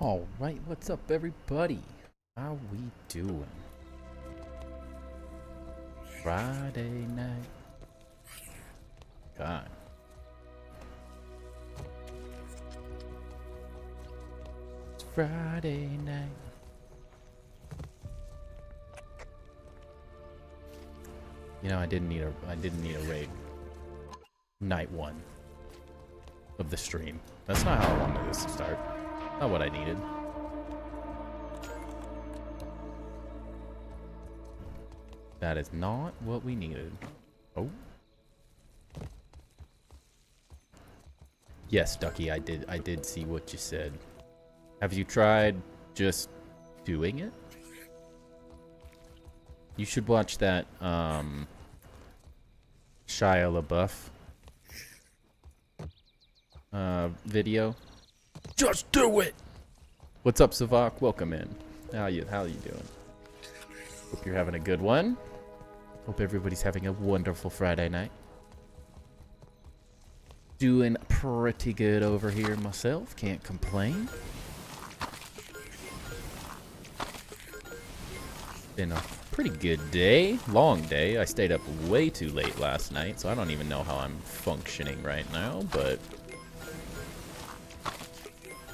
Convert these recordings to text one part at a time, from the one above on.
All right, what's up, everybody? How we doing? Friday night. God. It's Friday night. You know, I didn't need a raid. Night one of the stream. That's not how I wanted this to start. Not what I needed. That is not what we needed. Oh. Yes, Ducky, I did see what you said. Have you tried just doing it? You should watch that Shia LaBeouf video. Just do it. What's up, Savak? Welcome in. How you doing? Hope you're having a good one. Hope everybody's having a wonderful Friday night. Doing pretty good over here myself. Can't complain. Been a pretty good day. Long day. I stayed up way too late last night, so I don't even know how I'm functioning right now, but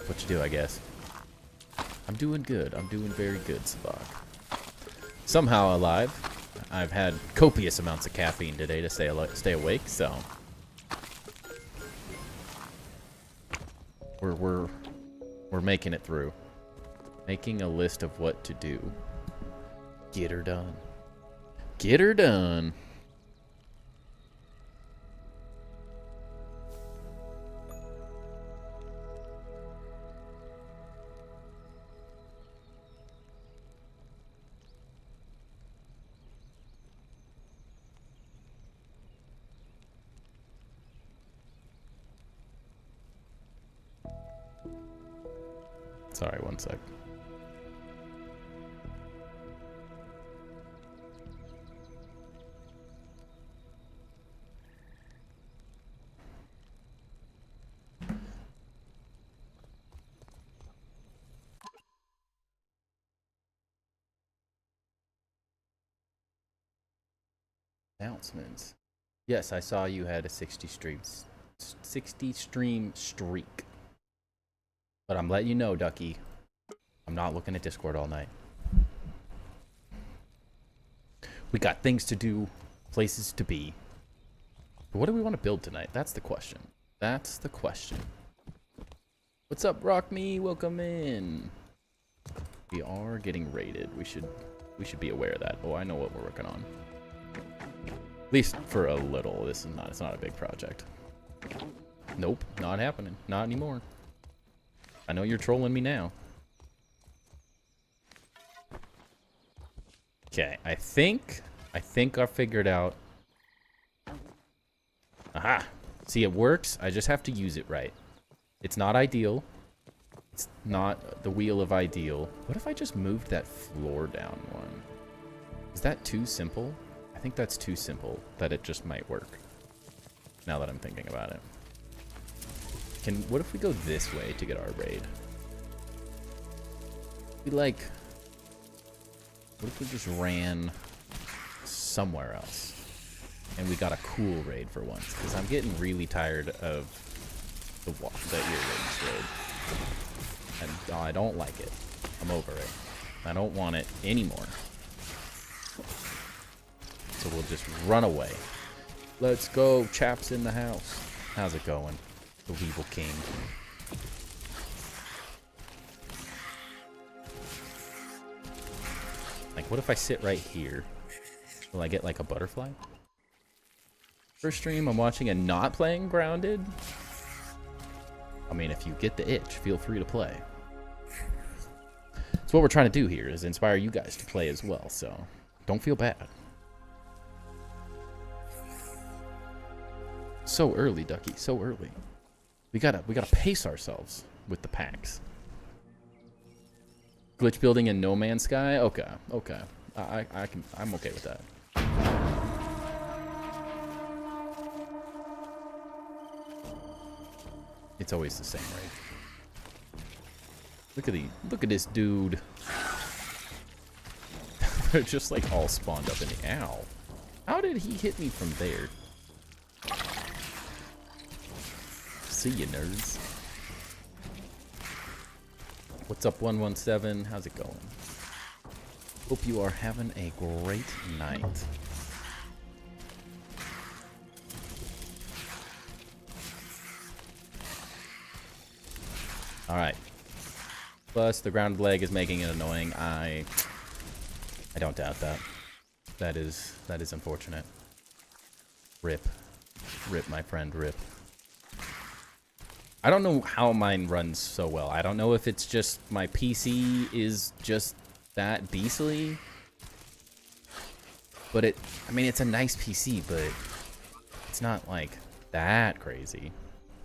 what you do, I guess. I'm doing good. I'm doing very good, Savak. Somehow alive. I've had copious amounts of caffeine today to stay awake, so we're making it through. Making a list of what to do. Get her done. Get her done. Sorry, one sec. Announcements. Yes, I saw you had a 60 stream streak. But I'm letting you know, Ducky, I'm not looking at Discord all night. We got things to do, places to be. But what do we want to build tonight? That's the question. That's the question. What's up, Rock Me? Welcome in. We are getting raided. We should be aware of that. Oh, I know what we're working on. At least for a little. It's not a big project. Nope, not happening. Not anymore. I know you're trolling me now. Okay, I think I figured out. Aha! See, it works. I just have to use it right. It's not ideal. It's not the wheel of ideal. What if I just moved that floor down one? Is that too simple? I think that's too simple, that it just might work. Now that I'm thinking about it. What if we go this way to get our raid? What if we just ran somewhere else? And we got a cool raid for once. Because I'm getting really tired of the earrings raid. And I don't like it. I'm over it. I don't want it anymore. So we'll just run away. Let's go, chaps in the house. How's it going? The Weevil King. Like, what if I sit right here? Will I get, like, a butterfly? First stream, I'm watching and not playing Grounded. I mean, if you get the itch, feel free to play. So what we're trying to do here is inspire you guys to play as well, so don't feel bad. So early, Ducky, so early. We gotta pace ourselves with the packs. Glitch building in No Man's Sky? Okay. I'm okay with that. It's always the same, right? Look at this dude. They're just like all spawned up in the ow. How did he hit me from there? See you, nerds. What's up, 117? How's it going? Hope you are having a great night. All right. Plus, the ground leg is making it annoying. I don't doubt that. That is unfortunate. Rip, my friend, rip. I don't know how mine runs so well. I don't know if it's just my PC is just that beastly. But I mean, it's a nice PC, but it's not like that crazy.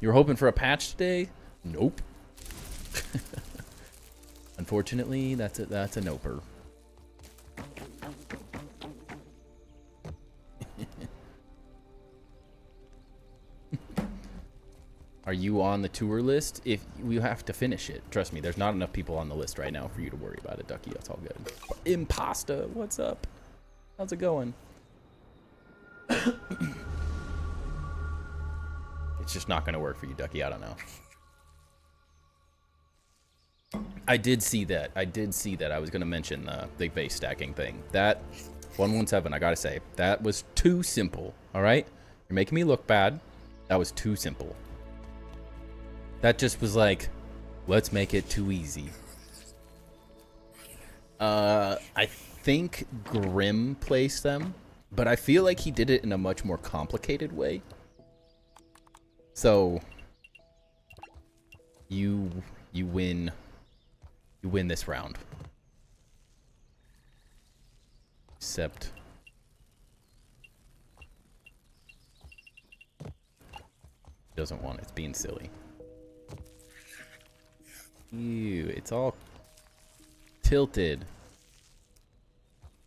You were hoping for a patch today? Nope. Unfortunately, that's a noper. Are you on the tour list? If we have to finish it, trust me, there's not enough people on the list right now for you to worry about it, Ducky. That's all good. Impasta, what's up? How's it going? It's just not going to work for you, Ducky. I don't know. I did see that. I was going to mention the base stacking thing. That 117, I got to say, that was too simple. All right? You're making me look bad. That was too simple. That just was like, let's make it too easy. I think Grim placed them, but I feel like he did it in a much more complicated way. So you win this round. Except doesn't want it. It's being silly. Ew, it's all tilted.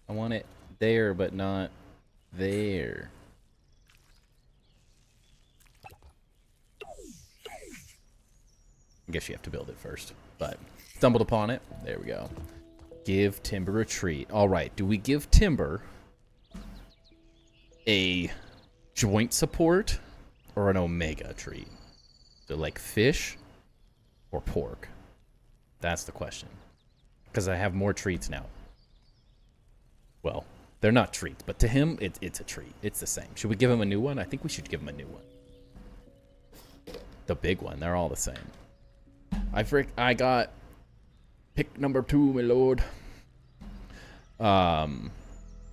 I want it there, but not there. I guess you have to build it first, but stumbled upon it. There we go. Give Timber a treat. All right, do we give Timber a joint support or an omega treat? So like fish or pork? That's the question. Because I have more treats now. Well, they're not treats, but to him, it's a treat. It's the same. Should we give him a new one? I think we should give him a new one. The big one. They're all the same. I got pick number 2, my lord. I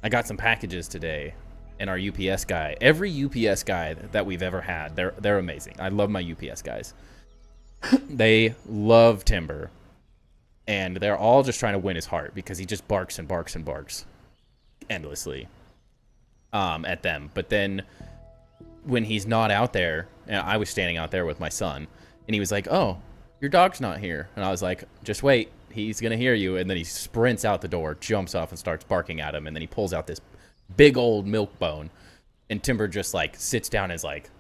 got some packages today, and our UPS guy. Every UPS guy that we've ever had, they're amazing. I love my UPS guys. They love Timber. And they're all just trying to win his heart because he just barks and barks and barks endlessly at them. But then when he's not out there, and I was standing out there with my son, and he was like, "Oh, your dog's not here." And I was like, "Just wait. He's going to hear you." And then he sprints out the door, jumps off, and starts barking at him. And then he pulls out this big old milk bone. And Timber just, like, sits down and is, like,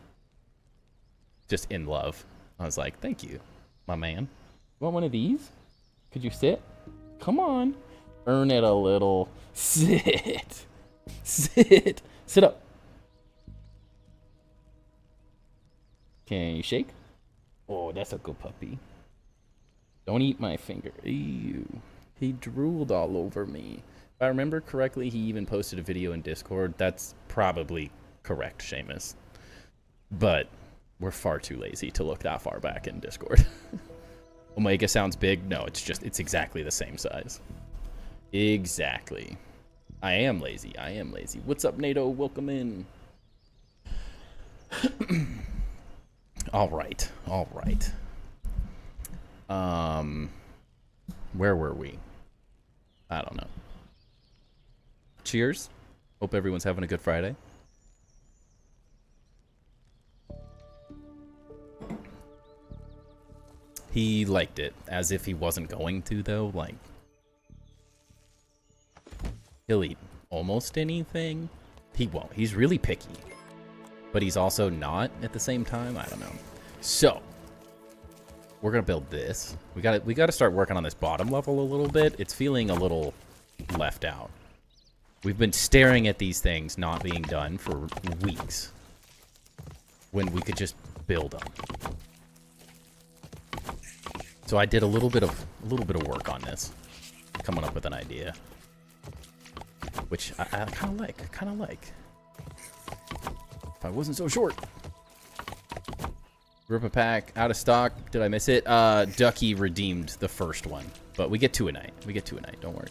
just in love. I was like, "Thank you, my man. Want one of these? Could you sit? Come on. Earn it a little. Sit. Sit. Sit up. Can you shake? Oh, that's a good puppy. Don't eat my finger. Ew. He drooled all over me. If I remember correctly, he even posted a video in Discord. That's probably correct, Seamus. But we're far too lazy to look that far back in Discord. Omega sounds big. No, it's exactly the same size. Exactly. I am lazy. What's up, NATO? Welcome in. All right. Where were we? I don't know. Cheers. Hope everyone's having a good Friday. He liked it, as if he wasn't going to, though. Like, he'll eat almost anything. He won't. He's really picky. But he's also not at the same time. I don't know. So, we're gonna build this. We gotta start working on this bottom level a little bit. It's feeling a little left out. We've been staring at these things not being done for weeks, when we could just build them. So I did a little bit of work on this, coming up with an idea, which I kind of like. If I wasn't so short. Rip a pack out of stock. Did I miss it? Ducky redeemed the first one, but we get 2 a night. Don't worry.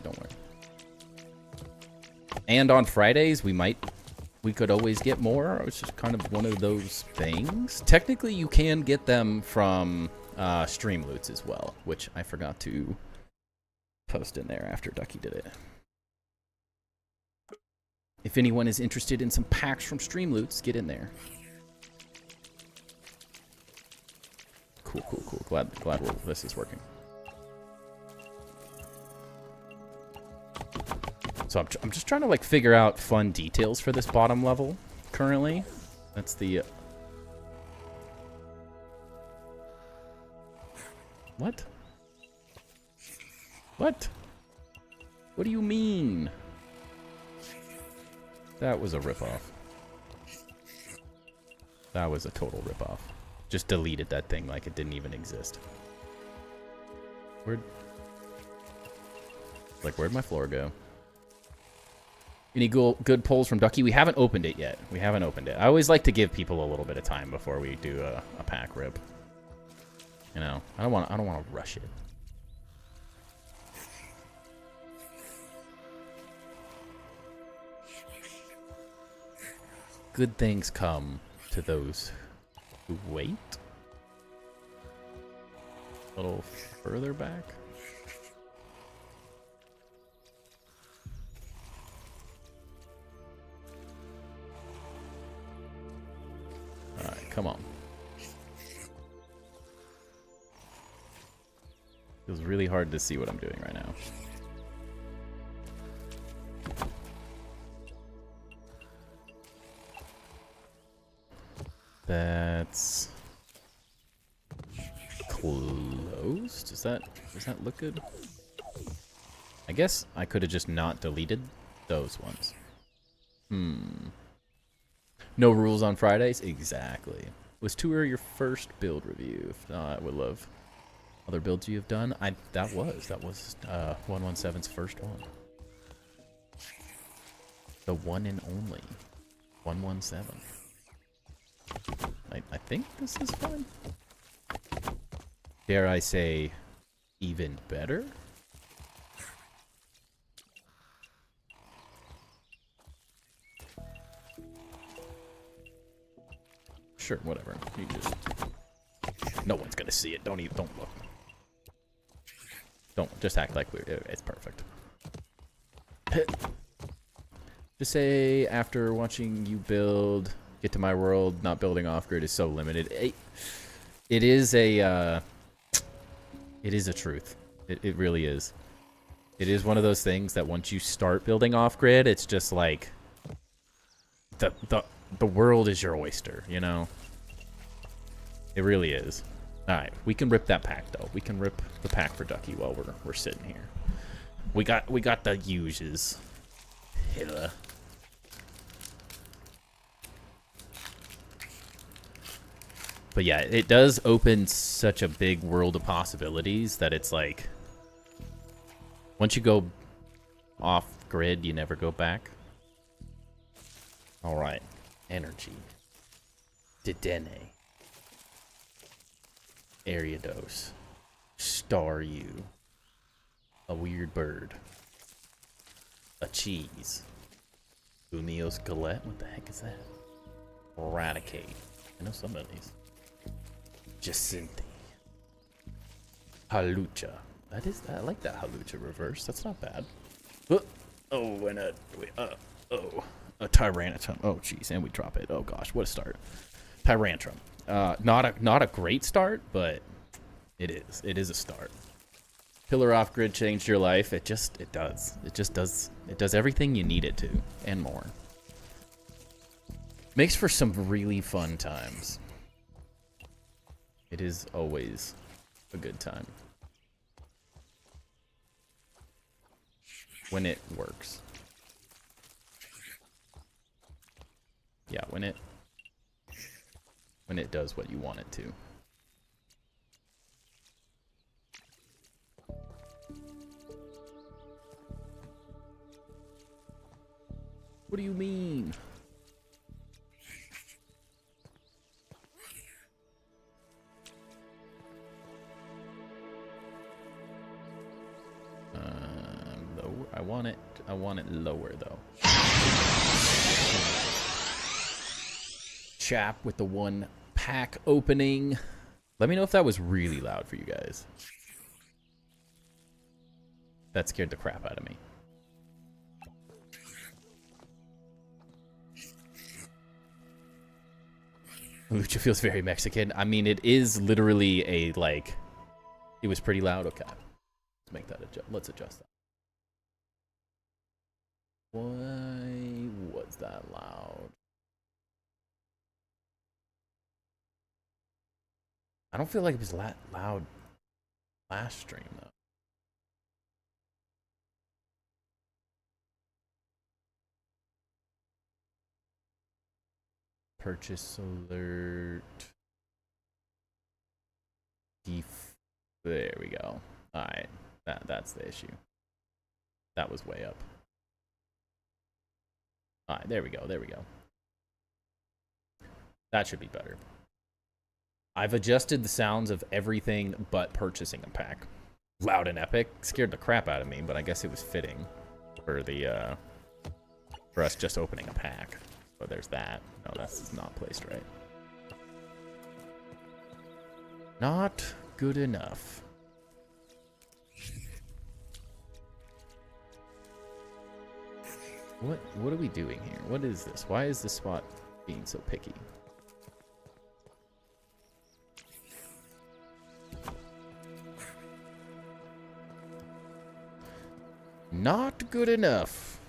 And on Fridays we could always get more. It's just kind of one of those things. Technically, you can get them from stream loots as well, which I forgot to post in there after Ducky did it. If anyone is interested in some packs from stream loots, get in there. Cool. Glad this is working. So I'm just trying to like figure out fun details for this bottom level currently. That's the What? What do you mean? That was a ripoff. That was a total ripoff. Just deleted that thing like it didn't even exist. Where'd my floor go? Any good polls from Ducky? We haven't opened it yet. I always like to give people a little bit of time before we do a pack rip. You know, I don't want to rush it. Good things come to those who wait. A little further back. Alright, come on. Feels really hard to see what I'm doing right now. That's close. Does that look good? I guess I could have just not deleted those ones. No rules on Fridays? Exactly. Was tour your first build review? If not, I would love other builds you have done. That was 117's first one. The one and only 117. I think this is fun. Dare I say, even better? Sure, whatever. You just... No one's gonna see it. Don't look. Don't just act like it's perfect. Just say after watching you build, get to my world, not building off grid is so limited. It is a truth. It really is. It is one of those things that once you start building off grid, it's just like the world is your oyster, you know? It really is. Alright, we can rip that pack though. We can rip the pack for Ducky while we're sitting here. We got the uses. Yeah. But yeah, it does open such a big world of possibilities that it's like once you go off grid, you never go back. Alright. Energy. Dedenne. Ariados. Staryu. A weird bird. A cheese. Umio's Galette? What the heck is that? Eradicate. I know some of these. Jacinthi. Halucha. I like that Halucha reverse. That's not bad. Oh, and a Tyranitar. Oh, jeez, and we drop it. Oh gosh, what a start. Tyrantrum. Not a great start, but it is. It is a start. Pillar off grid changed your life. It does. It does everything you need it to and more. Makes for some really fun times. It is always a good time. When it works. Yeah, when it does what you want it to. What do you mean? Lower. I want it lower though. Chap with the 1 pack opening. Let me know if that was really loud for you guys. That scared the crap out of me. Lucha feels very Mexican. I mean, it is literally a, like, it was pretty loud. Okay. Let's make that adjust. Let's adjust that. Why was that loud? I don't feel like it was loud last stream, though. Purchase alert. There we go. Alright. That's the issue. That was way up. Alright, there we go. There we go. That should be better. I've adjusted the sounds of everything but purchasing a pack. Loud and epic. Scared the crap out of me, but I guess it was fitting for the for us just opening a pack. So there's that. No, that's not placed right. Not good enough. What are we doing here? What is this? Why is this spot being so picky? Not good enough.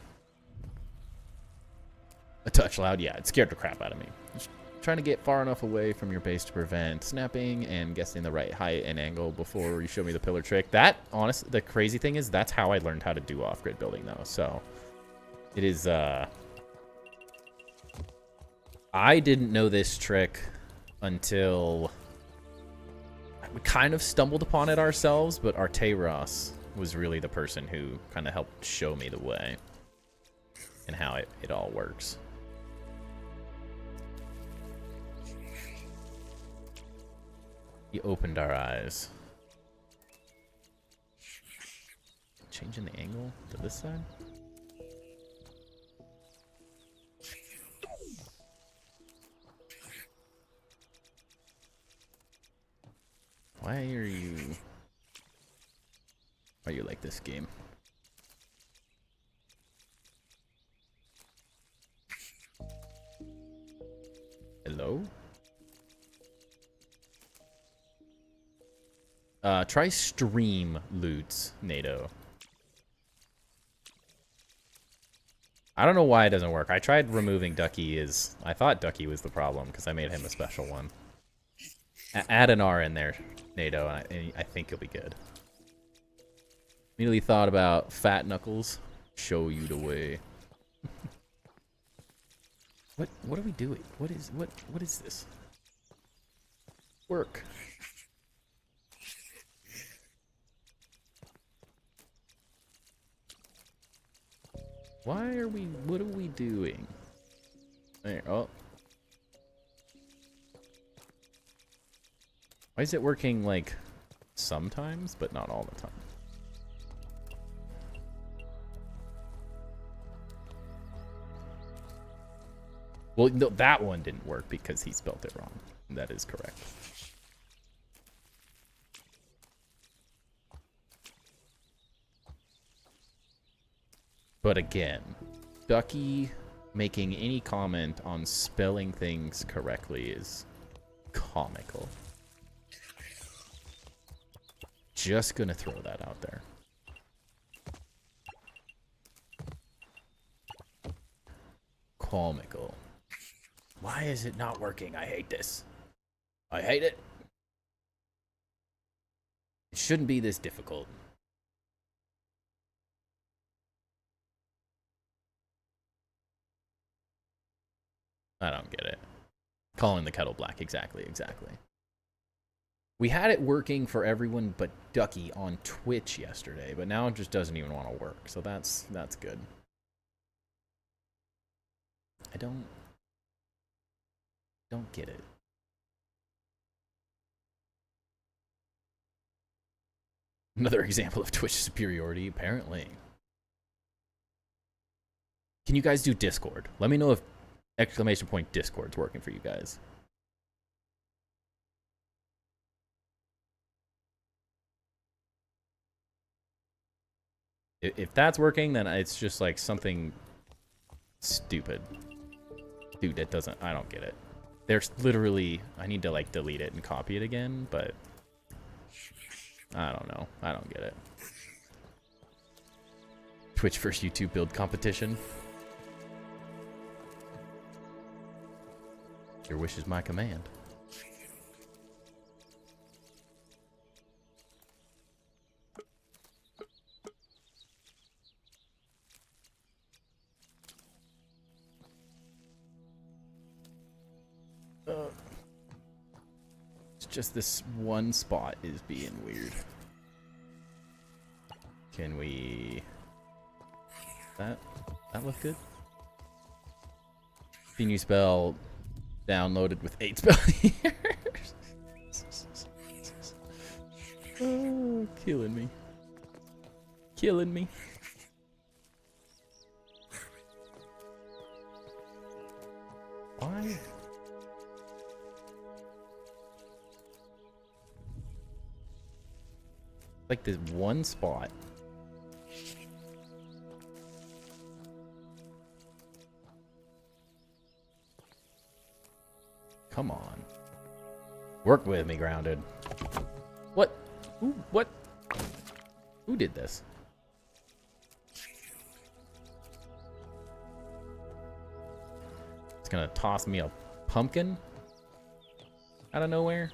A touch loud? Yeah, it scared the crap out of me. Just trying to get far enough away from your base to prevent snapping and guessing the right height and angle before you show me the pillar trick. That, honestly, the crazy thing is that's how I learned how to do off-grid building, though. So, it is, I didn't know this trick until we kind of stumbled upon it ourselves, but Arteiros was really the person who kind of helped show me the way and how it all works. He opened our eyes. Changing the angle to this side? Why are you like this game? Hello? Try stream loots, NATO. I don't know why it doesn't work. I tried removing Ducky I thought Ducky was the problem because I made him a special one. Add an R in there, NATO, and I think it'll be good. Immediately thought about Fat Knuckles. Show you the way. What are we doing? What is this? Work. What are we doing? There, oh. Why is it working, like, sometimes, but not all the time? Well, no, that one didn't work because he spelled it wrong. That is correct. But again, Ducky making any comment on spelling things correctly is comical. Just gonna throw that out there. Comical. Why is it not working? I hate this. I hate it. shouldn't be this difficult. I don't get it. Calling the kettle black. Exactly. We had it working for everyone but Ducky on Twitch yesterday, but now it just doesn't even want to work. So that's good. I don't get it. Another example of Twitch superiority, apparently. Can you guys do Discord? Let me know if exclamation point Discord's working for you guys. If that's working, then it's just like something stupid. Dude, that doesn't... I don't get it. There's literally... I need to like delete it and copy it again, but... I don't know. I don't get it. Twitch versus YouTube build competition. Your wish is my command. It's just this one spot is being weird. Can we... That look good? Can you spell downloaded with 8 spell errors? Oh, killing me. Killing me. Why? Like this one spot. Come on. Work with me, Grounded. What? Who? What? Who did this? It's gonna toss me a pumpkin out of nowhere.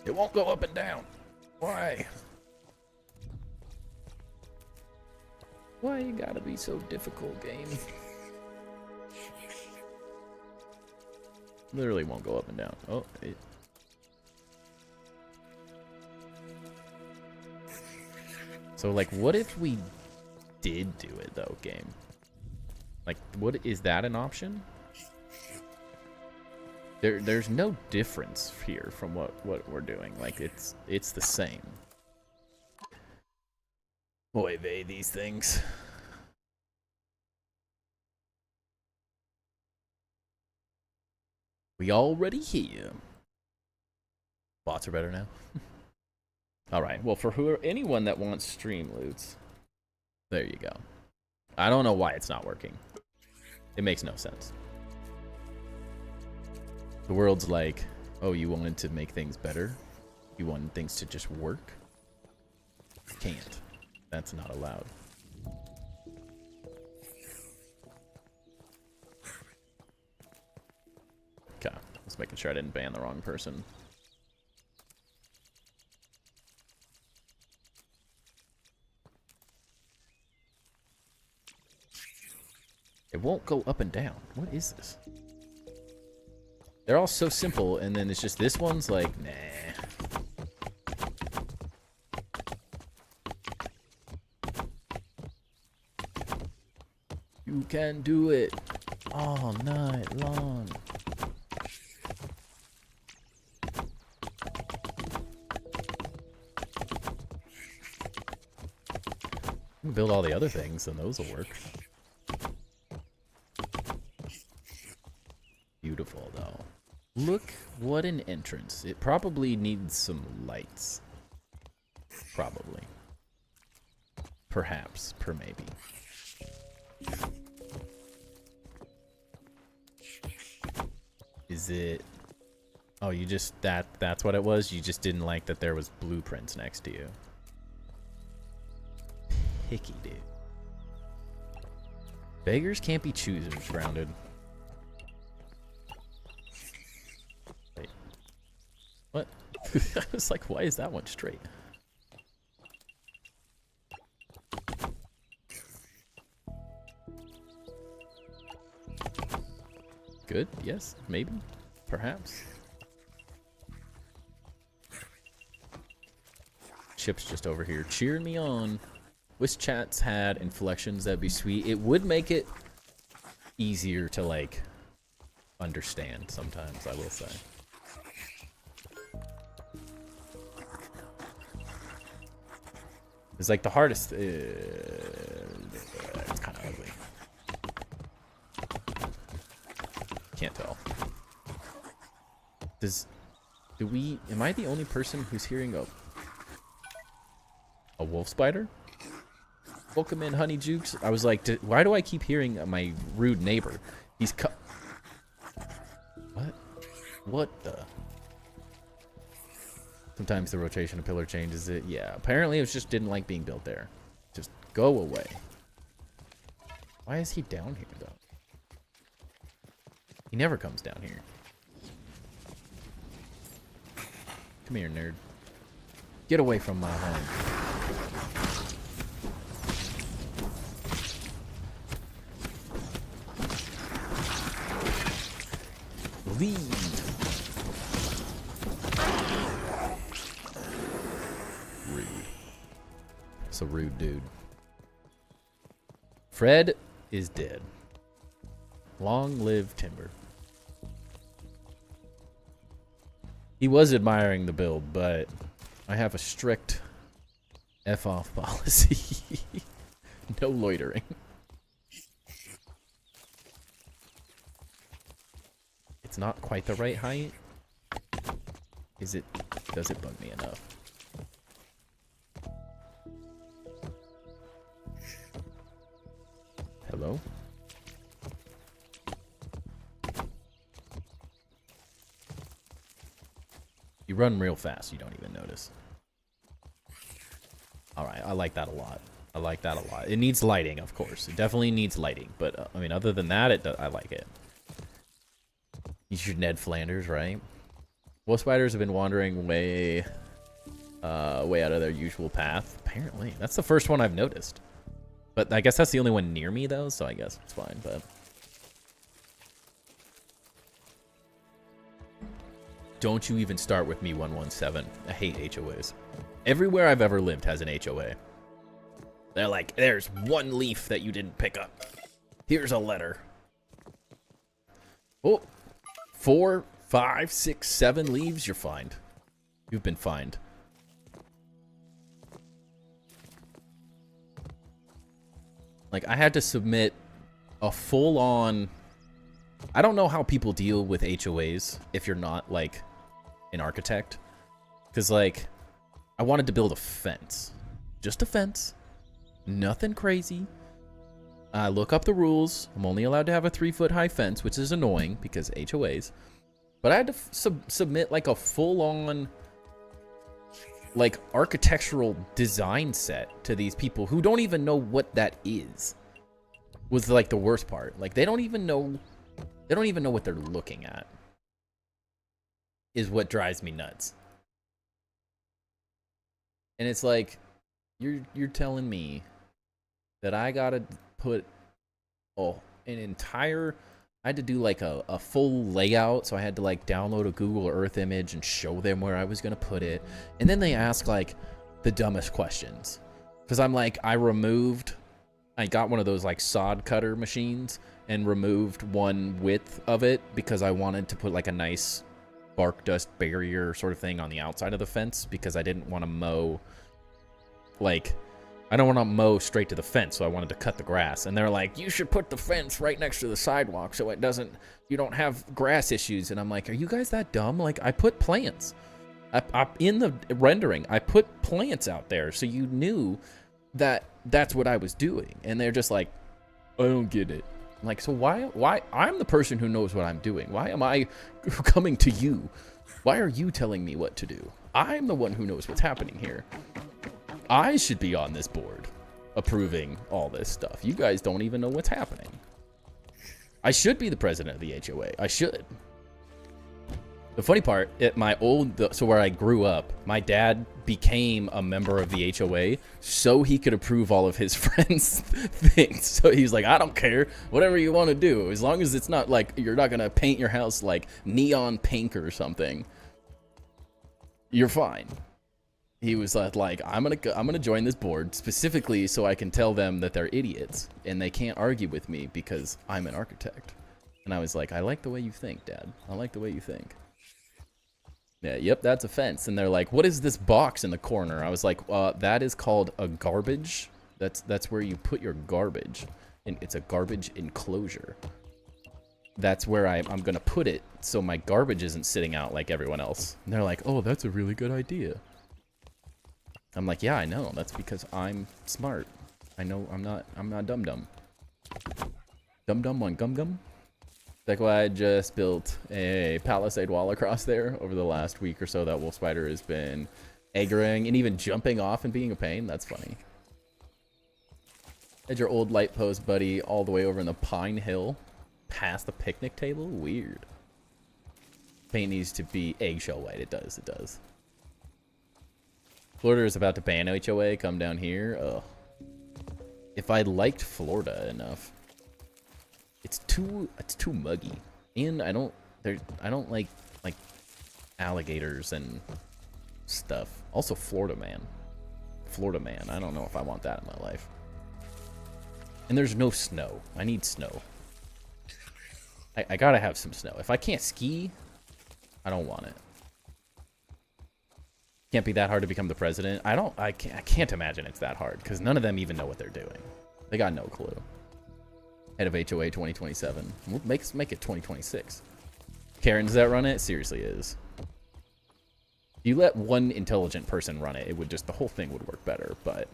It won't go up and down. Why? Why you gotta be so difficult, game? Literally won't go up and down. Oh, it... So, like, what if we did do it, though, game? Like, what is that an option? There's no difference here from what we're doing. Like, it's the same. Boy, vey, these things. We already here. Bots are better now. All right. Well, for anyone that wants stream loots, there you go. I don't know why it's not working. It makes no sense. The world's like, oh, you wanted to make things better? You wanted things to just work? Can't. That's not allowed. Okay, just making sure I didn't ban the wrong person. It won't go up and down. What is this? They're all so simple, and then it's just this one's like, nah. You can do it all night long. You can build all the other things, and those will work. Beautiful, though. Look, what an entrance. It probably needs some lights. Probably. Perhaps. Per maybe. Is it... Oh, you just... That's what it was? You just didn't like that there was blueprints next to you. Picky, dude. Beggars can't be choosers, Grounded. What? I was like, why is that one straight? Good? Yes? Maybe? Perhaps? Chip's just over here cheering me on. Wish chats had inflections, that'd be sweet. It would make it easier to, like, understand sometimes, I will say. It's like the hardest. It's kind of ugly. Can't tell. Am I the only person who's hearing a wolf spider? Welcome in, Honey Jukes. I was like, why do I keep hearing my rude neighbor? He's What? What the? Sometimes the rotation of pillar changes it. Yeah, apparently it just didn't like being built there. Just go away. Why is he down here, though? He never comes down here. Come here, nerd. Get away from my home. Leave. Rude. So rude, dude. Fred is dead. Long live Timber. He was admiring the build, but I have a strict F-off policy. No loitering. It's not quite the right height. Does it bug me enough? Hello? You run real fast, you don't even notice. Alright, I like that a lot. I like that a lot. It needs lighting, of course. It definitely needs lighting. But, I mean, other than that, I like it. You should Ned Flanders, right? Wolf spiders have been wandering way out of their usual path. Apparently. That's the first one I've noticed. But I guess that's the only one near me, though, so I guess it's fine, but... Don't you even start with me, 117. I hate HOAs. Everywhere I've ever lived has an HOA. They're like, there's one leaf that you didn't pick up. Here's a letter. Oh, 4, 5, 6, 7 leaves, you're fined. You've been fined. Like, I had to submit a full-on... I don't know how people deal with HOAs if you're not, like, an architect. Because, like, I wanted to build a fence. Just a fence. Nothing crazy. I look up the rules. I'm only allowed to have a 3-foot-high fence, which is annoying because HOAs. But I had to submit, like, a full-on, like, architectural design set to these people who don't even know what that is. Was, like, the worst part. Like, they don't even know what they're looking at. Is what drives me nuts. And it's like, you're telling me that I gotta put an entire... I had to do like a full layout, so I had to like download a Google Earth image and show them where I was gonna put it. And then they ask like the dumbest questions. Because I'm like, I got one of those like sod cutter machines and removed one width of it because I wanted to put like a nice bark dust barrier sort of thing on the outside of the fence because I didn't want to mow, like, I don't want to mow straight to the fence, so I wanted to cut the grass. And they're like, you should put the fence right next to the sidewalk so you don't have grass issues. And I'm like, are you guys that dumb? Like, I put plants. In the rendering, I put plants out there so you knew that that's what I was doing. And they're just like, I don't get it. I'm like, so why I'm the person who knows what I'm doing. Why am I coming to you? Why are you telling me what to do? I'm the one who knows what's happening here. I should be on this board approving all this stuff. You guys don't even know what's happening. I should be the president of the HOA. I should. The funny part, at my so where I grew up, my dad became a member of the HOA so he could approve all of his friends' things. So he's like, I don't care, whatever you want to do, as long as it's not like you're not gonna paint your house like neon pink or something, you're fine. He was like, I'm gonna join this board specifically so I can tell them that they're idiots and they can't argue with me because I'm an architect. And I was like, I like the way you think, Dad. I like the way you think. Yeah, yep, that's a fence. And they're like, what is this box in the corner? I was like, that is called a garbage. That's where you put your garbage. And it's a garbage enclosure. That's where I'm gonna put it so my garbage isn't sitting out like everyone else. And they're like, oh, that's a really good idea. I'm like, yeah, I know. That's because I'm smart. I know I'm not dumb. Dumb one gum. That's why I just built a palisade wall across there over the last week or so that Wolf Spider has been aggroing and even jumping off and being a pain. That's funny. Had your old light post, buddy, all the way over in the Pine Hill past the picnic table? Weird. Paint needs to be eggshell white. It does. Florida is about to ban HOA. Come down here. Ugh. If I liked Florida enough. It's too muggy, and I don't like alligators and stuff. Also, Florida man. I don't know if I want that in my life. And there's no snow. I need snow. I gotta have some snow. If I can't ski, I don't want it. Can't be that hard to become the president. I can't imagine it's that hard because none of them even know what they're doing. They got no clue. Head of HOA 2027. We'll make it 2026. Karen's that run it? Seriously is. If you let one intelligent person run it, the whole thing would work better, but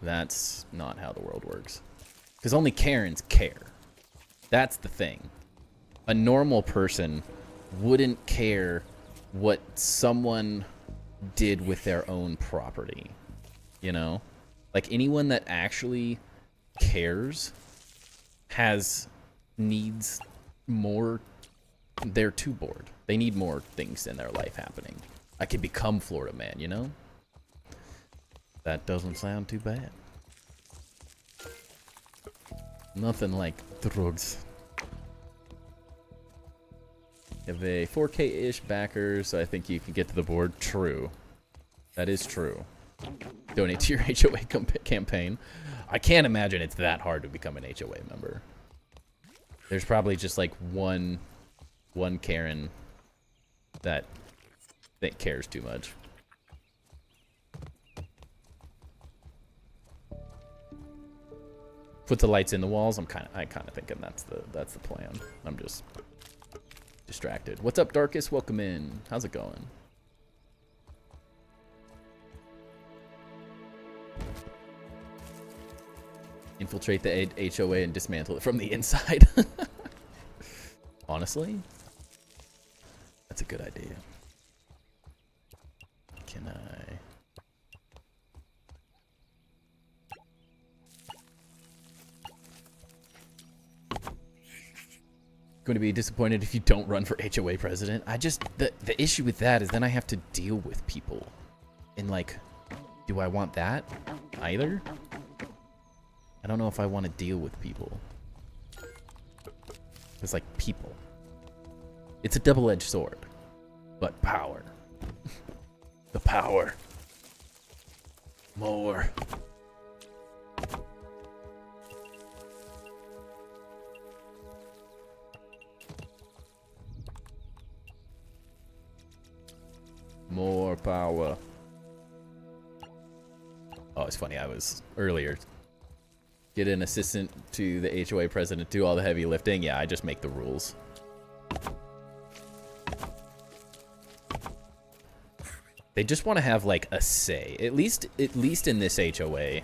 that's not how the world works. Because only Karens care. That's the thing. A normal person wouldn't care what someone did with their own property. You know? Like anyone that actually cares needs more. They're too bored. They need more things in their life happening. I could become Florida man, you know? That doesn't sound too bad. Nothing like drugs. You have a 4K-ish backer, so I think you can get to the board. True. That is true. Donate to your HOA campaign. I can't imagine it's that hard to become an HOA member. There's probably just like one Karen that cares too much. Put the lights in the walls. I'm kind of thinking that's the plan. I'm just distracted. What's up, Darkest? Welcome in. How's it going? Infiltrate the HOA and dismantle it from the inside. Honestly, that's a good idea. Can I? Going to be disappointed if you don't run for HOA president. The issue with that is then I have to deal with people. And like, do I want that either? I don't know if I want to deal with people. It's like people. It's a double-edged sword. But power. The power. More. More power. Oh, it's funny. I was earlier. Get an assistant to the HOA president, do all the heavy lifting. Yeah, I just make the rules. They just want to have like a say. At least in this HOA.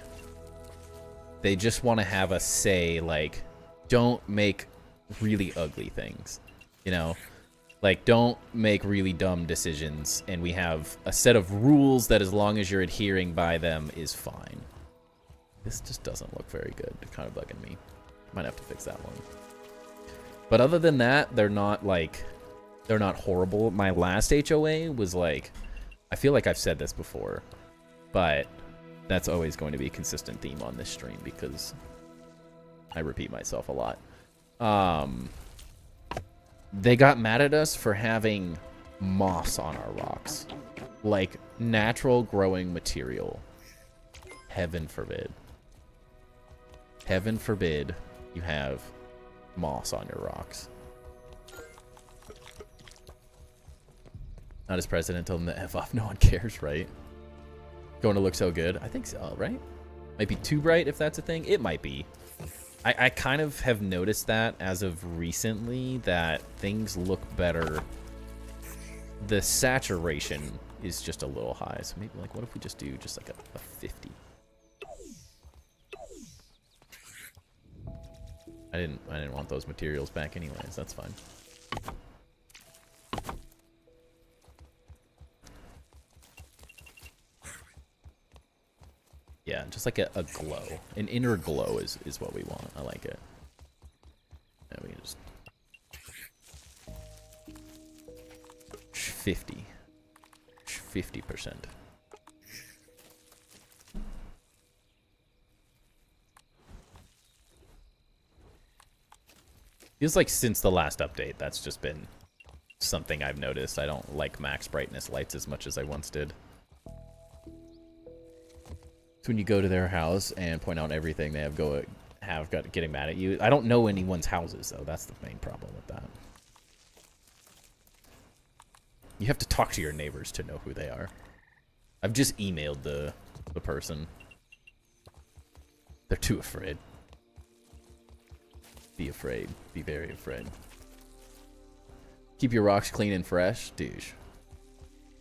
They just want to have a say, like, don't make really ugly things. You know? Like, don't make really dumb decisions, and we have a set of rules that as long as you're adhering by them is fine. This just doesn't look very good. It's kind of bugging me. Might have to fix that one. But other than that, they're not, like, They're not horrible. My last HOA was like, I feel like I've said this before, but that's always going to be a consistent theme on this stream because I repeat myself a lot. They got mad at us for having moss on our rocks. Like, natural growing material. Heaven forbid. Heaven forbid you have moss on your rocks. Not as president, tell them to F off. No one cares, right? Going to look so good. I think so, right? Might be too bright if that's a thing. It might be. I kind of have noticed that as of recently that things look better. The saturation is just a little high. So maybe like, what if we just do just like a 50? I didn't want those materials back anyways. That's fine. Yeah, just like a glow. An inner glow is what we want. I like it. And we can just 50%. Feels like since the last update, that's just been something I've noticed. I don't like max brightness lights as much as I once did. So when you go to their house and point out everything they have got getting mad at you. I don't know anyone's houses though. That's the main problem with that. You have to talk to your neighbors to know who they are. I've just emailed the person. They're too afraid. Be afraid. Be very afraid. Keep your rocks clean and fresh. Douche.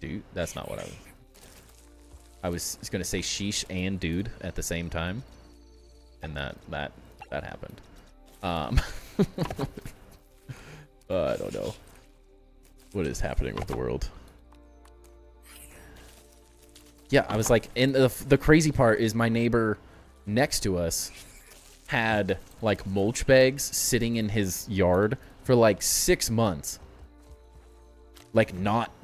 Dude, that's not what I was going to say sheesh and dude at the same time. And that happened. I don't know. What is happening with the world? Yeah, I was like, and the crazy part is my neighbor next to us had like mulch bags sitting in his yard for like 6 months. Like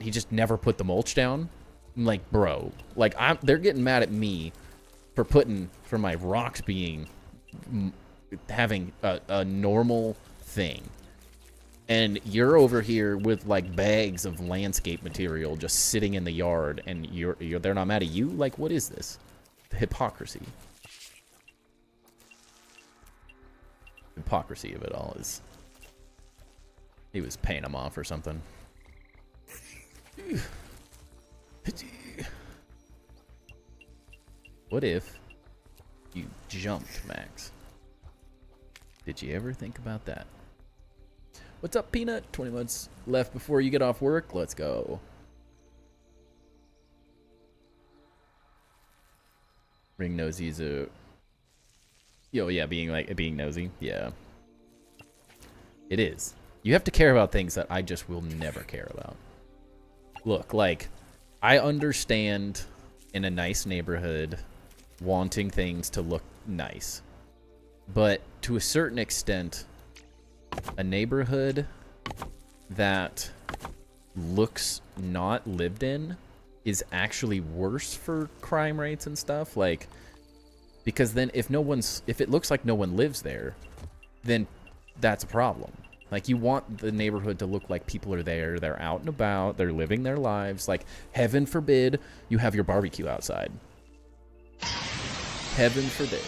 he just never put the mulch down. I'm like, bro, like they're getting mad at me for my rocks having a normal thing. And you're over here with like bags of landscape material just sitting in the yard, and they're not mad at you? Like, what is this? The hypocrisy. Hypocrisy of it all is. He was paying them off or something. What if you jumped, Max? Did you ever think about that? What's up, Peanut? 20 months left before you get off work. Let's go. Being nosy is a... Yo, yeah, being nosy. Yeah. It is. You have to care about things that I just will never care about. Look, like, I understand in a nice neighborhood wanting things to look nice. But to a certain extent, a neighborhood that looks not lived in is actually worse for crime rates and stuff. Like, because then if it looks like no one lives there, then that's a problem. Like, you want the neighborhood to look like people are there, they're out and about, they're living their lives. Like, heaven forbid you have your barbecue outside. Heaven forbid.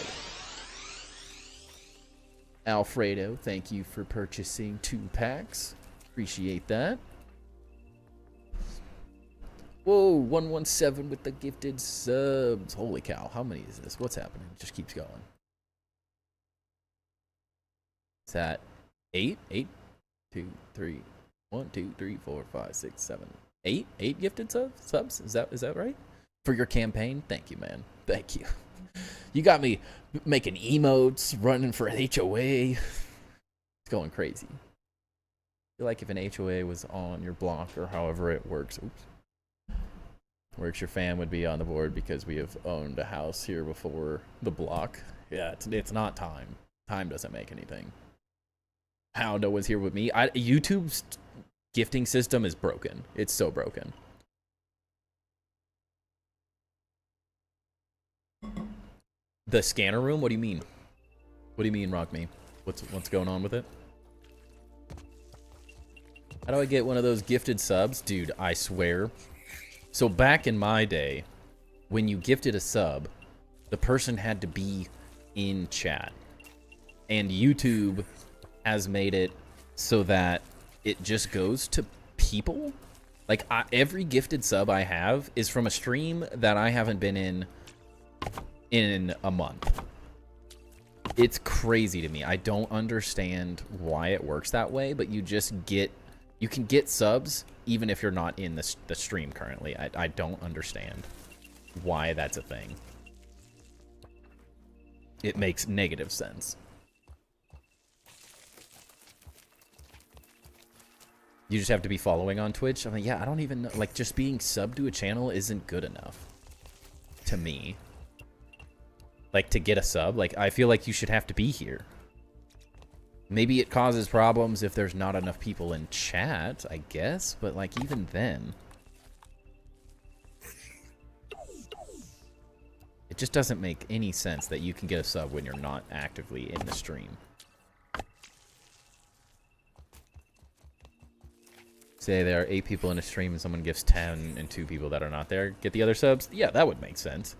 Alfredo, thank you for purchasing 2 packs. Appreciate that. Whoa, 117 with the gifted subs. Holy cow, how many is this? What's happening? It just keeps going. Is that 8? 8? 2, 3. 1, 2, 3, 4, 5, 6, 7. 8? 8 gifted subs? Is that right? For your campaign? Thank you, man. Thank you. You got me making emotes, running for an HOA. It's going crazy. I feel like if an HOA was on your block or however it works, your fan would be on the board because we have owned a house here before the block. Yeah, it's not time. Time doesn't make anything. How? No one's here with me? YouTube's gifting system is broken. It's so broken. The scanner room? What do you mean? What do you mean, Rock Me? What's going on with it? How do I get one of those gifted subs? Dude, I swear. So back in my day, when you gifted a sub, the person had to be in chat. And YouTube has made it so that it just goes to people. Like, every gifted sub I have is from a stream that I haven't been in a month. It's crazy to me. I don't understand why it works that way, but you can get subs even if you're not in the stream currently. I don't understand why that's a thing. It makes negative sense. You just have to be following on Twitch. I mean, yeah, I don't even know. Like, just being subbed to a channel isn't good enough to me. Like, to get a sub, like, I feel like you should have to be here. Maybe it causes problems if there's not enough people in chat, I guess, but, like, even then. It just doesn't make any sense that you can get a sub when you're not actively in the stream. Say there are 8 people in a stream and someone gives 10 and 2 people that are not there get the other subs. Yeah, that would make sense.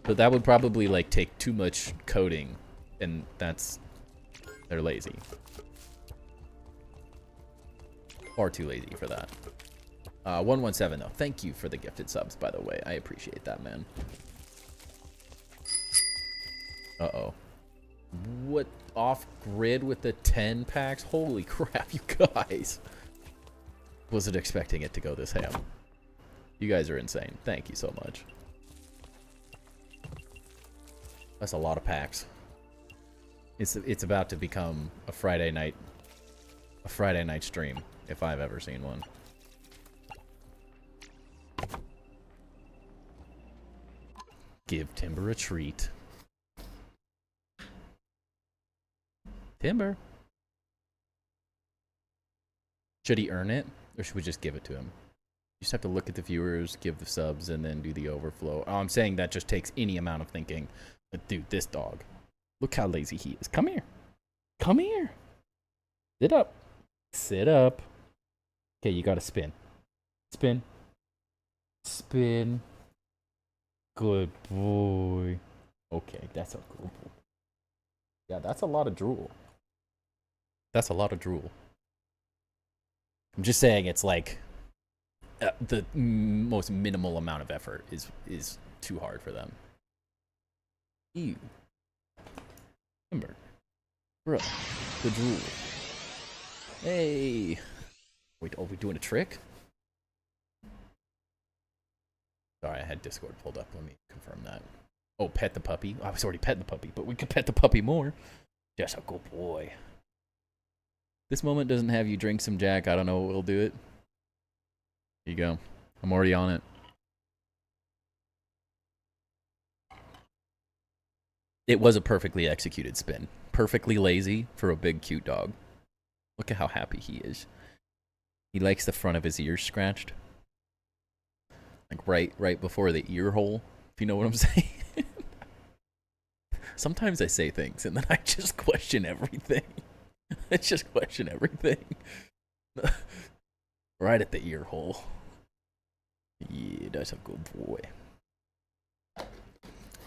But that would probably, like, take too much coding, and they're lazy. Far too lazy for that. 117 though. Thank you for the gifted subs, by the way. I appreciate that, man. Uh-oh. What? Off grid with the 10 packs? Holy crap, you guys. Wasn't expecting it to go this ham. You guys are insane. Thank you so much. That's a lot of packs. It's about to become a Friday night stream, if I've ever seen one. Give Timber a treat. Timber. Should he earn it, or should we just give it to him? You just have to look at the viewers, give the subs, and then do the overflow. Oh, I'm saying that just takes any amount of thinking. But dude, this dog. Look how lazy he is. Come here. Come here. Sit up. Sit up. Okay, you gotta spin. Spin. Spin. Good boy. Okay, that's a good boy. Yeah, that's a lot of drool. That's a lot of drool. I'm just saying it's like the most minimal amount of effort is too hard for them. Ew. Timber. Bro. The drool. Hey. Wait, are we doing a trick? Sorry, I had Discord pulled up. Let me confirm that. Oh, pet the puppy. I was already petting the puppy, but we could pet the puppy more. Just a good boy. This moment doesn't have you drink some Jack. I don't know what will do it. Here you go. I'm already on it. It was a perfectly executed spin. Perfectly lazy for a big, cute dog. Look at how happy he is. He likes the front of his ears scratched. Like right before the ear hole, if you know what I'm saying. Sometimes I say things and then I just question everything. I just question everything. Right at the ear hole. Yeah, that's a good boy.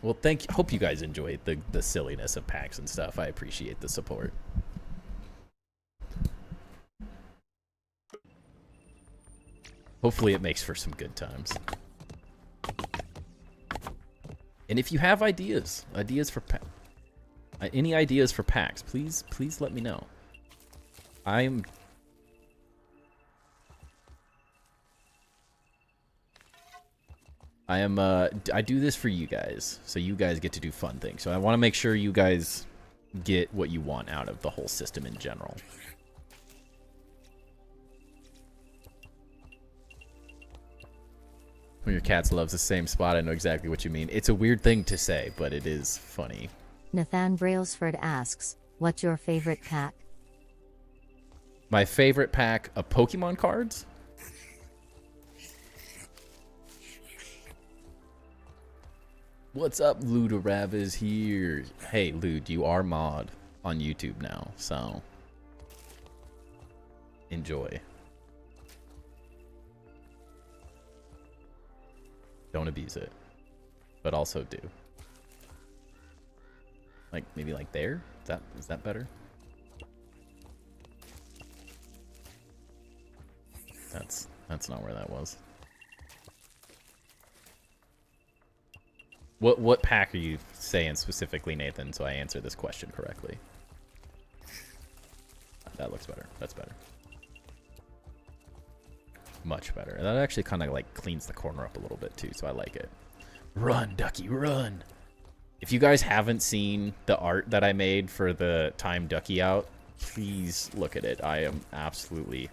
Well, thank you. Hope you guys enjoyed the silliness of packs and stuff. I appreciate the support. Hopefully it makes for some good times. And if you have ideas for any ideas for packs, please let me know. I do this for you guys, so you guys get to do fun things. So I want to make sure you guys get what you want out of the whole system in general. When your cats loves the same spot, I know exactly what you mean. It's a weird thing to say, but it is funny. Nathan Brailsford asks, what's your favorite pack? My favorite pack of Pokemon cards? What's up, Ludarav is here. Hey, Lud, you are mod on YouTube now, so enjoy. Don't abuse it, but also do. Like, maybe like there? Is that better? That's not where that was. What pack are you saying specifically, Nathan, so I answer this question correctly? That looks better. That's better. Much better. That actually kind of like cleans the corner up a little bit too, so I like it. Run, Ducky, run! If you guys haven't seen the art that I made for the Time Ducky out, please look at it. I am absolutely...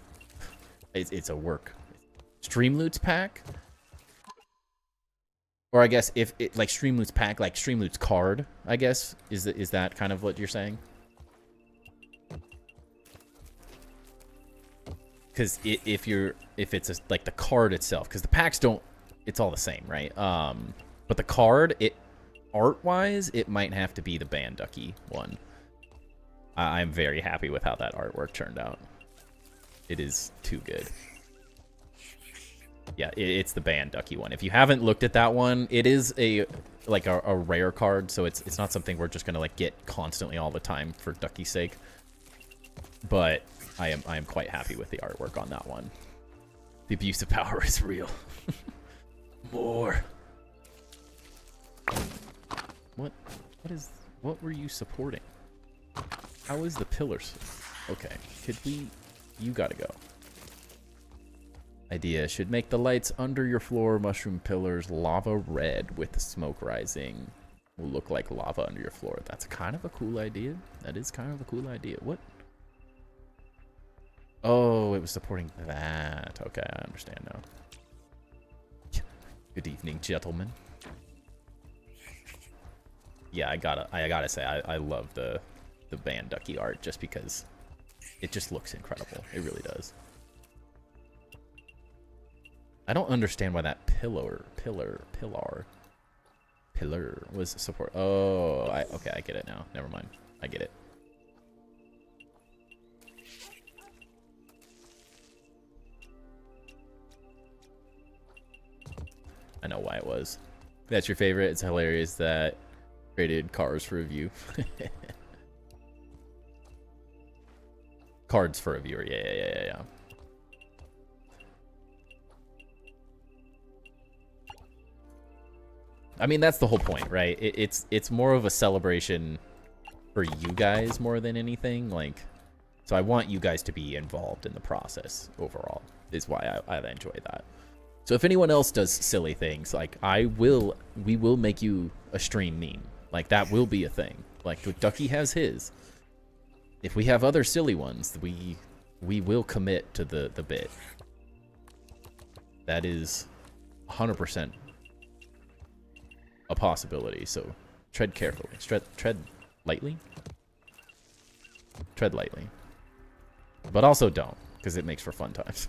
It's a work. Streamloots pack? Or I guess if it like Streamloots pack, like Streamloots card, I guess is that kind of what you're saying? Because if it's like the card itself, because the packs don't, it's all the same, right? But the card, art wise, it might have to be the Band Ducky one. I'm very happy with how that artwork turned out. It is too good. Yeah, it's the Band Ducky one. If you haven't looked at that one, it is a rare card, so it's not something we're just gonna like get constantly all the time for Ducky's sake. But I am quite happy with the artwork on that one. The abuse of power is real. More. What were you supporting? How is the pillars? Okay, you gotta go. Idea should make the lights under your floor mushroom pillars lava red with the smoke rising. Will look like lava under your floor. That's kind of a cool idea. That is kind of a cool idea. What? Oh, it was supporting that. Okay, I understand now. Good evening, gentlemen. Yeah, I gotta say, I love the Band Ducky art just because it just looks incredible. It really does. I don't understand why that pillar was support. Oh, okay, I get it now. Never mind. I get it. I know why it was. That's your favorite. It's hilarious that created cars for review. Cards for a viewer. Yeah. I mean, that's the whole point, right? It's more of a celebration for you guys more than anything. Like, so I want you guys to be involved in the process overall. Is why I enjoy that. So if anyone else does silly things, like we will make you a stream meme. Like that will be a thing. Like Ducky has his. If we have other silly ones, we will commit to the bit. That is 100% a possibility. So tread carefully. Tread lightly. Tread lightly. But also don't, because it makes for fun times.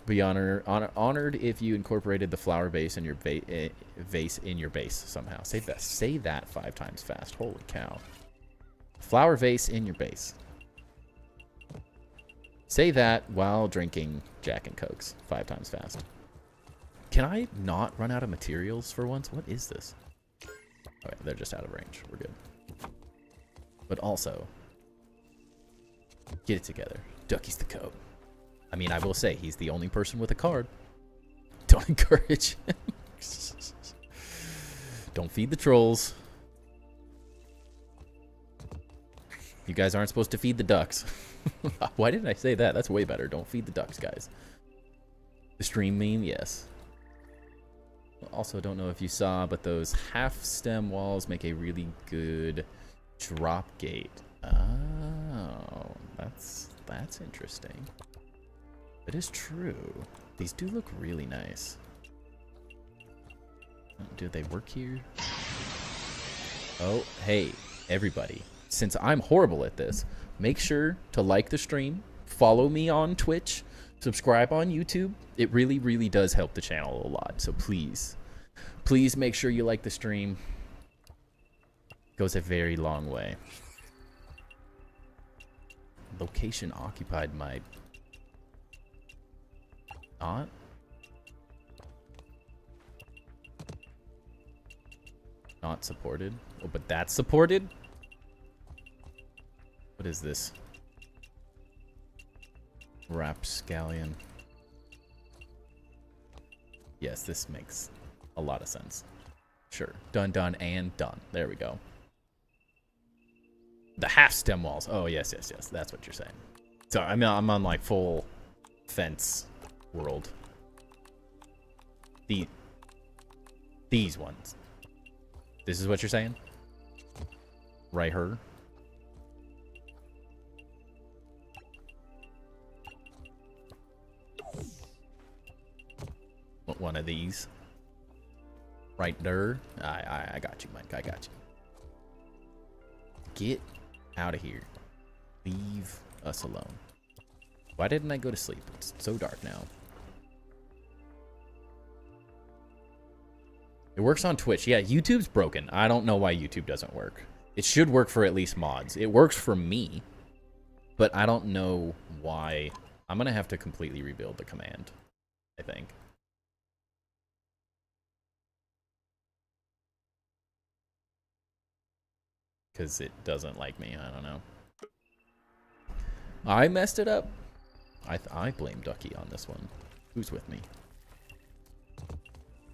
Be honored if you incorporated the flower vase in your vase in your base somehow. Say that 5 times fast. Holy cow! Flower vase in your base. Say that while drinking Jack and Cokes 5 times fast. Can I not run out of materials for once? What is this? Okay, they're just out of range. We're good. But also, get it together. Ducky's the code. I mean, I will say, he's the only person with a card. Don't encourage him. Don't feed the trolls. You guys aren't supposed to feed the ducks. Why didn't I say that? That's way better. Don't feed the ducks, guys. The stream meme, yes. Also, don't know if you saw, but those half stem walls make a really good drop gate. Oh, that's interesting. That is true. These do look really nice. Do they work here? Oh, hey. everybody, since I'm horrible at this, make sure to like the stream, follow me on Twitch, subscribe on YouTube. It really, really does help the channel a lot. So please, please make sure you like the stream. It goes a very long way. Location occupied my... Not? Not supported? Oh, but that's supported? What is this? Rapscallion. Yes, this makes a lot of sense. Sure. Done, done, and done. There we go. The half stem walls. Oh, yes, yes, yes. That's what you're saying. So, I mean, I'm on, like, full fence world. These ones. This is what you're saying? Right her? What, one of these? Right there? I got you, Mike. I got you. Get out of here. Leave us alone. Why didn't I go to sleep? It's so dark now. It works on Twitch. Yeah, YouTube's broken. I don't know why YouTube doesn't work. It should work for at least mods. It works for me, but I don't know why. I'm going to have to completely rebuild the command, I think. Because it doesn't like me. I don't know. I messed it up. I blame Ducky on this one. Who's with me?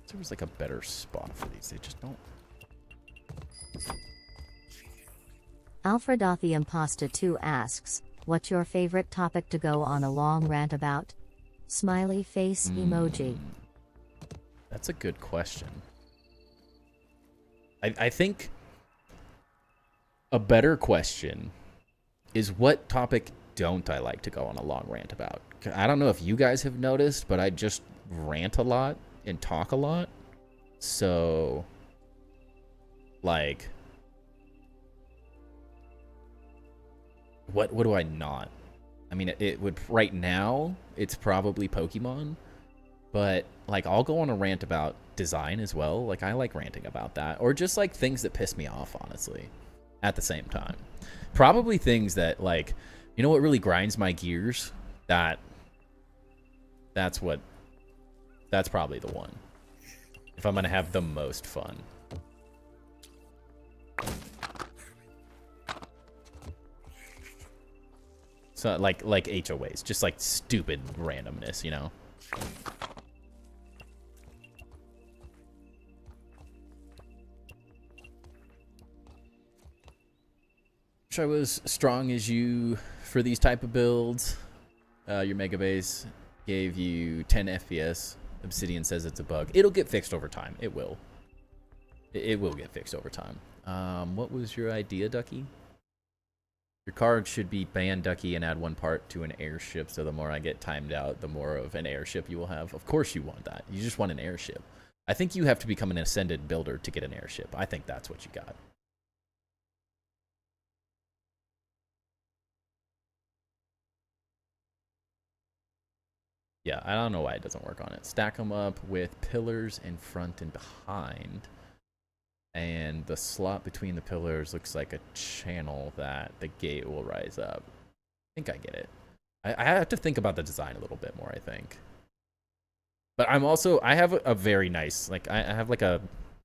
There was like a better spot for these. They just don't. Alfredothi Impasta 2 asks, what's your favorite topic to go on a long rant about? Smiley face emoji. That's a good question. I think a better question is, what topic don't I like to go on a long rant about? I don't know if you guys have noticed, but I just rant a lot and talk a lot. So, like, what do I not? I mean, it would, right now, it's probably Pokemon, but, like, I'll go on a rant about design as well. Like, I like ranting about that, or just, like, things that piss me off, honestly, at the same time. Probably things that, like, you know what really grinds my gears? That's probably the one. If I'm gonna have the most fun. So like HOAs, just like stupid randomness, you know? Wish I was strong as you for these type of builds. Your Mega Base gave you 10 FPS. Obsidian says it's a bug. It'll get fixed over time. It will. It will get fixed over time. What was your idea, Ducky? Your card should be ban Ducky and add one part to an airship, so the more I get timed out, the more of an airship you will have. Of course you want that. You just want an airship. I think you have to become an ascended builder to get an airship. I think that's what you got. Yeah, I don't know why it doesn't work on it. Stack them up with pillars in front and behind. And the slot between the pillars looks like a channel that the gate will rise up. I think I get it. I have to think about the design a little bit more, I think. But I have a very nice, like, I have like a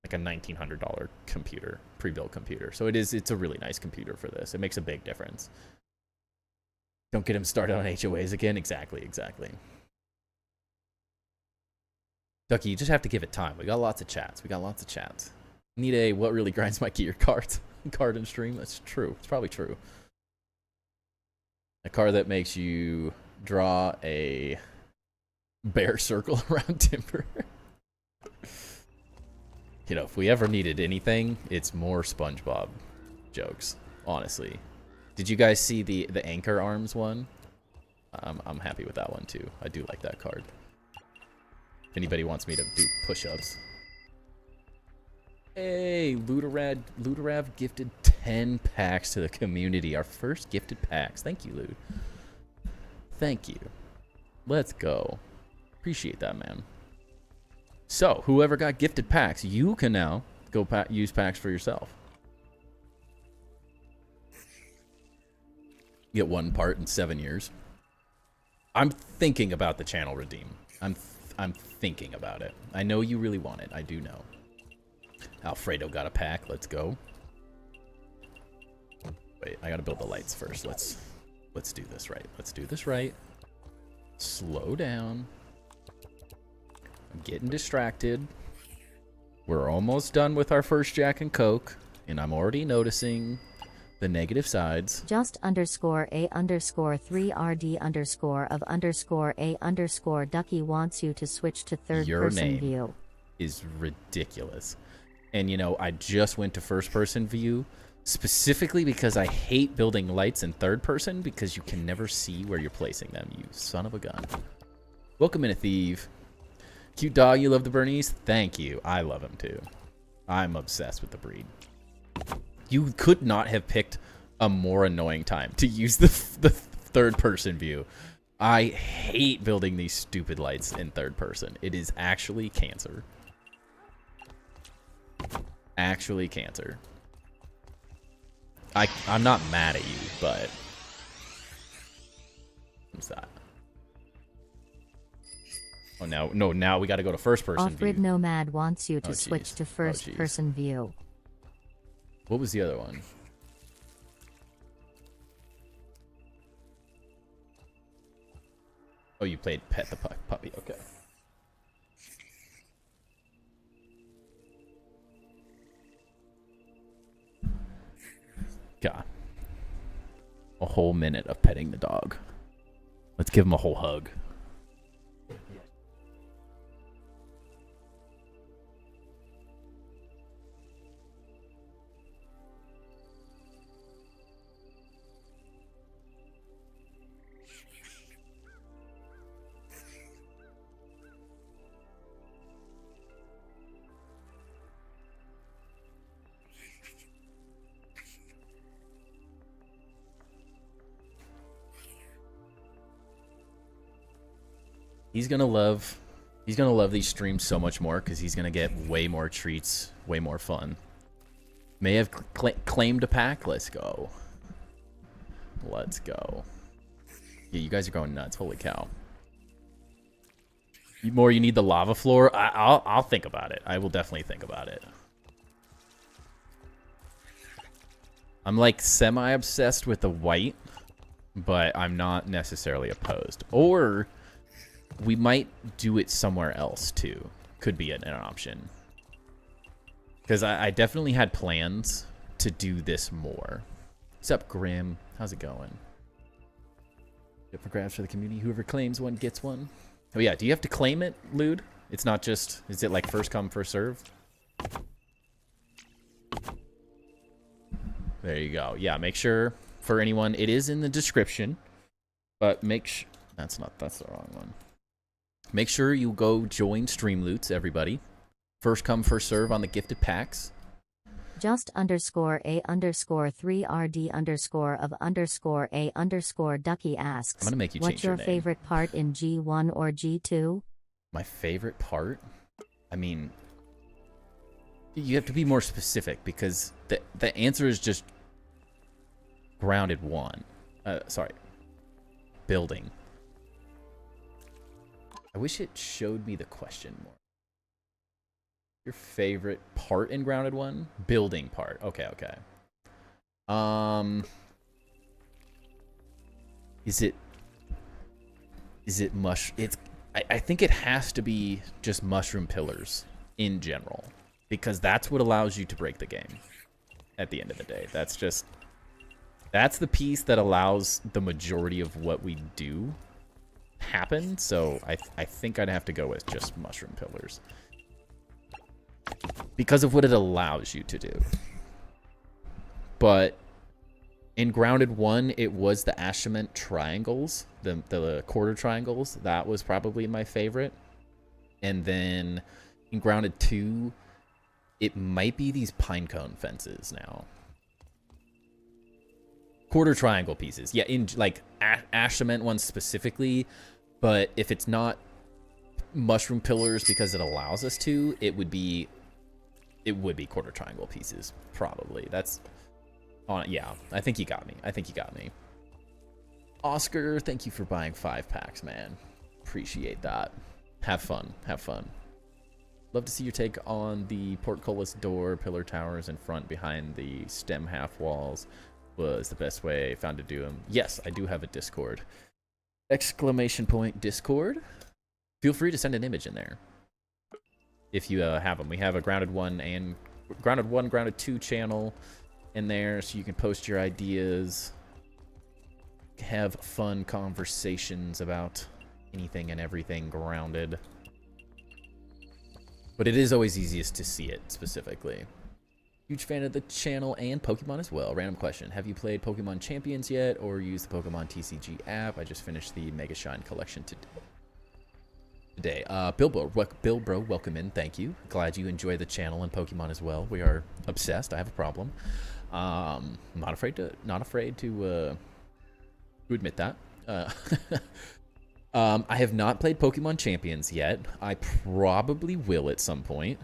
$1,900 computer, pre-built computer. So it's a really nice computer for this. It makes a big difference. Don't get him started on HOAs again. Exactly, exactly. Ducky, you just have to give it time. We got lots of chats. Need a what really grinds my gear card in stream. That's true. It's probably true. A card that makes you draw a bear circle around Timber. You know, if we ever needed anything, it's more SpongeBob jokes, honestly. Did you guys see the Anchor Arms one? I'm happy with that one too. I do like that card. If anybody wants me to do push-ups. Hey, Luderav gifted 10 packs to the community. Our first gifted packs. Thank you, Lude. Thank you. Let's go. Appreciate that, man. So, whoever got gifted packs, you can now go use packs for yourself. Get one part in 7 years. I'm thinking about the channel redeem. I'm thinking about it. I know you really want it. I do know. Alfredo got a pack. Let's go. Wait, I gotta build the lights first. Let's do this right. Let's do this right. Slow down. I'm getting distracted. We're almost done with our first Jack and Coke, and I'm already noticing the negative sides. Just underscore a underscore 3rd underscore of underscore a underscore ducky wants you to switch to third person view. Is ridiculous. And you know, I just went to first person view specifically because I hate building lights in third person because you can never see where you're placing them, you son of a gun. Welcome in, a thief. Cute dog, you love the Bernese? Thank you. I love him too. I'm obsessed with the breed. You could not have picked a more annoying time to use the third person view. I hate building these stupid lights in third person. It is actually cancer. Actually cancer. I'm not mad at you, but what's that? Oh no, now we got to go to first person view. Off-grid Nomad wants you to switch to first person view. What was the other one? Oh, you played Pet the Puppy. Okay. God. A whole minute of petting the dog. Let's give him a whole hug. He's gonna love these streams so much more because he's gonna get way more treats, way more fun. May have claimed a pack. Let's go. Let's go. Yeah, you guys are going nuts. Holy cow. You need the lava floor? I'll think about it. I will definitely think about it. I'm like semi-obsessed with the white, but I'm not necessarily opposed. Or we might do it somewhere else too. Could be an option. Because I definitely had plans to do this more. What's up, Grim? How's it going? Good for grabs for the community. Whoever claims one gets one. Oh yeah, do you have to claim it, Lude? It's not just, is it like first come, first serve? There you go. Yeah, make sure for anyone, it is in the description, but make sure, that's the wrong one. Make sure you go join Streamloots, everybody. First come, first serve on the gifted packs. Just underscore a underscore 3rd underscore of underscore a underscore ducky asks, I'm gonna make you change what's your favorite part in G1 or G2? My favorite part? I mean, you have to be more specific because the answer is just grounded one. Sorry. Building. I wish it showed me the question more. Your favorite part in grounded one? Building part. Okay, okay. Is it I think it has to be just mushroom pillars in general, because that's what allows you to break the game at the end of the day. That's the piece that allows the majority of what we do happen. So I think I'd have to go with just mushroom pillars because of what it allows you to do. But in grounded one, it was the Ashament triangles, the quarter triangles. That was probably my favorite. And then in grounded two, it might be these pine cone fences now. Quarter triangle pieces. Yeah, in like ash cement ones specifically, but if it's not mushroom pillars because it allows us to, it would be quarter triangle pieces, probably. That's on. Yeah, I think you got me. I think you got me. Oscar, thank you for buying 5 packs, man. Appreciate that. Have fun. Have fun. Love to see your take on the portcullis door, pillar towers in front behind the stem half walls. Was the best way I found to do them. Yes, I do have a Discord. Exclamation point Discord. Feel free to send an image in there if you have them. We have a Grounded 1 and Grounded 2 channel in there, so you can post your ideas, have fun conversations about anything and everything Grounded. But it is always easiest to see it specifically. Huge fan of the channel and Pokemon as well. Random question. Have you played Pokemon Champions yet or used the Pokemon TCG app? I just finished the Mega Shine collection today. Bro, welcome in. Thank you. Glad you enjoy the channel and Pokemon as well. We are obsessed. I have a problem. Not afraid to admit that. I have not played Pokemon Champions yet. I probably will at some point.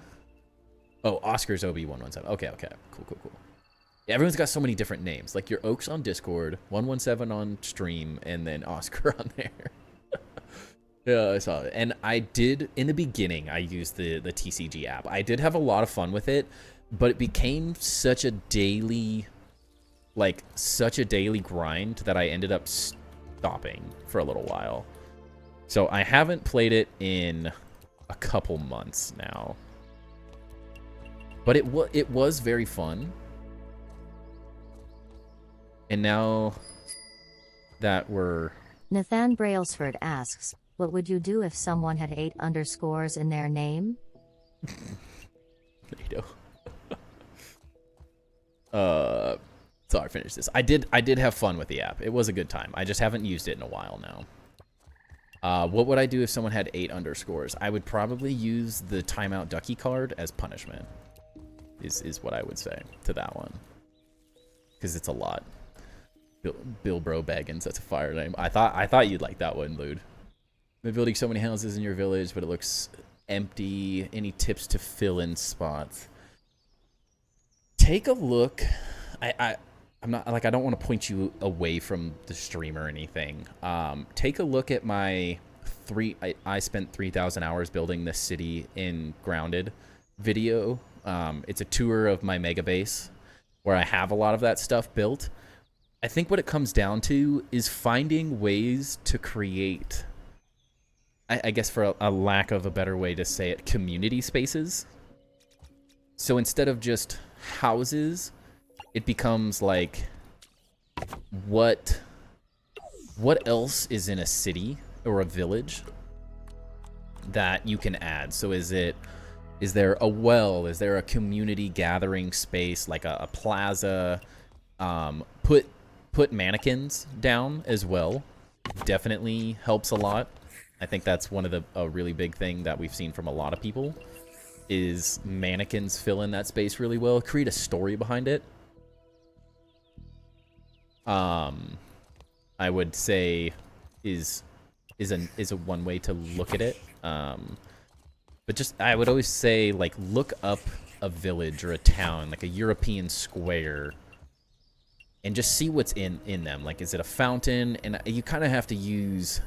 Oh, Oscar's OB117. Okay. Cool. Yeah, everyone's got so many different names. Like your Oaks on Discord, 117 on stream, and then Oscar on there. Yeah, I saw it. And I did, in the beginning, I used the TCG app. I did have a lot of fun with it, but it became such a daily grind that I ended up stopping for a little while. So I haven't played it in a couple months now. But it was very fun. And now that we're... Nathan Brailsford asks, what would you do if someone had 8 underscores in their name? NATO. Sorry, finish this. I did have fun with the app. It was a good time. I just haven't used it in a while now. What would I do if someone had 8 underscores? I would probably use the timeout ducky card as punishment. Is what I would say to that one. Because it's a lot. Bill Bro Baggins, that's a fire name. I thought you'd like that one, Lude. Been building so many houses in your village, but it looks empty. Any tips to fill in spots? Take a look. I'm not like I don't want to point you away from the stream or anything. Take a look at my I spent 3,000 hours building this city in Grounded video. It's a tour of my mega base where I have a lot of that stuff built. I think what it comes down to is finding ways to create, I guess for a lack of a better way to say it, community spaces. So instead of just houses, it becomes like, what else is in a city or a village that you can add? So is there a well? Is there a community gathering space like a plaza? Put mannequins down as well. Definitely helps a lot. I think that's one of a really big thing that we've seen from a lot of people is mannequins fill in that space really well. Create a story behind it. I would say is a one way to look at it. But just, I would always say, like, look up a village or a town, like a European square, and just see what's in them. Like, is it a fountain? And you kind of have to use...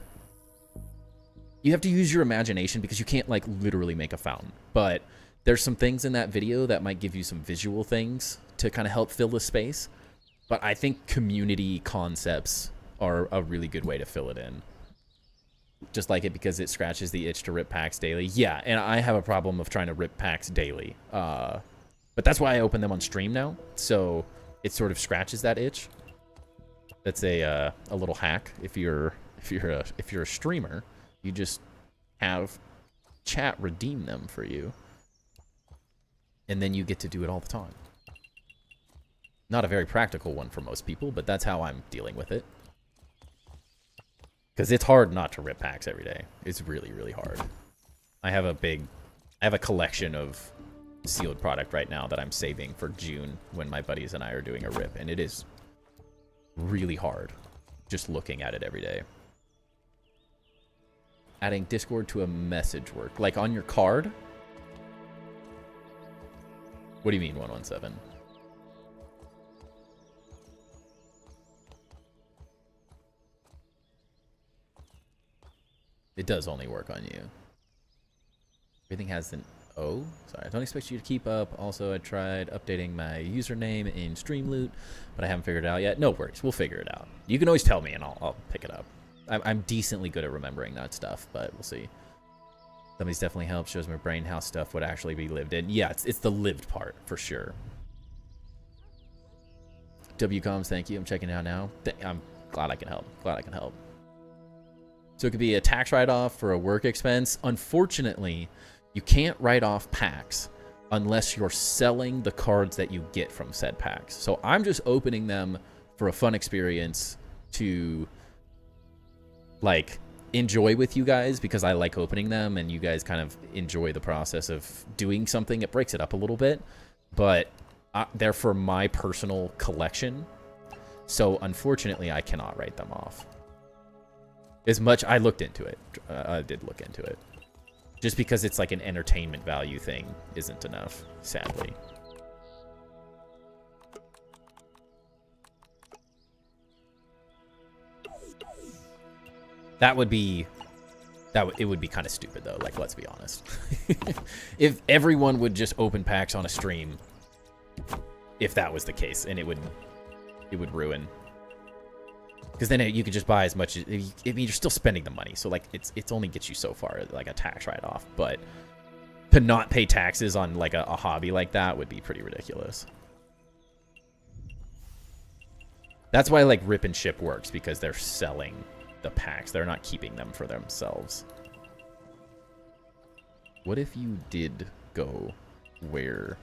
You have to use your imagination because you can't, like, literally make a fountain. But there's some things in that video that might give you some visual things to kind of help fill the space. But I think community concepts are a really good way to fill it in. Just like it because it scratches the itch to rip packs daily. Yeah, and I have a problem of trying to rip packs daily. But that's why I open them on stream now. So it sort of scratches that itch. That's a little hack. If you're a streamer, you just have chat redeem them for you. And then you get to do it all the time. Not a very practical one for most people, but that's how I'm dealing with it. Because it's hard not to rip packs every day. It's really, really hard. I have a collection of sealed product right now that I'm saving for June when my buddies and I are doing a rip, and it is really hard just looking at it every day. Adding Discord to a message work. Like on your card? What do you mean 117? It does only work on you. Everything has an O. Sorry, I don't expect you to keep up. Also, I tried updating my username in Streamloot, but I haven't figured it out yet. No worries, we'll figure it out. You can always tell me and I'll pick it up. I'm decently good at remembering that stuff, but we'll see. Somebody's definitely helped. Shows my brain how stuff would actually be lived in. Yeah, it's the lived part, for sure. WComs, thank you. I'm checking it out now. I'm glad I can help. Glad I can help. So it could be a tax write-off for a work expense. Unfortunately, you can't write off packs unless you're selling the cards that you get from said packs. So I'm just opening them for a fun experience to, like, enjoy with you guys because I like opening them and you guys kind of enjoy the process of doing something. It breaks it up a little bit, but they're for my personal collection. So unfortunately, I cannot write them off. As much I looked into it, I did look into it. Just because it's like an entertainment value thing isn't enough, sadly. That would be, it would be kind of stupid though. Like, let's be honest. If everyone would just open packs on a stream, if that was the case, and it would ruin. Because then you could just buy as much as, I mean, you're still spending the money. So, like, it's only gets you so far, like a tax write-off. But to not pay taxes on, like, a hobby like that would be pretty ridiculous. That's why, like, Rip and Ship works, because they're selling the packs. They're not keeping them for themselves. What if you did go where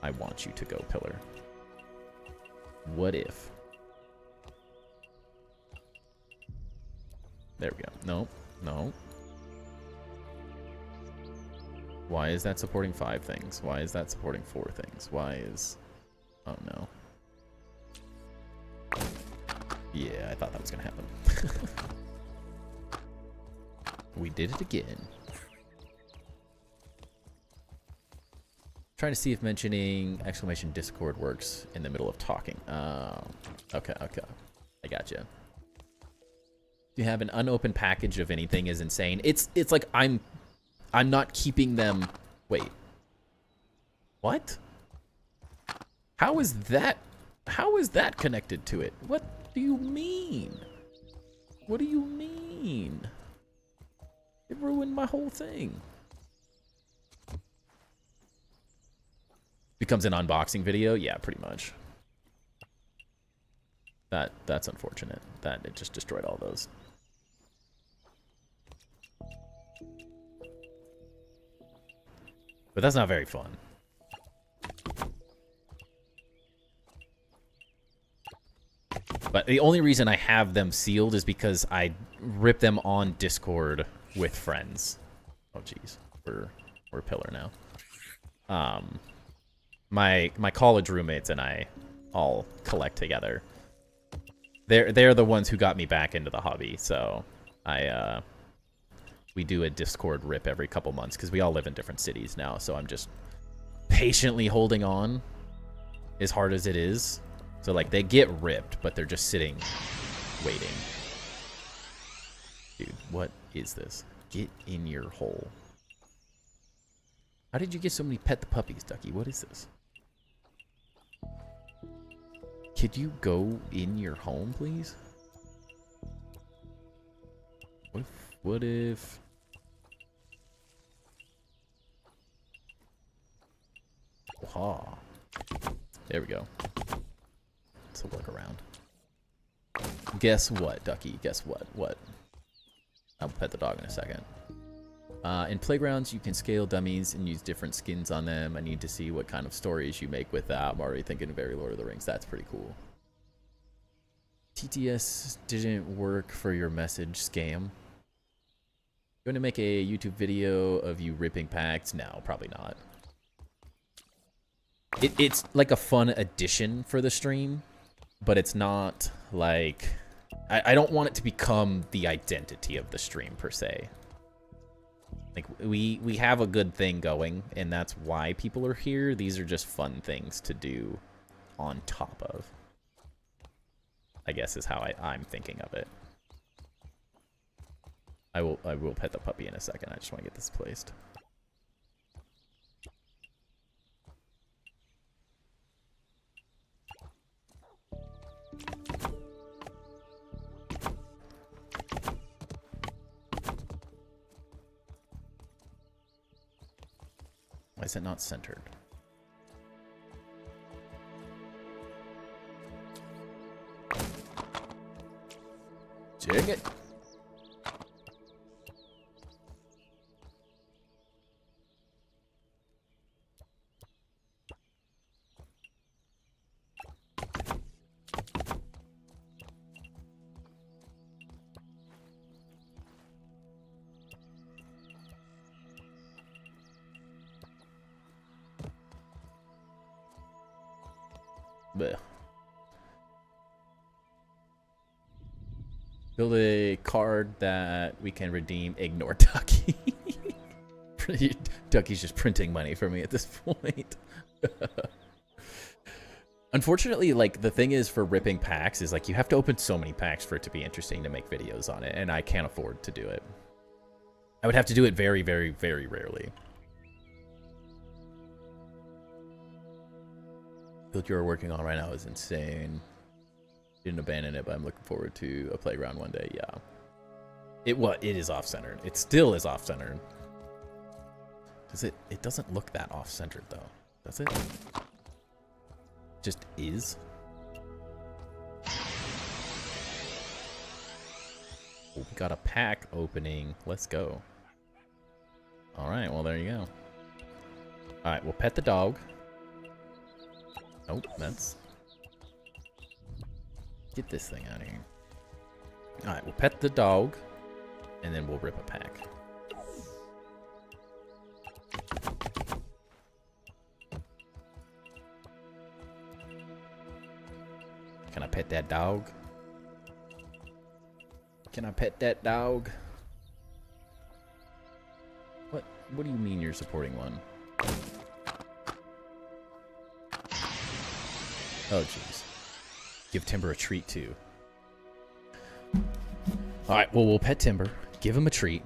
I want you to go, Pillar? What if... There we go. No, no. Why is that supporting 5 things? Why is that supporting 4 things? Why is... Oh, no. Yeah, I thought that was going to happen. We did it again. Trying to see if mentioning exclamation Discord works in the middle of talking. Okay, okay. I gotcha. You have an unopened package of anything is insane. It's like I'm not keeping them. Wait. What? How is that connected to it? What do you mean? What do you mean? It ruined my whole thing. Becomes an unboxing video? Yeah, pretty much. That's unfortunate. That it just destroyed all those. But that's not very fun. But the only reason I have them sealed is because I rip them on Discord with friends. Oh jeez, we're Pillar now. My college roommates and I all collect together. They're the ones who got me back into the hobby, so we do a Discord rip every couple months because we all live in different cities now, so I'm just patiently holding on as hard as it is. So, like, they get ripped, but they're just sitting, waiting. Dude, what is this? Get in your hole. How did you get so many pet the puppies, Ducky? What is this? Could you go in your home, please? What if... Aha. There we go. It's a workaround. Guess what, Ducky? Guess what? What? I'll pet the dog in a second. In playgrounds, you can scale dummies and use different skins on them. I need to see what kind of stories you make with that. I'm already thinking very Lord of the Rings. That's pretty cool. TTS didn't work for your message scam. Going to make a YouTube video of you ripping packs? No, probably not. It's like a fun addition for the stream, but it's not like I don't want it to become the identity of the stream per se. Like we have a good thing going, and that's why people are here. These are just fun things to do on top of, I guess, is how I'm thinking of it. I will pet the puppy in a second. I just want to get this placed. Why is it not centered? Dang it. Blech. Build a card that we can redeem. Ignore Ducky. Ducky's just printing money for me at this point. Unfortunately, like, the thing is for ripping packs is, like, you have to open so many packs for it to be interesting to make videos on it, and I can't afford to do it. I would have to do it very, very, very rarely. Build you're working on right now is insane. Didn't abandon it, but I'm looking forward to a playground one day. Yeah. It is off-centered. It still is off-centered. Does it? It doesn't look that off-centered though, does it? Just is. Oh, we got a pack opening. Let's go. All right. Well, there you go. All right. We'll pet the dog. Nope. That's. Get this thing out of here. All right. We'll pet the dog, and then we'll rip a pack. Can I pet that dog? Can I pet that dog? What do you mean you're supporting one? Oh, jeez. Give Timber a treat, too. Alright, well, we'll pet Timber. Give him a treat.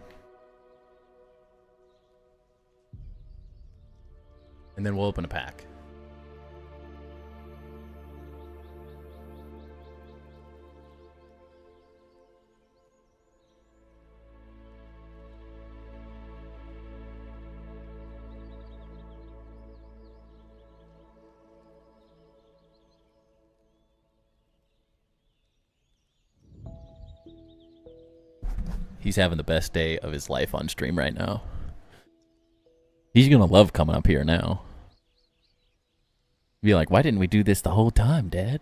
And then we'll open a pack. He's having the best day of his life on stream right now. He's gonna love coming up here now. Be like, why didn't we do this the whole time, Dad?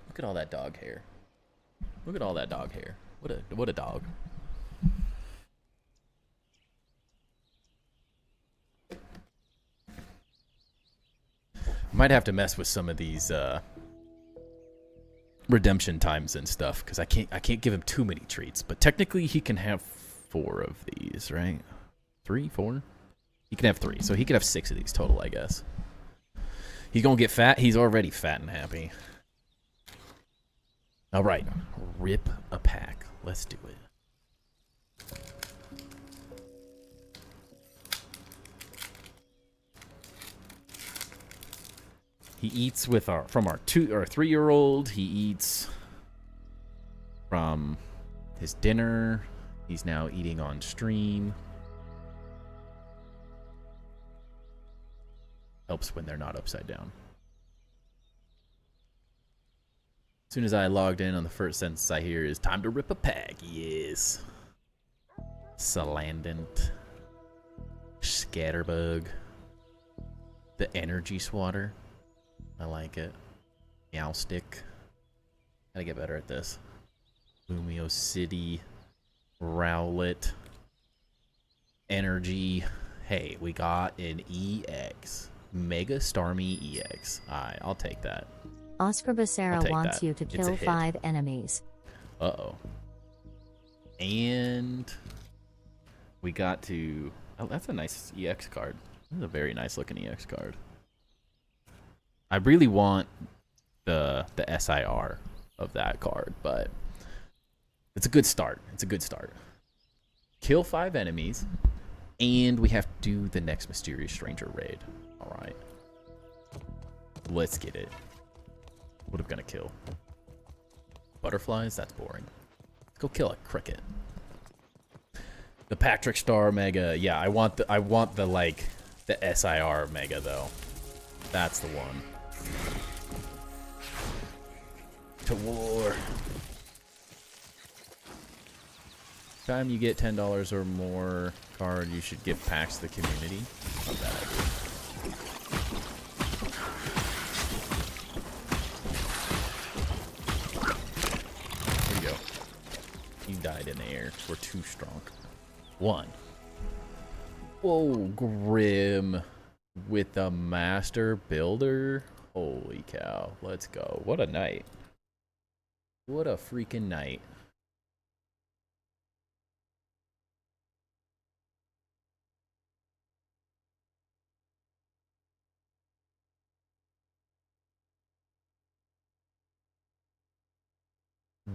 Look at all that dog hair. Look at all that dog hair. What a dog. Might have to mess with some of these redemption times and stuff, because I can't give him too many treats. But technically, he can have 4 of these, right? 3, 4. He can have 3, so he could have 6 of these total, I guess. He's gonna get fat. He's already fat and happy. All right, rip a pack. Let's do it. He eats with from our 2 or 3-year-old. He eats from his dinner. He's now eating on stream. Helps when they're not upside down. As soon as I logged in, on the first sentence I hear is time to rip a pack. Yes. Salandant. Scatterbug. The energy swatter. I like it. Meow stick. Gotta get better at this. Lumio City, Rowlet, Energy. Hey, we got an EX. Mega Starmie EX. Alright, I'll take that. Oscar Becerra wants that. you to It's a kill hit. 5 enemies. Uh-oh. And we got to... Oh, that's a nice EX card. This is a very nice looking EX card. I really want the SIR of that card, but it's a good start. It's a good start. Kill 5 enemies, and we have to do the next Mysterious Stranger raid. Alright. Let's get it. What are we gonna kill? Butterflies? That's boring. Let's go kill a cricket. The Patrick Star Mega. Yeah, I want the like the SIR Mega though. That's the one. To war. Time you get $10 or more card, you should give packs to the community. Not bad idea. There you go. You died in the air. We're too strong. 1. Whoa, Grim with the Master Builder. Holy cow. Let's go. What a night. What a freaking night.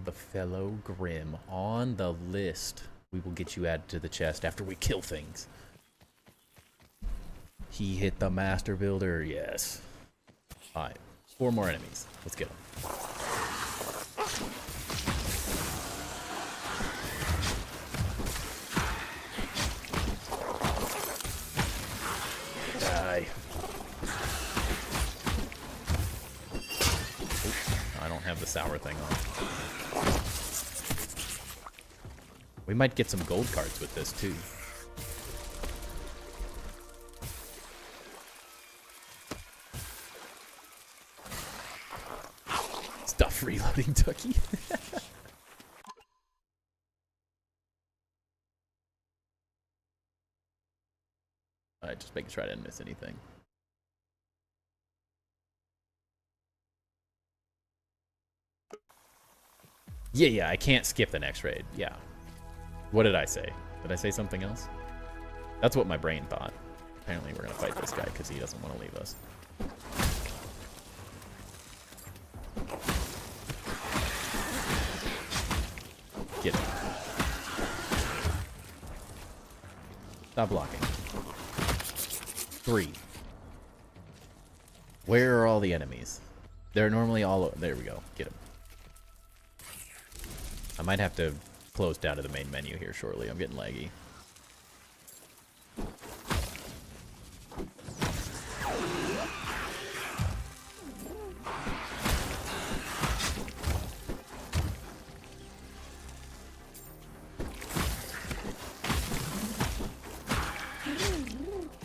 The fellow Grim on the list. We will get you added to the chest after we kill things. He hit the Master Builder, yes. Alright, 4 more enemies. Let's get them. Die. Oop, I don't have the sour thing on. We might get some gold cards with this too. Stop reloading, Ducky. Alright, just making sure I didn't miss anything. Yeah, I can't skip the next raid. Yeah. What did I say? Did I say something else? That's what my brain thought. Apparently we're gonna fight this guy because he doesn't want to leave us. Get him. Stop blocking. 3. Where are all the enemies? They're normally all... There we go. Get him. I might have to close down to the main menu here shortly. I'm getting laggy.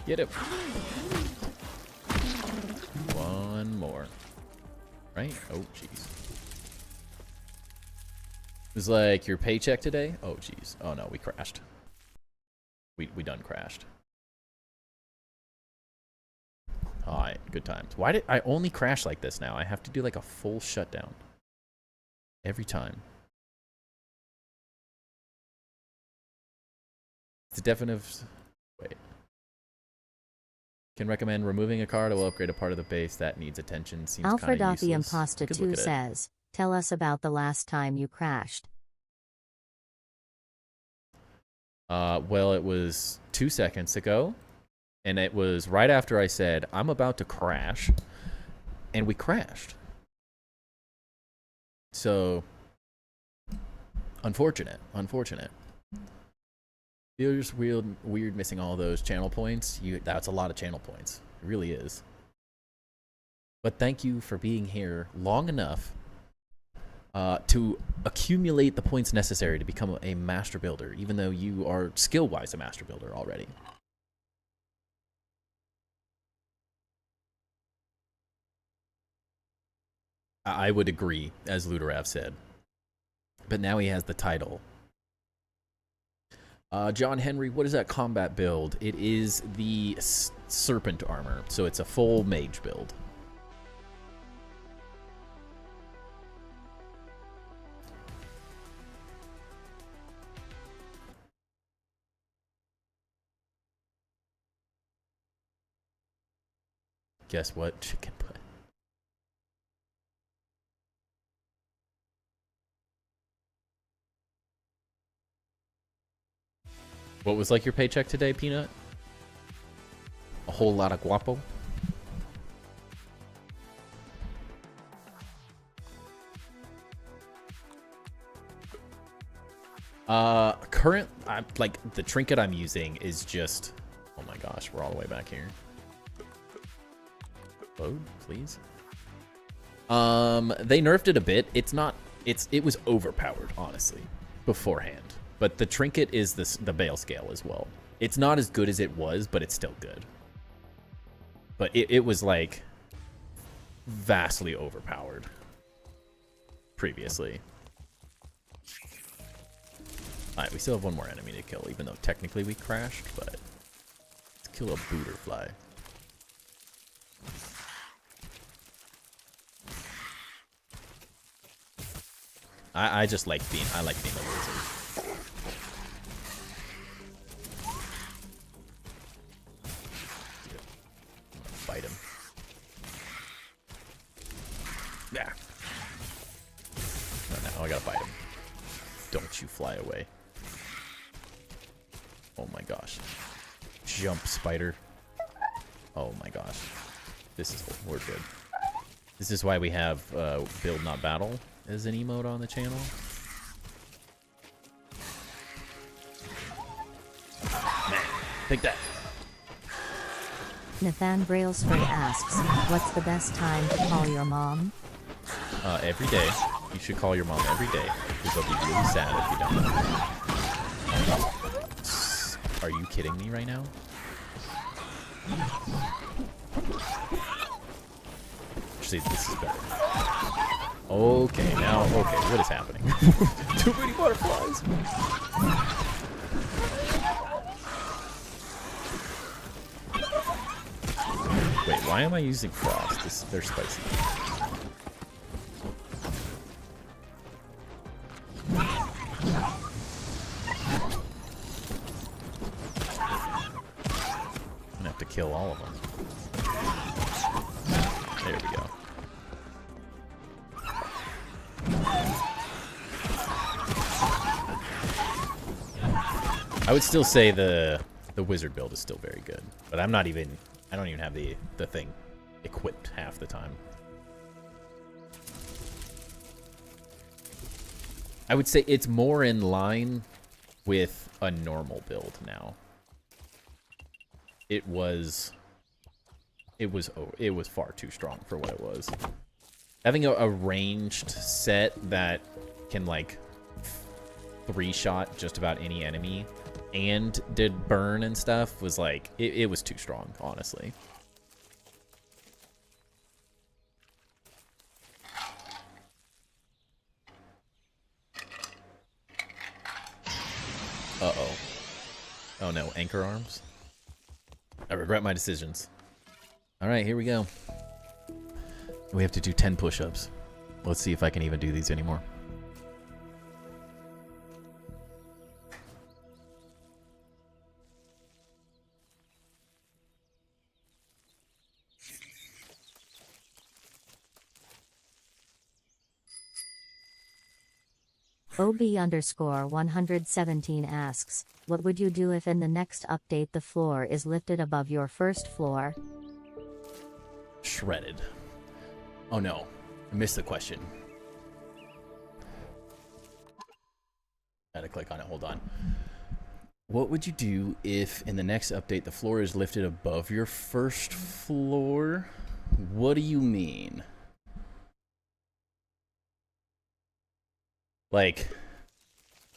Get him. 1 more. Right? Oh, jeez. It was like your paycheck today? Oh, jeez. Oh, no, we crashed. We done crashed. Alright, good times. Why did I only crash like this now? I have to do like a full shutdown. Every time. It's a definitive... Wait. Can recommend removing a card. It will upgrade a part of the base that needs attention. Seems Alfred kind of off the useless. Imposta Good look 2 at it. says, tell us about the last time you crashed. Well, it was 2 seconds ago, and it was right after I said, I'm about to crash, and we crashed. So, unfortunate. Feels weird missing all those channel points. That's a lot of channel points. It really is. But thank you for being here long enough to accumulate the points necessary to become a master builder, even though you are skill-wise a master builder already. I would agree, as Luderav said. But now he has the title. John Henry, what is that combat build? It is the serpent armor, so it's a full mage build. Guess what? Chicken butt. What was like your paycheck today, Peanut? A whole lot of guapo? Like the trinket I'm using is just, oh my gosh, we're all the way back here. Load, please. They nerfed it a bit. It was overpowered, honestly, beforehand. But the trinket is the Bale scale as well. It's not as good as it was, but it's still good. But it was like vastly overpowered previously. Alright, we still have one more enemy to kill, even though technically we crashed, but let's kill a booterfly. I just like being a wizard. Fight him. Yeah. No, I gotta fight him. Don't you fly away. Oh my gosh. Jump, spider. Oh my gosh. We're good. This is why we have build not battle as an emote on the channel. Man, take that. Nathan Brailsford asks, what's the best time to call your mom? Every day. You should call your mom every day, because they'll be really sad if you don't. Are you kidding me right now? Actually, this is better. Okay, what is happening? Too many butterflies! Wait, why am I using frost? They're spicy. I'm gonna have to kill all of them. There we go. I would still say the wizard build is still very good, but I don't even have the thing equipped half the time. I would say it's more in line with a normal build now. It was far too strong for what it was. Having a ranged set that can like 3-shot just about any enemy and did burn and stuff was like it was too strong, honestly. Uh-oh. Oh no, anchor arms? I regret my decisions. Alright, here we go. We have to do 10 push-ups. Let's see if I can even do these anymore. OB_117 asks, what would you do if in the next update the floor is lifted above your first floor? Shredded. Oh no, I missed the question. Gotta click on it, hold on. What would you do if in the next update the floor is lifted above your first floor? What do you mean? Like,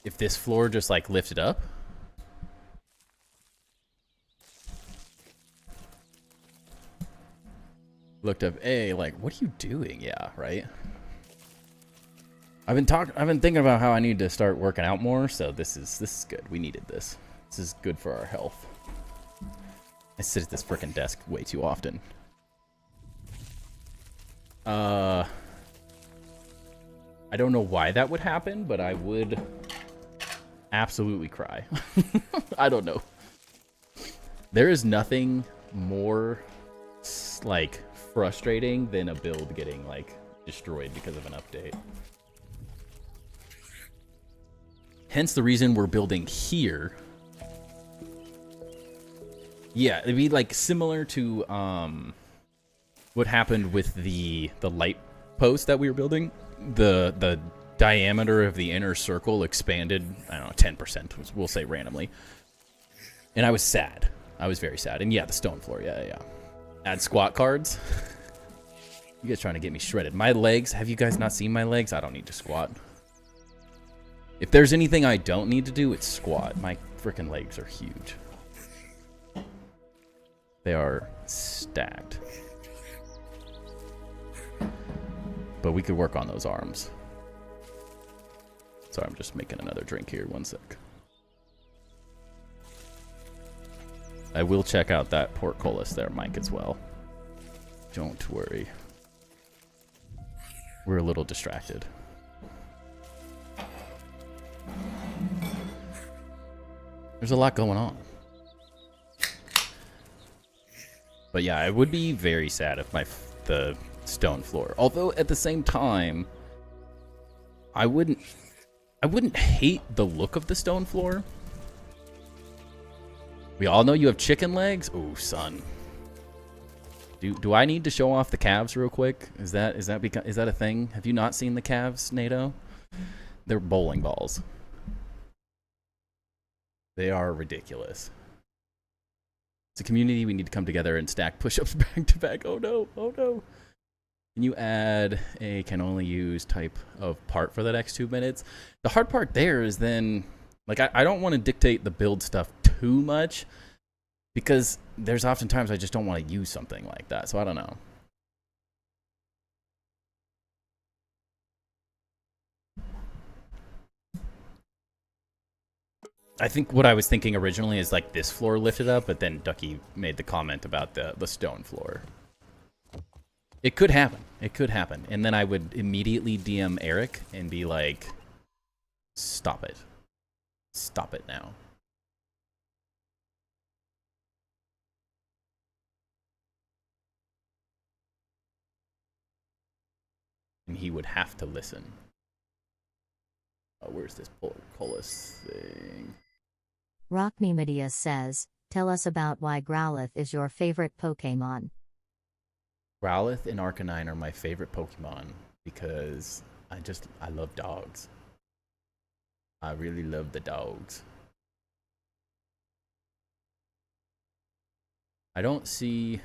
if this floor just like lifted up? Looked up, hey, like, what are you doing? Yeah, right? I've been thinking about how I need to start working out more, so this is good. We needed this. This is good for our health. I sit at this frickin' desk way too often. I don't know why that would happen, but I would absolutely cry. I don't know. There is nothing more like frustrating than a build getting like destroyed because of an update. Hence the reason we're building here. Yeah, it'd be like similar to what happened with the light post that we were building. The diameter of the inner circle expanded, I don't know, 10%, we'll say randomly. And I was sad. I was very sad. And yeah, the stone floor, yeah. Add squat cards. You guys trying to get me shredded. My legs, have you guys not seen my legs? I don't need to squat. If there's anything I don't need to do, it's squat. My freaking legs are huge. They are stacked. But we could work on those arms. Sorry, I'm just making another drink here. One sec. I will check out that portcullis there, Mike, as well. Don't worry. We're a little distracted. There's a lot going on. But yeah, I would be very sad if the stone floor. Although at the same time, I wouldn't hate the look of the stone floor. We all know you have chicken legs. Oh, son. Do I need to show off the calves real quick? Is that a thing? Have you not seen the calves, NATO? They're bowling balls. They are ridiculous. It's a community. We need to come together and stack push-ups back to back. Oh no! Oh no! Can you add a can only use type of part for the next 2 minutes? The hard part there is then, like, I don't want to dictate the build stuff too much because there's oftentimes I just don't want to use something like that. So I don't know. I think what I was thinking originally is like this floor lifted up, but then Ducky made the comment about the stone floor. It could happen. It could happen. And then I would immediately DM Eric and be like, stop it. Stop it now. And he would have to listen. Where's this portcullis thing? Rockmemedius says, tell us about why Growlithe is your favorite Pokemon. Growlithe and Arcanine are my favorite Pokemon because I love dogs. I really love the dogs. I don't see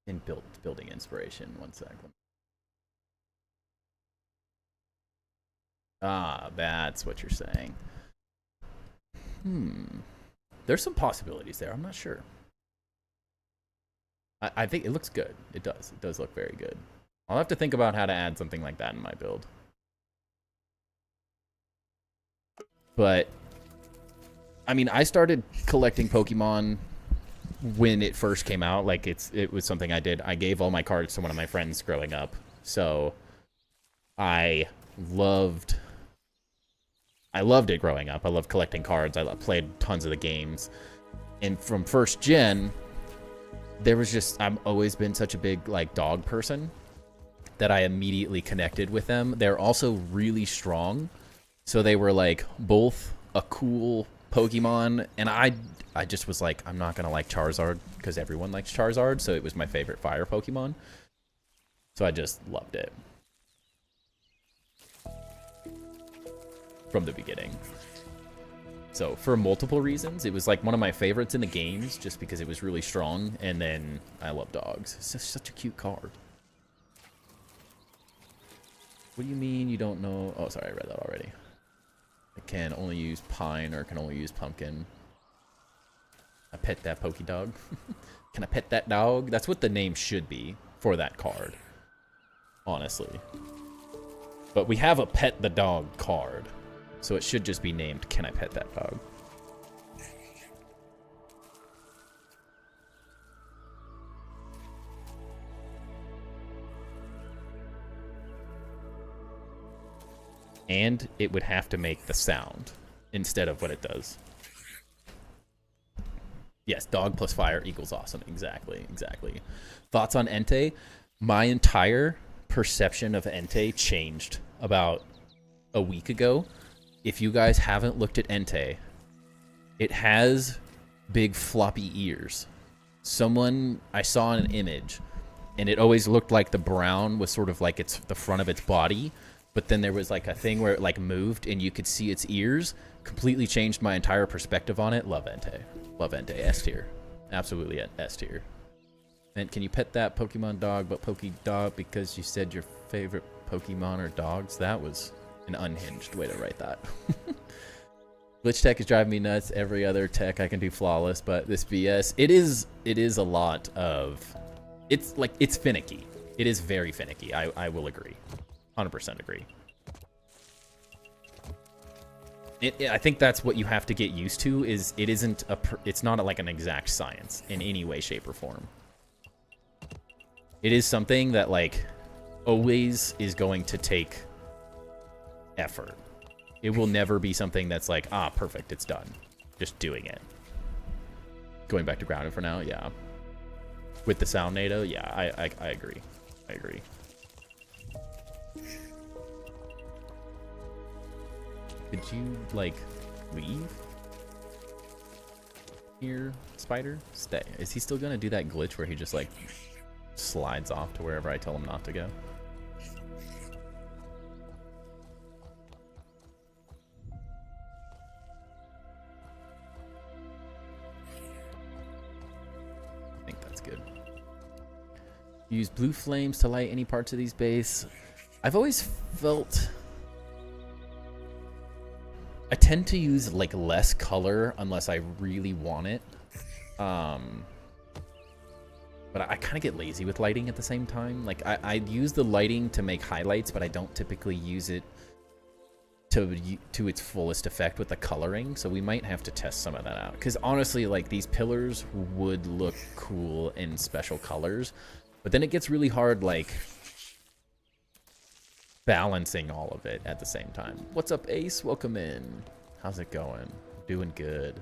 in building inspiration. One sec. Ah, that's what you're saying. There's some possibilities there. I'm not sure. I think it looks good. It does. It does look very good. I'll have to think about how to add something like that in my build. But, I mean, I started collecting Pokemon when it first came out. Like, it was something I did. I gave all my cards to one of my friends growing up. So, I loved it growing up. I loved collecting cards. I played tons of the games. And from first gen, there was just, I've always been such a big like dog person that I immediately connected with them. They're also really strong. So they were like both a cool Pokemon. And I just was like, I'm not going to like Charizard because everyone likes Charizard. So it was my favorite fire Pokemon. So I just loved it. From the beginning. So for multiple reasons, it was like one of my favorites in the games just because it was really strong, and then I love dogs. It's just such a cute card. What do you mean you don't know? Oh, sorry, I read that already. I can only use pine or can only use pumpkin. I pet that Pokédog. Can I pet that dog? That's what the name should be for that card. Honestly. But we have a pet the dog card. So it should just be named, Can I Pet That Dog? And it would have to make the sound instead of what it does. Yes, dog plus fire equals awesome. Exactly, exactly. Thoughts on Entei? My entire perception of Entei changed about a week ago. If you guys haven't looked at Entei, it has big floppy ears. Someone I saw in an image, and it always looked like the brown was sort of like it's the front of its body, but then there was like a thing where it like moved and you could see its ears. Completely changed my entire perspective on it. Love Entei. Love Entei. S tier. Absolutely S tier. And can you pet that Pokemon dog, but Pokedog, because you said your favorite Pokemon are dogs? That was an unhinged way to write that. Glitch tech is driving me nuts. Every other tech I can do flawless, but this BS, it is a lot of, it's finicky. It is very finicky. I will agree. 100% agree. I think that's what you have to get used to. Is it's not like an exact science in any way, shape, or form. It is something that like always is going to take effort. It will never be something that's like, perfect, it's done. Just doing it. Going back to grounded for now, yeah. With the sound NATO, yeah, I agree. I agree. Did you, like, leave? Here, Spider? Stay. Is he still gonna do that glitch where he just, like, slides off to wherever I tell him not to go? I think that's good. Use blue flames to light any parts of these base. I've always felt... I tend to use like less color unless I really want it. But I kind of get lazy with lighting at the same time. Like I use the lighting to make highlights, but I don't typically use it to its fullest effect with the coloring. So we might have to test some of that out. Because honestly, like these pillars would look cool in special colors, but then it gets really hard, like balancing all of it at the same time. What's up, Ace? Welcome in. How's it going? Doing good.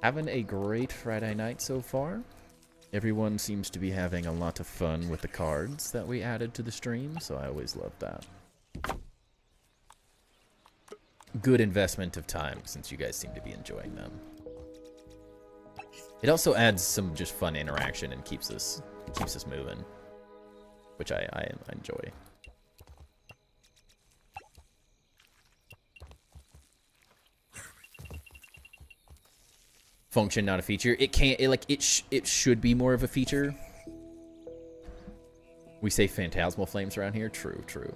Having a great Friday night so far. Everyone seems to be having a lot of fun with the cards that we added to the stream, so I always love that. Good investment of time, since you guys seem to be enjoying them. It also adds some just fun interaction and keeps us moving, which I enjoy. Function, not a feature. It can't. It should be more of a feature. We say phantasmal flames around here. True, true.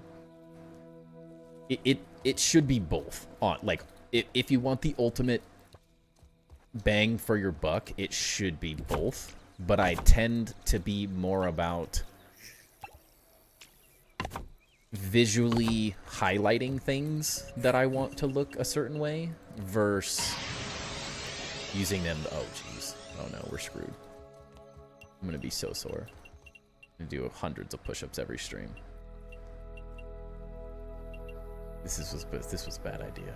It should be both. Like if you want the ultimate bang for your buck, it should be both. But I tend to be more about visually highlighting things that I want to look a certain way versus using them. Oh jeez. Oh no, we're screwed. I'm gonna be so sore. I'm gonna do hundreds of push-ups every stream. This was a bad idea.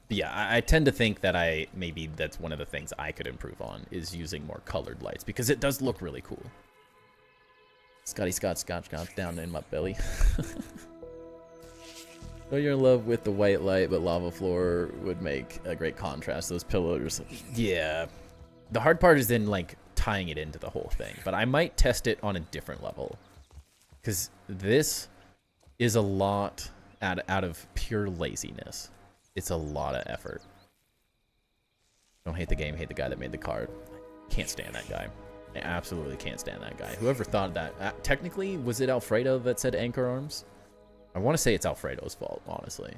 But yeah, I tend to think that maybe that's one of the things I could improve on is using more colored lights because it does look really cool. Scotty Scotch down in my belly. Oh, you're in love with the white light, but lava floor would make a great contrast. Those pillars. Yeah. The hard part is in like tying it into the whole thing, but I might test it on a different level. Because this is a lot out of pure laziness. It's a lot of effort. Don't hate the game, hate the guy that made the card. Can't stand that guy. I absolutely can't stand that guy. Whoever thought that. Technically, was it Alfredo that said anchor arms? I want to say it's Alfredo's fault, honestly.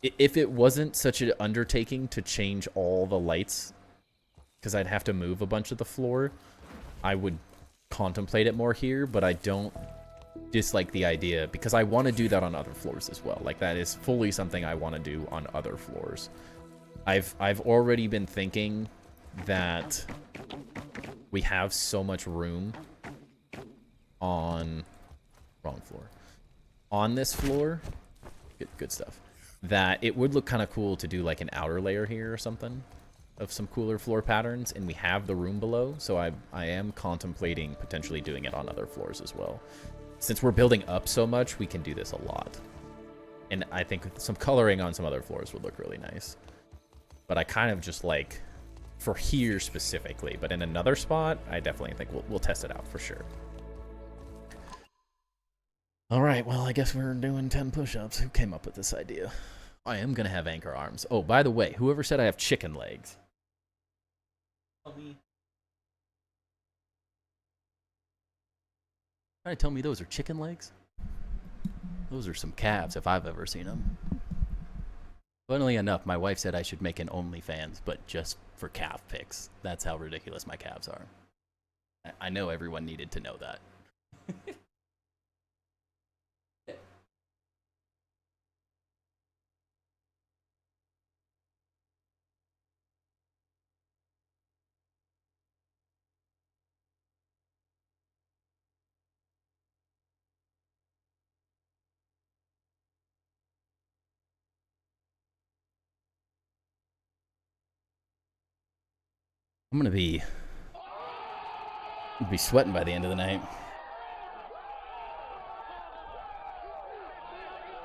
If it wasn't such an undertaking to change all the lights because I'd have to move a bunch of the floor, I would contemplate it more here, but I don't dislike the idea because I want to do that on other floors as well. Like, that is fully something I want to do on other floors. I've already been thinking that we have so much room on wrong floor. On this floor, good stuff. That it would look kind of cool to do like an outer layer here or something of some cooler floor patterns, and we have the room below, so I am contemplating potentially doing it on other floors as well. Since we're building up so much, we can do this a lot. And I think some coloring on some other floors would look really nice. But I kind of just like, for here specifically, but in another spot, I definitely think we'll test it out for sure. All right, well, I guess we're doing 10 push-ups. Who came up with this idea? I am going to have anchor arms. Oh, by the way, whoever said I have chicken legs? Trying to tell me those are chicken legs? Those are some calves if I've ever seen them. Funnily enough, my wife said I should make an OnlyFans, but just for calf pics. That's how ridiculous my calves are. I know everyone needed to know that. I'm gonna be sweating by the end of the night.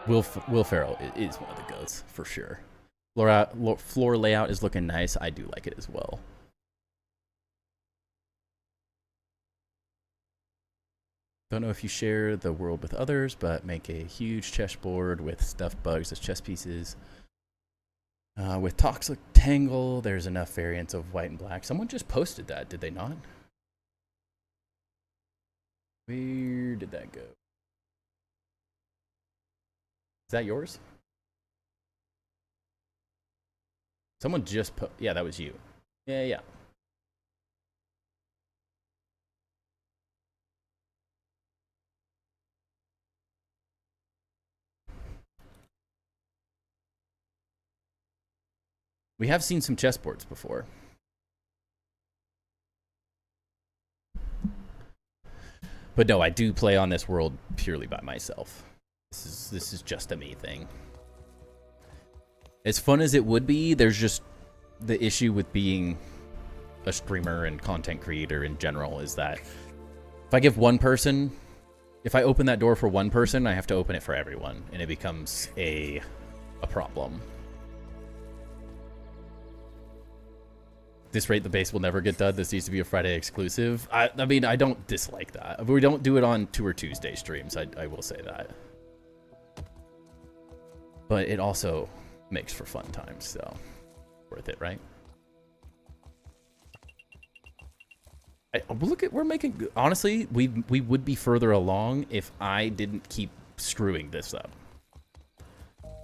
Will Ferrell is one of the goats for sure. Floor layout is looking nice. I do like it as well. Don't know if you share the world with others, but make a huge chessboard with stuffed bugs as chess pieces. With Toxic Tangle, there's enough variants of white and black. Someone just posted that, did they not? Where did that go? Is that yours? Someone just yeah, that was you. Yeah. We have seen some chessboards before. But no, I do play on this world purely by myself. This is just a me thing. As fun as it would be, there's just the issue with being a streamer and content creator in general is that if I give one person, if I open that door for one person, I have to open it for everyone, and it becomes a problem. This rate, the base will never get done. This needs to be a Friday exclusive. I mean, I don't dislike that. We don't do it on Tour Tuesday streams. I will say that. But it also makes for fun times, so worth it, right? Look at, we're making, honestly, we would be further along if I didn't keep screwing this up.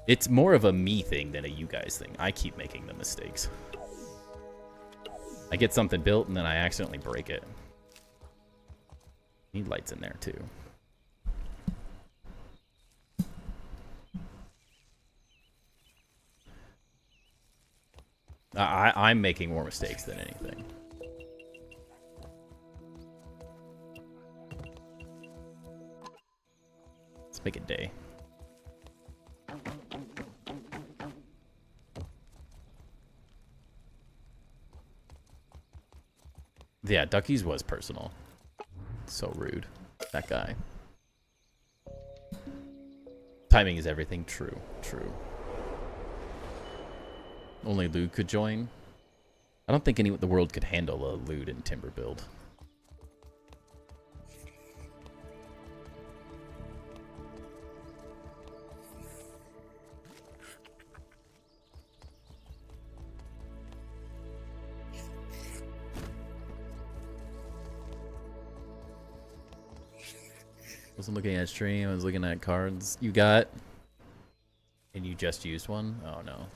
It's more of a me thing than a you guys thing. I keep making the mistakes. I get something built and then I accidentally break it. Need lights in there too. I'm making more mistakes than anything. Let's make it day. Yeah, Ducky's was personal. So rude. That guy. Timing is everything. True. True. Only Lude could join. I don't think the world could handle a Lude and Timber build. Wasn't looking at stream, I was looking at cards you got. And you just used one? Oh no.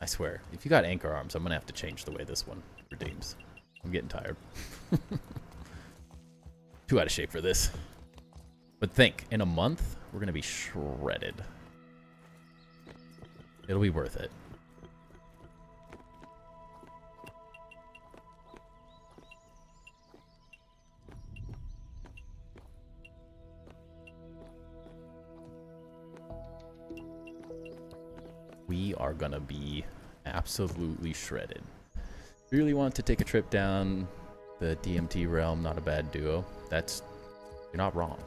I swear, if you got anchor arms, I'm gonna have to change the way this one redeems. I'm getting tired. Too out of shape for this. But think, in a month, we're going to be shredded. It'll be worth it. We are going to be absolutely shredded. Really want to take a trip down the DMT realm. Not a bad duo. That's... You're not wrong.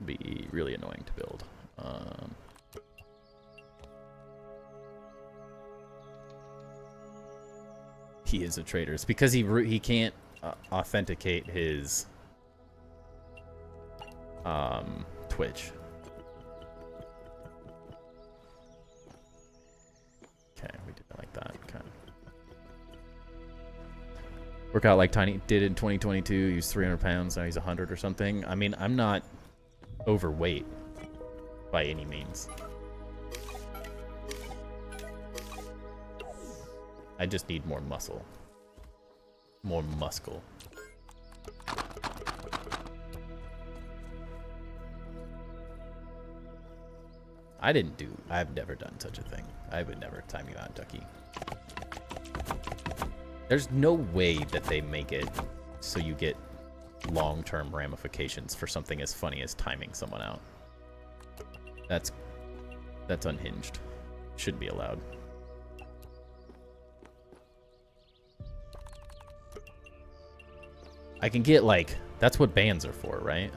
Be really annoying to build. He is a traitor. It's because he can't authenticate his Twitch. Okay, we did it like that. Okay. Work out like Tiny did in 2022. He was 300 pounds. Now he's 100 or something. I mean, I'm not overweight by any means. I just need more muscle. More muscle. I've never done such a thing. I would never time you out, Ducky. There's no way that they make it so you get long-term ramifications for something as funny as timing someone out. That's unhinged. Shouldn't be allowed. I can get, like, that's what bans are for, right?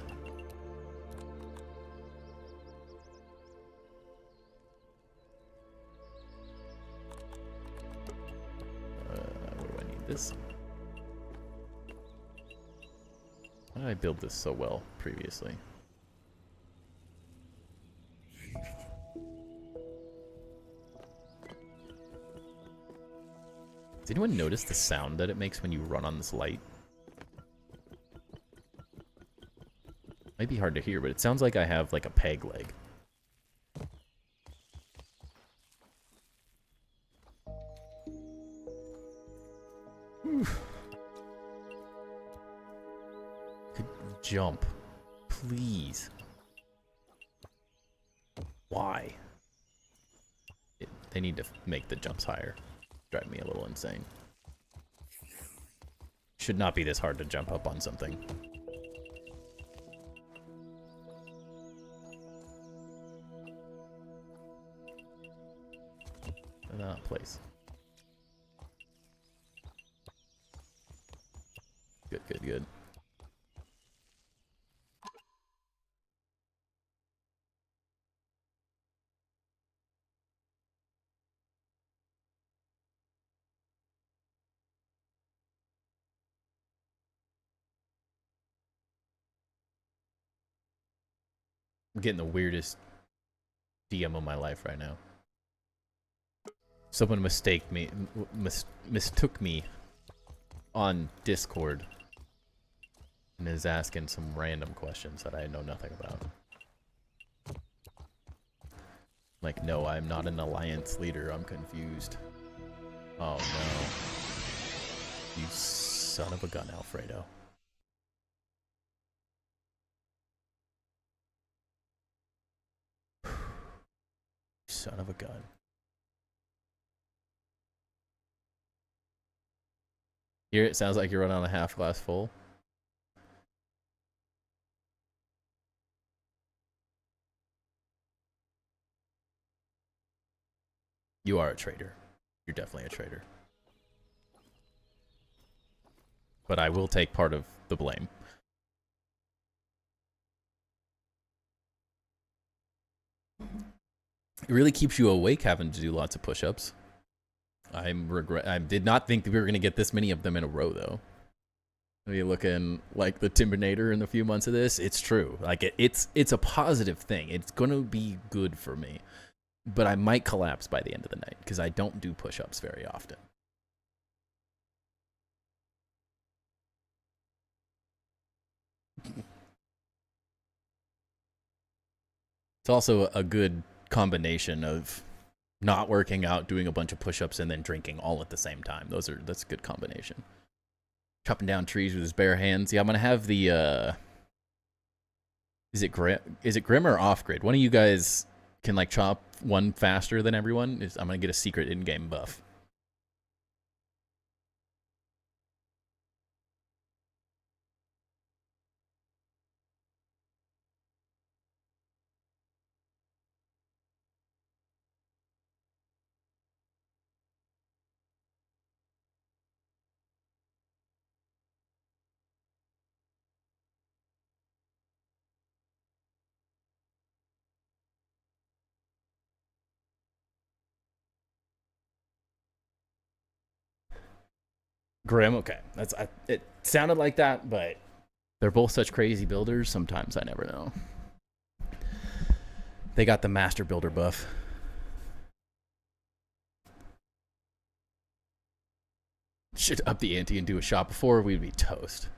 Where do I need this? How did I build this so well previously? Does anyone notice the sound that it makes when you run on this light? Might be hard to hear, but it sounds like I have like a peg leg. Could jump, please. Why? They need to make the jumps higher. Drive me a little insane. Should not be this hard to jump up on something. Place. Good, good, good. I'm getting the weirdest DM of my life right now. Someone mistook me on Discord and is asking some random questions that I know nothing about. Like, no, I'm not an alliance leader. I'm confused. Oh no. You son of a gun, Alfredo. Son of a gun. Here it sounds like you're running on a half glass full. You are a traitor. You're definitely a traitor. But I will take part of the blame. It really keeps you awake having to do lots of push-ups. I did not think that we were going to get this many of them in a row, though. Are you looking like the Timbinator in a few months of this? It's true. Like, it's a positive thing. It's going to be good for me. But I might collapse by the end of the night, because I don't do push-ups very often. It's also a good combination of not working out, doing a bunch of push-ups, and then drinking all at the same time. That's a good combination. Chopping down trees with his bare hands. Yeah, I'm gonna have the is it Grim or Off Grid? One of you guys can like chop one faster than everyone. I'm gonna get a secret in-game buff. Grim, okay. It sounded like that, but they're both such crazy builders. Sometimes I never know. They got the master builder buff. Should up the ante and do a shot before, we'd be toast.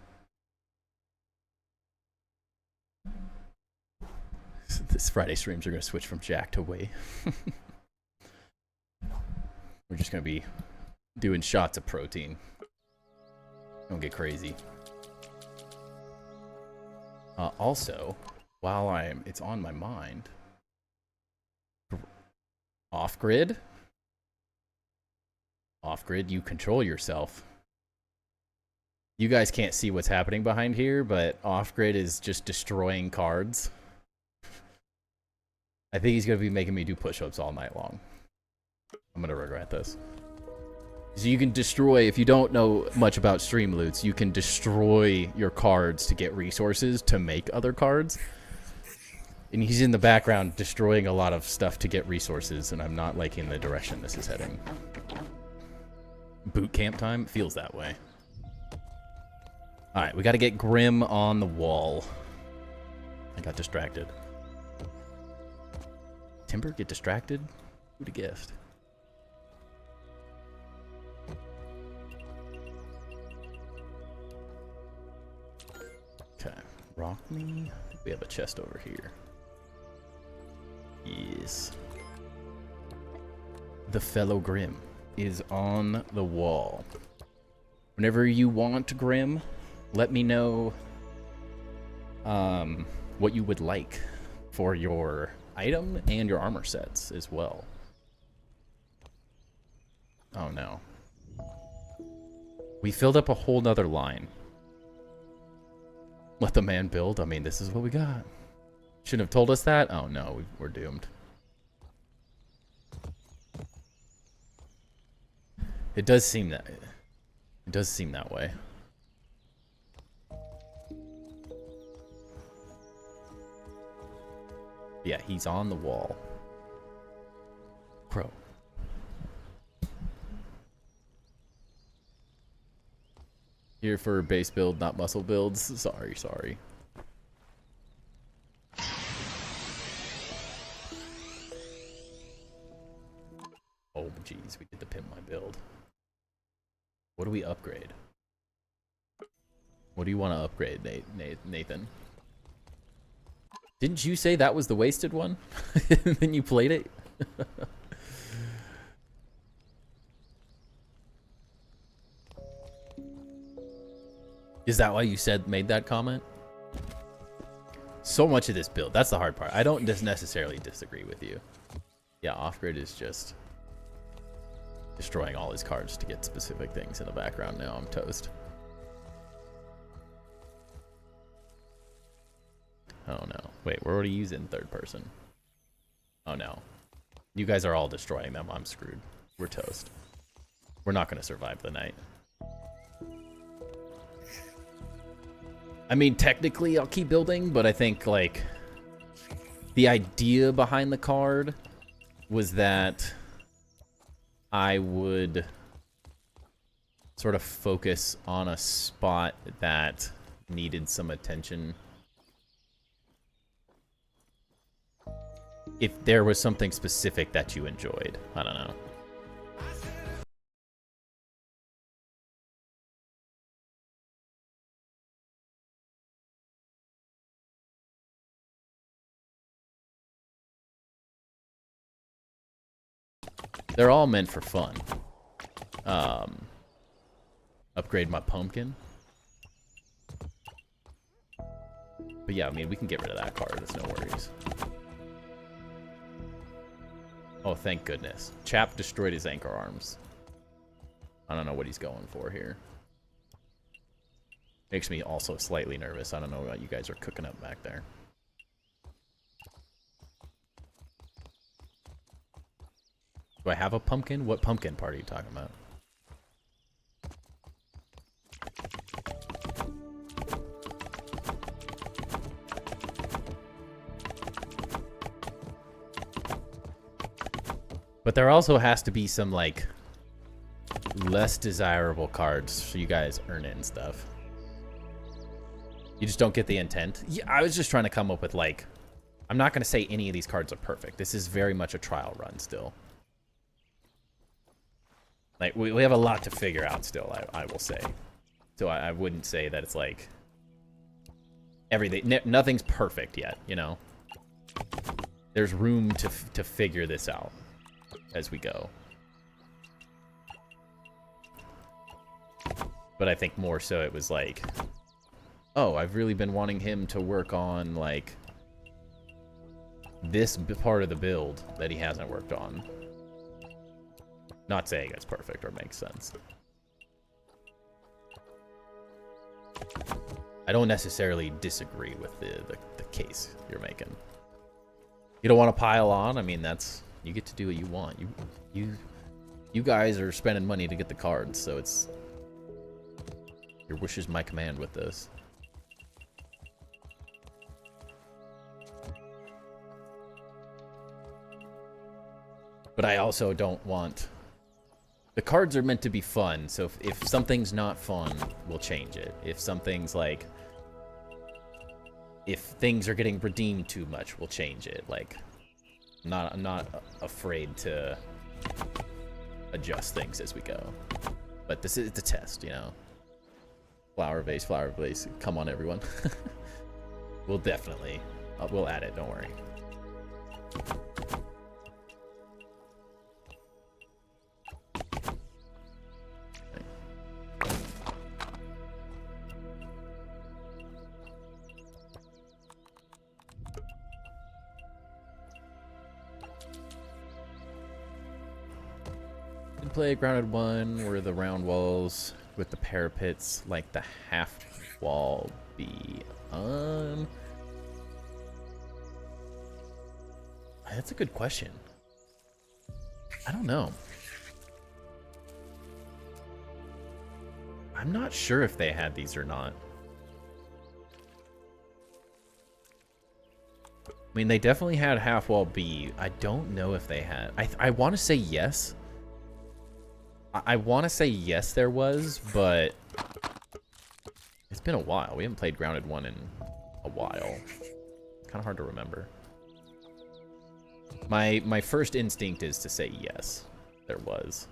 This Friday streams are going to switch from Jack to Whey. We're just going to be doing shots of protein. Don't get crazy. Also, while it's on my mind, off-grid, you control yourself. You guys can't see what's happening behind here, but off-grid is just destroying cards. I think he's going to be making me do push-ups all night long. I'm going to regret this. So you can destroy, if you don't know much about stream loots, you can destroy your cards to get resources to make other cards. And he's in the background destroying a lot of stuff to get resources, and I'm not liking the direction this is heading. Boot camp time? Feels that way. Alright, we gotta get Grim on the wall. I got distracted. Timber get distracted? Who'd have guessed? Okay, rock me. We have a chest over here. Yes. The fellow Grim is on the wall. Whenever you want Grim, let me know what you would like for your item and your armor sets as well. Oh no. We filled up a whole nother line. Let the man build. I mean, this is what we got. Shouldn't have told us that. Oh no, we're doomed. It does seem that way. Yeah, he's on the wall. Crow. Here for base build, not muscle builds. Sorry. Oh, jeez, we get to pimp my build. What do we upgrade? What do you want to upgrade, Nathan? Didn't you say that was the wasted one? And then you played it? Is that why you made that comment? So much of this build. That's the hard part. I don't just necessarily disagree with you. Yeah, off-grid is just destroying all his cards to get specific things in the background. Now I'm toast. Oh no. Wait, we're already using third person. Oh no. You guys are all destroying them. I'm screwed. We're toast. We're not going to survive the night. I mean, technically I'll keep building, but I think like the idea behind the card was that I would sort of focus on a spot that needed some attention. If there was something specific that you enjoyed. I don't know. They're all meant for fun. Upgrade my pumpkin. But yeah, I mean, we can get rid of that card. There's no worries. Oh, thank goodness. Chap destroyed his anchor arms. I don't know what he's going for here. Makes me also slightly nervous. I don't know what you guys are cooking up back there. Do I have a pumpkin? What pumpkin part are you talking about? But there also has to be some, like, less desirable cards so you guys earn it and stuff. You just don't get the intent. Yeah, I was just trying to come up with, like... I'm not going to say any of these cards are perfect. This is very much a trial run still. Like, we have a lot to figure out still, I will say. So I wouldn't say that it's, like... everything... nothing's perfect yet, you know? There's room to figure this out as we go. But I think more so it was like, oh, I've really been wanting him to work on, like, this part of the build that he hasn't worked on. Not saying it's perfect or makes sense. I don't necessarily disagree with the case you're making. You don't want to pile on? I mean, that's... you get to do what you want. You guys are spending money to get the cards, so it's... your wish is my command with this. But I also don't want... the cards are meant to be fun, so if something's not fun, we'll change it. If something's like... if things are getting redeemed too much, we'll change it. Like, I'm not afraid to adjust things as we go. But this is the test, you know? Flower vase, come on, everyone. We'll definitely... we'll add it, don't worry. Play grounded one where the round walls with the parapets like the half wall be that's a good question. I don't know. I'm not sure if they had these or not. I mean, they definitely had half wall B. I don't know if they had. I want to say yes. I want to say yes there was, but it's been a while. We haven't played Grounded 1 in a while. It's kind of hard to remember. My first instinct is to say yes, there was.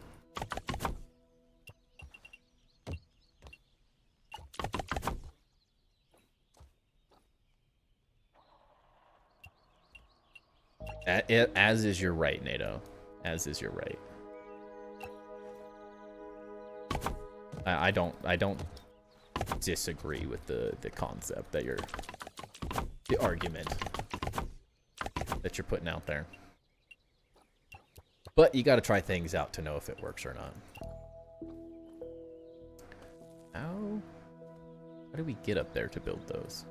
As is your right, NATO. As is your right. I don't disagree with the concept that the argument that you're putting out there. But you got to try things out to know if it works or not. How do we get up there to build those?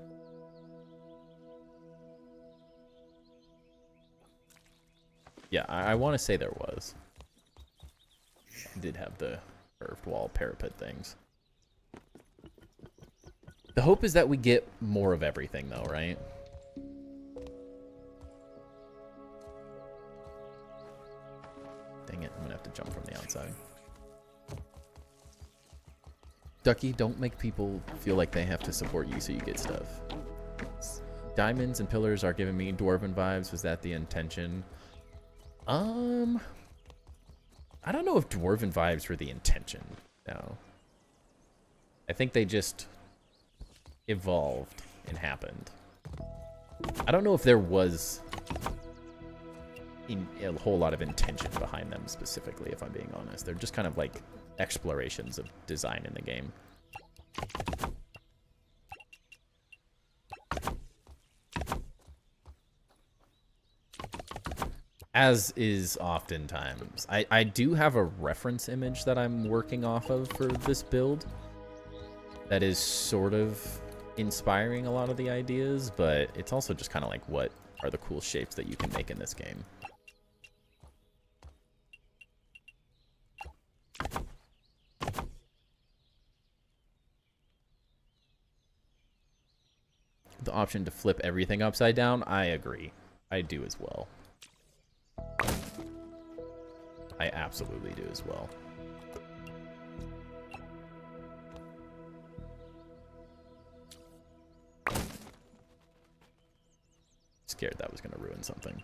Yeah, I want to say there was. I did have the curved wall parapet things. The hope is that we get more of everything though, right? Dang it, I'm gonna have to jump from the outside. Ducky, don't make people feel like they have to support you so you get stuff. Diamonds and pillars are giving me dwarven vibes. Was that the intention? I don't know if dwarven vibes were the intention. No. I think they just evolved and happened. I don't know if there was a whole lot of intention behind them specifically, if I'm being honest. They're just kind of like explorations of design in the game. As is oftentimes. I do have a reference image that I'm working off of for this build that is sort of inspiring a lot of the ideas, but it's also just kind of like, what are the cool shapes that you can make in this game? The option to flip everything upside down, I agree. I do as well. I absolutely do as well. Scared that was going to ruin something.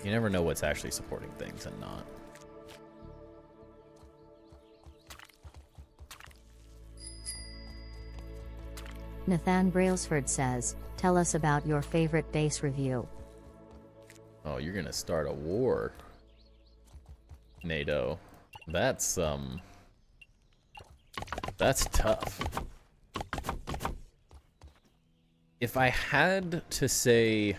You never know what's actually supporting things and not. Nathan Brailsford says, tell us about your favorite base review. Oh, you're gonna start a war, NATO. That's tough. If I had to say,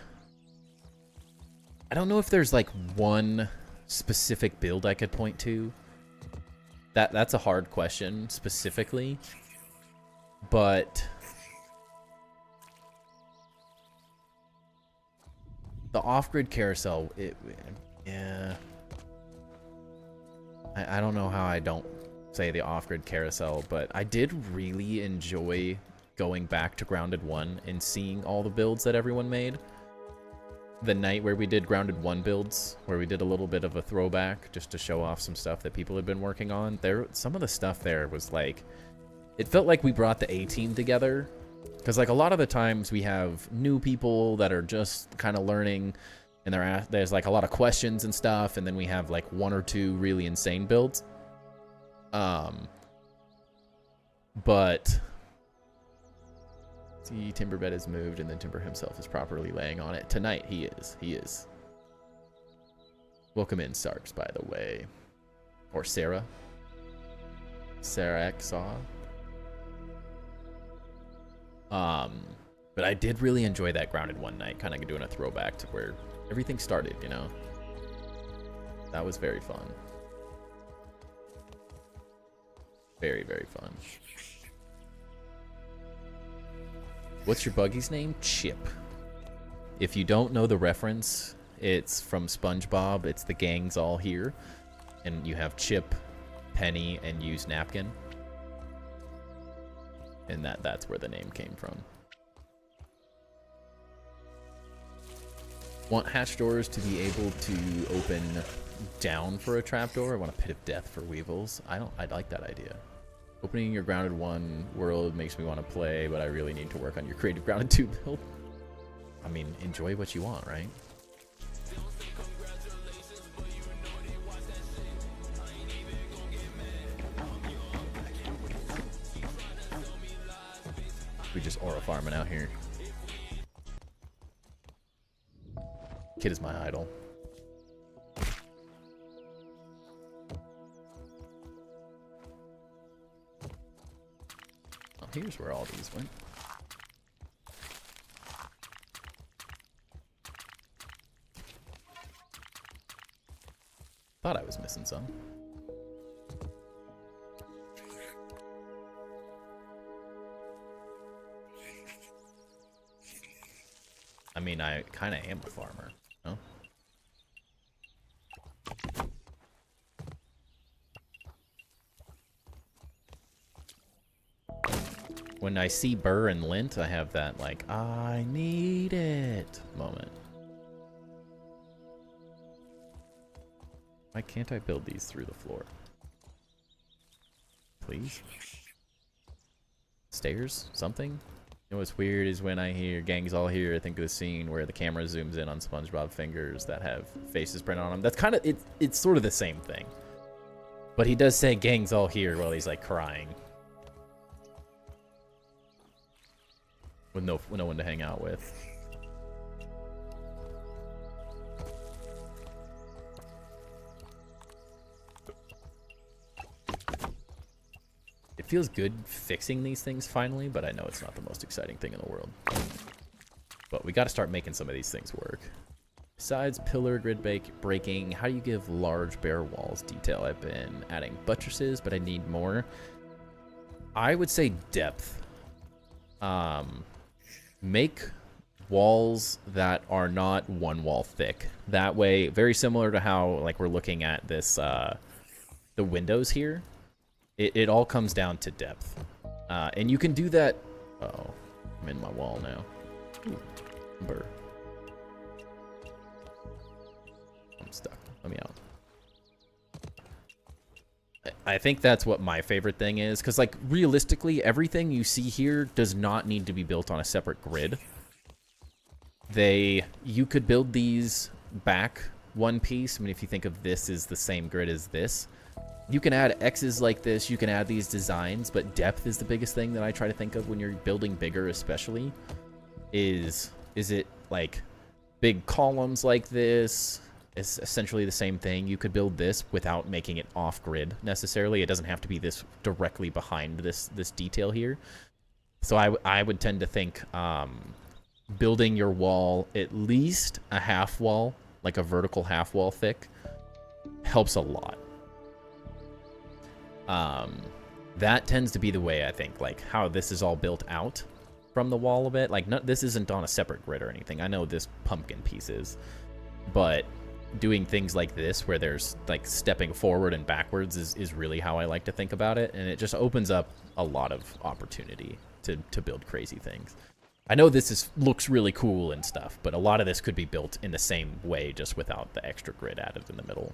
I don't know if there's like one specific build I could point to. That's a hard question specifically, but the off-grid carousel, yeah. I don't know how I don't say the off-grid carousel, but I did really enjoy going back to Grounded 1 and seeing all the builds that everyone made. The night where we did Grounded 1 builds, where we did a little bit of a throwback just to show off some stuff that people had been working on. Some of the stuff there was like, it felt like we brought the A-team together. Because like a lot of the times we have new people that are just kind of learning, and there's like a lot of questions and stuff, and then we have like one or two really insane builds. But see, Timberbed is moved, and then Timber himself is properly laying on it. Tonight, he is. Welcome in, Sarks, by the way. Or Sarah. Sarah Exaw. But I did really enjoy that Grounded 1 night, kind of doing a throwback to where everything started, you know? That was very fun. Very, very fun. What's your buggy's name? Chip. If you don't know the reference, it's from SpongeBob. It's the gang's all here. And you have Chip, Penny, and Used Napkin. And that's where the name came from. Want hatch doors to be able to open down for a trapdoor? I want a pit of death for weevils. I like that idea. Opening your Grounded 1 world makes me want to play, but I really need to work on your creative Grounded 2 build. I mean, enjoy what you want, right? We just aura farming out here. Kid is my idol. Oh, here's where all these went. Thought I was missing some. I mean, I kind of am a farmer, no? When I see burr and lint, I have that, like, I need it moment. Why can't I build these through the floor? Please? Stairs? Something? You know what's weird is when I hear gangs all here, I think of the scene where the camera zooms in on SpongeBob fingers that have faces printed on them. That's kind of, it's sort of the same thing. But he does say gangs all here while he's like crying. With no one to hang out with. It feels good fixing these things finally, but I know it's not the most exciting thing in the world. But we got to start making some of these things work. Besides pillar grid breaking, how do you give large bare walls detail? I've been adding buttresses, but I need more. I would say depth. Make walls that are not one wall thick. That way, very similar to how like we're looking at this, the windows here. It all comes down to depth. And you can do that. Uh-oh, I'm in my wall now. Ooh, burr. I'm stuck. Let me out. I think that's what my favorite thing is, because like realistically, everything you see here does not need to be built on a separate grid. You could build these back one piece. I mean, if you think of this as the same grid as this, you can add X's like this, you can add these designs, but depth is the biggest thing that I try to think of when you're building bigger, especially. Is it like big columns like this? It's essentially the same thing. You could build this without making it off-grid necessarily. It doesn't have to be this directly behind this detail here. So I would tend to think building your wall at least a half wall, like a vertical half wall thick, helps a lot. That tends to be the way I think, like how this is all built out from the wall a bit. Like this isn't on a separate grid or anything. I know this pumpkin piece is, but doing things like this where there's like stepping forward and backwards is really how I like to think about it, and it just opens up a lot of opportunity to build crazy things. I know this looks really cool and stuff, but a lot of this could be built in the same way, just without the extra grid added in the middle.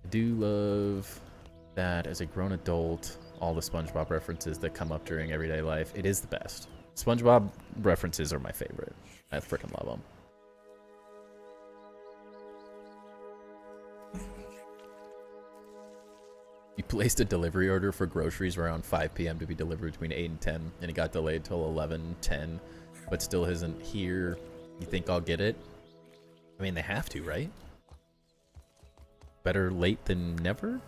I do love that as a grown adult, all the SpongeBob references that come up during everyday life, it is the best. SpongeBob references are my favorite. I freaking love them. You placed a delivery order for groceries around 5 p.m. to be delivered between 8 and 10, and it got delayed till 11:10, but still isn't here. You think I'll get it? I mean, they have to, right? Better late than never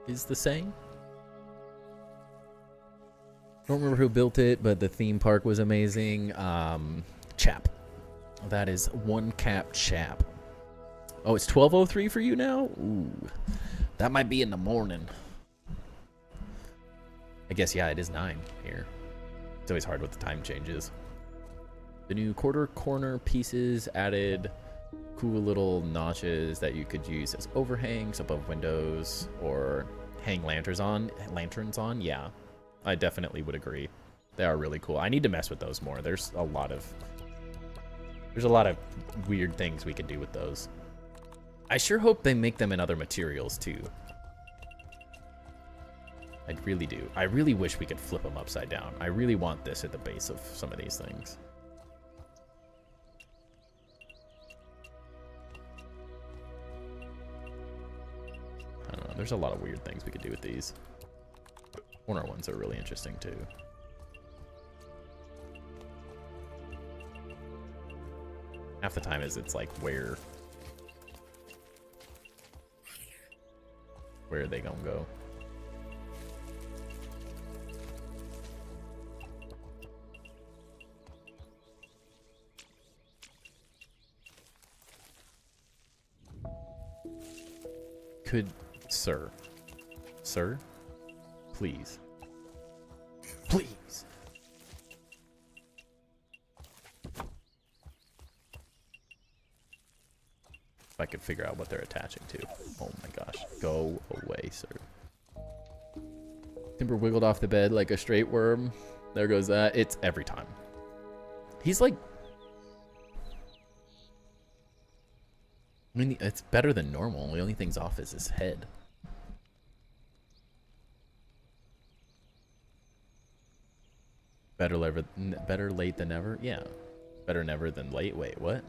is the saying. Don't remember who built it, but the theme park was amazing. Chap. That is one cap chap. Oh, it's 12:03 for you now? Ooh. That might be in the morning. I guess, yeah, it is 9 here. It's always hard with the time changes. The new quarter corner pieces added cool little notches that you could use as overhangs above windows or hang lanterns on. Yeah, I definitely would agree. They are really cool. I need to mess with those more. There's a lot of weird things we could do with those. I sure hope they make them in other materials too. I really do. I really wish we could flip them upside down. I really want this at the base of some of these things. I don't know. There's a lot of weird things we could do with these. Corner ones are really interesting too. Half the time it's like where are they gonna go? Could, sir, please, please. If I could figure out what they're attaching to. Oh my gosh, go away, sir. Timber wiggled off the bed like a straight worm. There goes that. It's every time. He's like... I mean, it's better than normal. The only thing's off is his head. Better late than never? Yeah. Better never than late. Wait, what?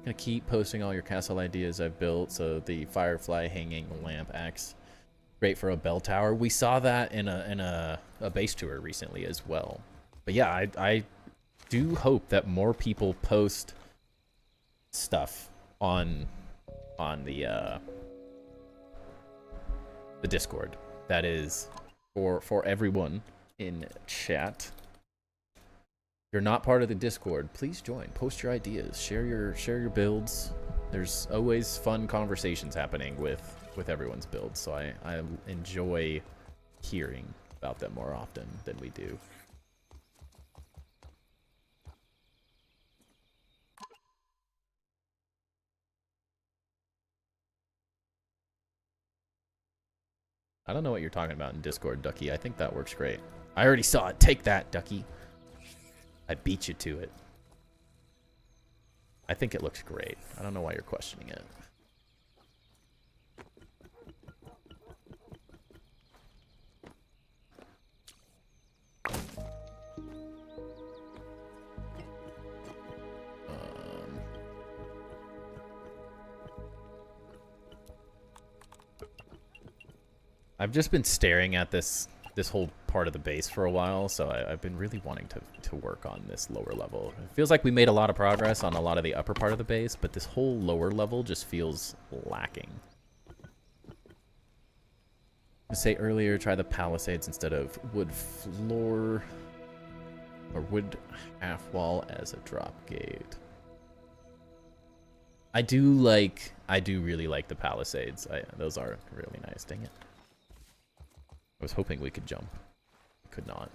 Gonna keep posting all your castle ideas I've built. So the firefly hanging lamp axe, great for a bell tower. We saw that in a base tour recently as well. But yeah, I do hope that more people post stuff on the Discord. That is for everyone in chat. If you're not part of the Discord, please join. Post your ideas. Share your builds. There's always fun conversations happening with everyone's builds, so I enjoy hearing about them more often than we do. I don't know what you're talking about in Discord, Ducky. I think that works great. I already saw it. Take that, Ducky. I beat you to it. I think it looks great. I don't know why you're questioning it. I've just been staring at this whole part of the base for a while, so I've been really wanting to work on this lower level. It feels like we made a lot of progress on a lot of the upper part of the base, but this whole lower level just feels lacking. I say earlier, try the palisades instead of wood floor or wood half wall as a drop gate. I do really like the palisades. Those are really nice. Dang it. I was hoping we could jump. Could not.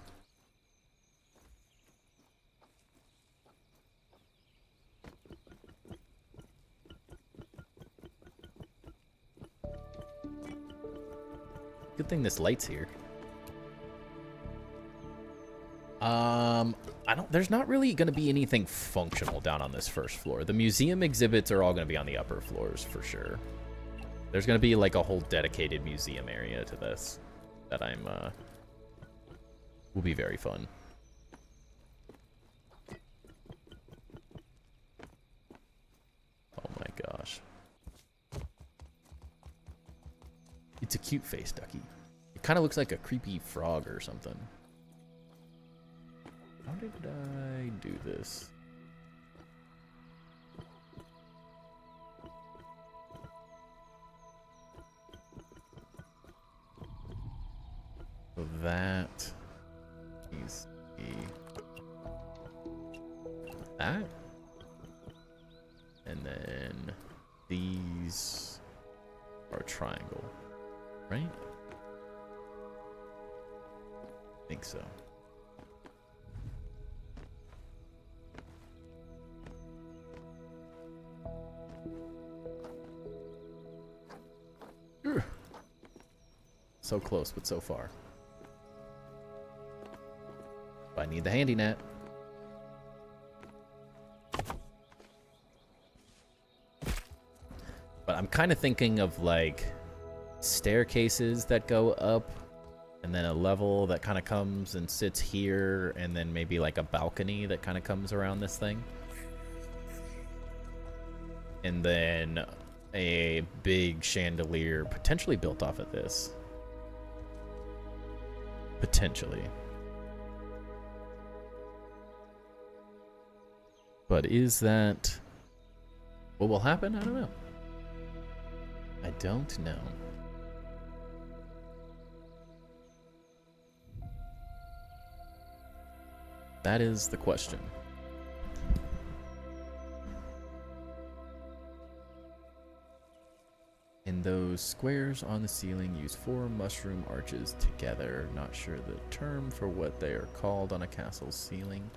Good thing this light's here. There's not really going to be anything functional down on this first floor. The museum exhibits are all going to be on the upper floors for sure. There's going to be like a whole dedicated museum area to this that will be very fun. Oh my gosh. It's a cute face, Ducky. It kind of looks like a creepy frog or something. How did I do this? So that needs to be that. And then these are a triangle, right? I think so. So close, but so far. I need the handy net. But I'm kind of thinking of like staircases that go up and then a level that kind of comes and sits here and then maybe like a balcony that kind of comes around this thing. And then a big chandelier potentially built off of this. Potentially. But is that what will happen? I don't know. I don't know. That is the question. And those squares on the ceiling use 4 mushroom arches together. Not sure the term for what they are called on a castle's ceiling.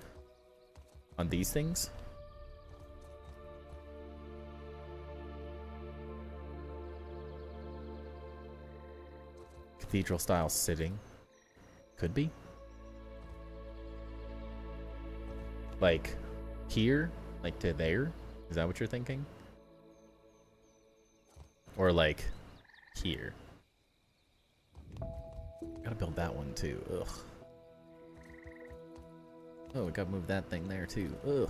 On these things? cathedral style sitting. Could be. Like here, like to there. Is that what you're thinking? Or like here. Gotta build that one too. Ugh. Oh, we gotta move that thing there too. Ugh.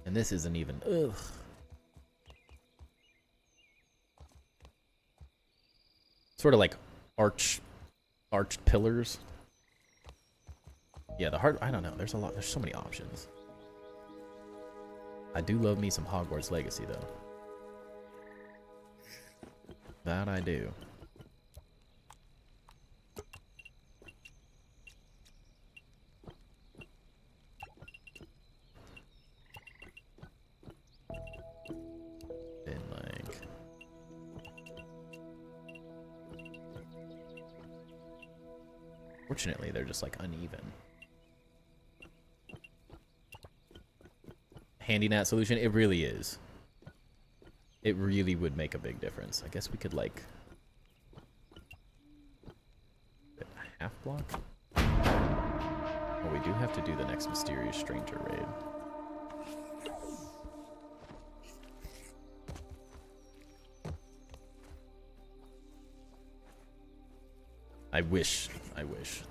And this isn't even. Ugh. Sort of like arched pillars. Yeah, the hard. I don't know. There's a lot. There's so many options. I do love me some Hogwarts Legacy though. That I do. And like, fortunately, they're just like uneven. Handy nat solution, it really is. It really would make a big difference. I guess we could like a half block. Oh, we do have to do the next Mysterious Stranger raid. I wish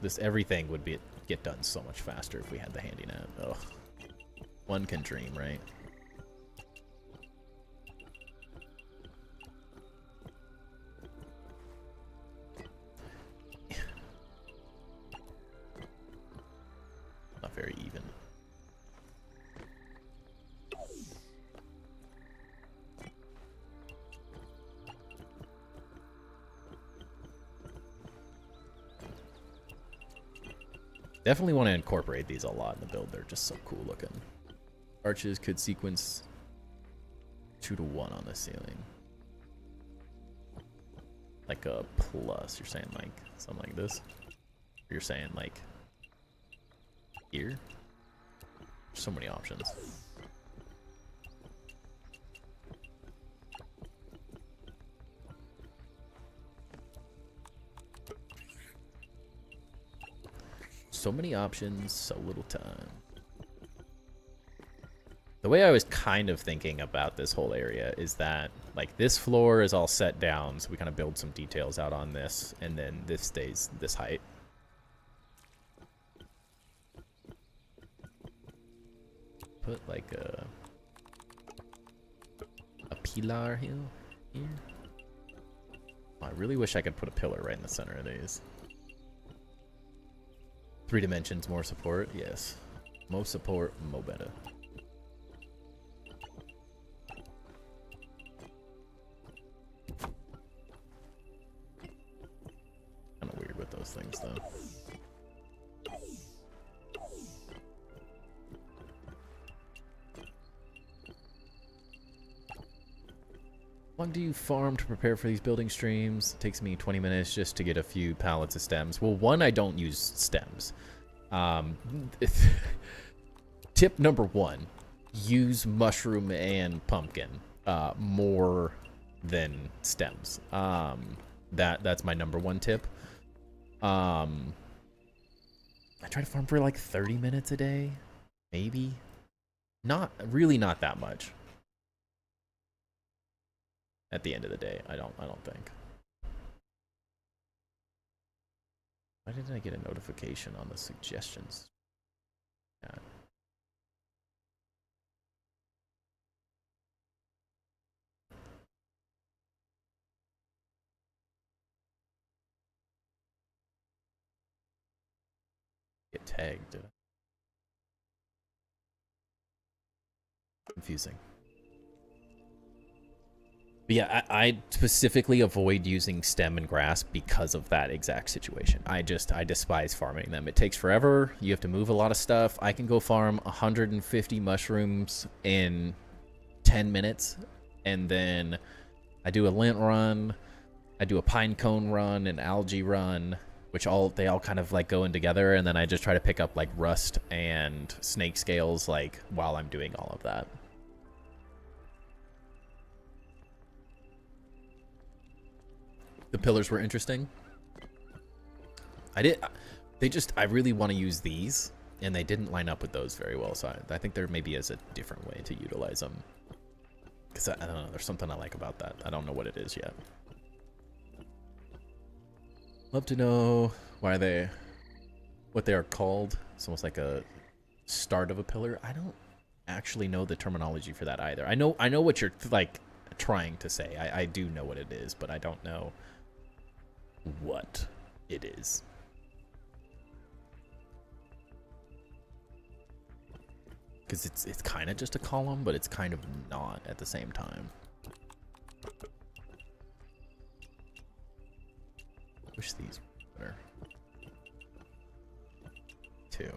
this everything would get done so much faster if we had the handy net. Ugh. One can dream, right? Not very even. Definitely want to incorporate these a lot in the build. They're just so cool looking. Arches could sequence 2 to 1 on the ceiling. Like a plus. You're saying like something like this? Or you're saying like here? There's so many options. So many options, so little time. The way I was kind of thinking about this whole area is that, like, this floor is all set down, so we kind of build some details out on this, and then this stays this height. Put, like, a pillar here. Oh, I really wish I could put a pillar right in the center of these. 3 dimensions, more support, yes. More support, more better. Kind of weird with those things, though. How long do you farm to prepare for these building streams? It takes me 20 minutes just to get a few pallets of stems. Well, one, I don't use stems. Tip number 1, use mushroom and pumpkin more than stems. That's my number 1 tip. I try to farm for like 30 minutes a day, maybe. Not that much. At the end of the day, I don't think. Why didn't I get a notification on the suggestions? Yeah. Get tagged, did I? Confusing. But yeah, I specifically avoid using stem and grass because of that exact situation. I despise farming them. It takes forever. You have to move a lot of stuff. I can go farm 150 mushrooms in 10 minutes. And then I do a lint run. I do a pine cone run, an algae run, which they all kind of like go in together. And then I just try to pick up like rust and snake scales like while I'm doing all of that. The pillars were interesting. I did. I really want to use these, and they didn't line up with those very well. So I think there maybe is a different way to utilize them. Because I don't know, there's something I like about that. I don't know what it is yet. Love to know what they are called. It's almost like a start of a pillar. I don't actually know the terminology for that either. I know what you're like trying to say. I do know what it is, but I don't know what it is. Because it's kind of just a column, but it's kind of not at the same time. Wish these were better. 2.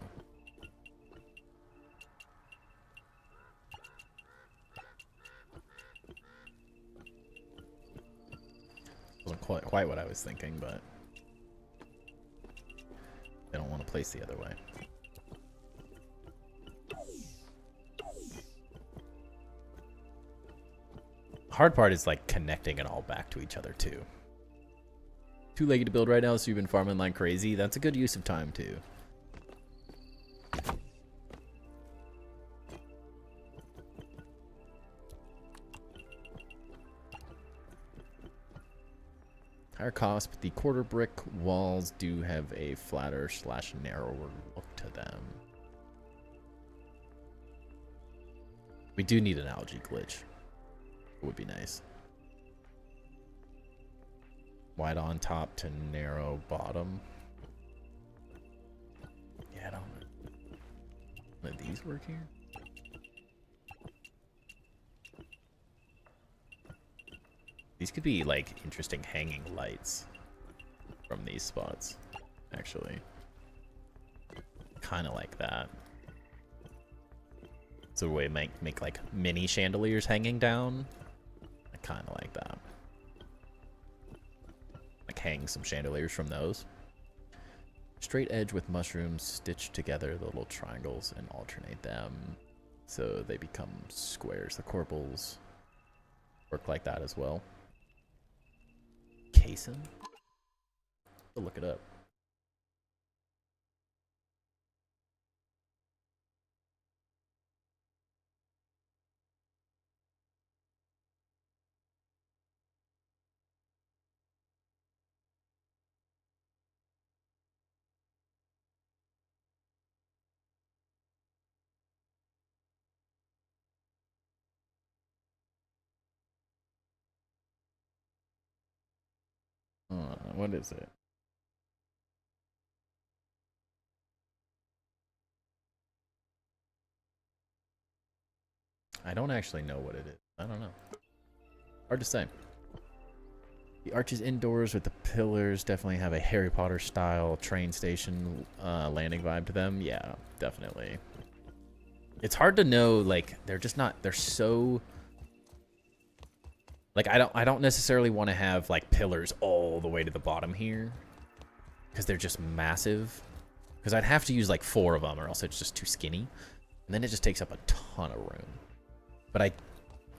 Wasn't quite what I was thinking, but I don't want to place the other way. Hard part is like connecting it all back to each other too. 2-legged to build right now, so you've been farming like crazy. That's a good use of time too. Higher cost, but the quarter brick walls do have a flatter / narrower look to them. We do need an algae glitch. It would be nice. Wide on top to narrow bottom. Yeah, I don't know. None of these work here? These could be like interesting hanging lights from these spots, actually. Kind of like that. So a way to make like mini chandeliers hanging down. I kind of like that. Like hang some chandeliers from those. Straight edge with mushrooms, stitch together the little triangles and alternate them so they become squares. The corbels work like that as well. Casein? I'll look it up. What is it? I don't actually know what it is. I don't know. Hard to say. The arches indoors with the pillars definitely have a Harry Potter style train station landing vibe to them. Yeah, definitely. It's hard to know, like, they're just not, they're so, like, I don't necessarily want to have like pillars all the way to the bottom here because they're just massive. Because I'd have to use like 4 of them or else it's just too skinny. And then it just takes up a ton of room. But I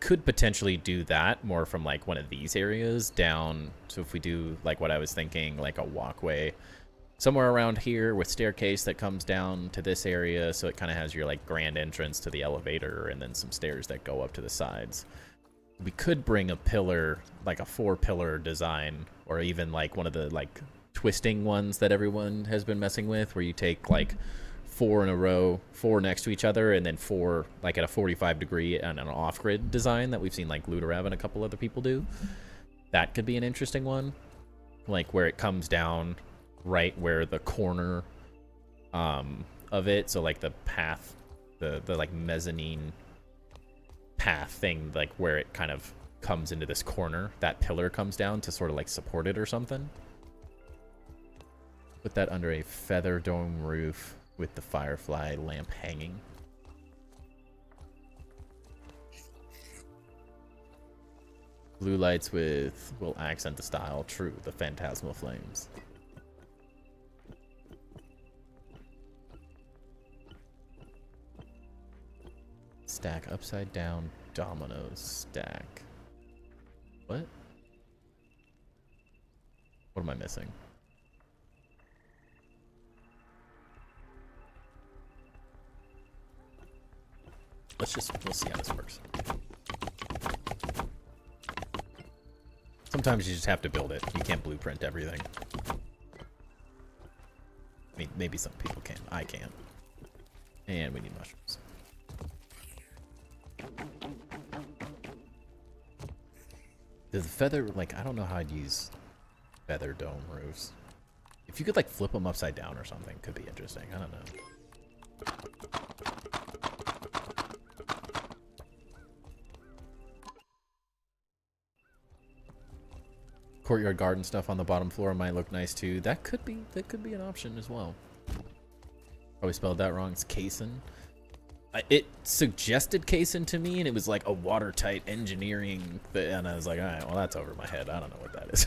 could potentially do that more from like one of these areas down. So if we do like what I was thinking, like a walkway somewhere around here with staircase that comes down to this area. So it kind of has your like grand entrance to the elevator and then some stairs that go up to the sides. We could bring a pillar, like a 4-pillar design, or even like one of the like twisting ones that everyone has been messing with, where you take like 4 in a row, 4 next to each other, and then 4 like at a 45 degree and an off-grid design that we've seen like Luderav and a couple other people do. That could be an interesting one, like where it comes down right where the corner of it, so like the path, the like mezzanine path thing, like where it kind of comes into this corner, that pillar comes down to sort of like support it or something. Put that under a feather dome roof with the firefly lamp hanging. Blue lights will accent the style. True, the phantasmal flames. Stack upside down dominoes stack. What? What am I missing? We'll see how this works. Sometimes you just have to build it. You can't blueprint everything. I mean, maybe some people can. I can't. And we need mushrooms. Does the feather, like, I don't know how I'd use feather dome roofs. If you could, like, flip them upside down or something, could be interesting. I don't know. Courtyard garden stuff on the bottom floor might look nice too. That could be an option as well. Probably spelled that wrong. It's casein. It suggested casein to me, and it was like a watertight engineering thing, and I was like, all right, well, that's over my head. I don't know what that is.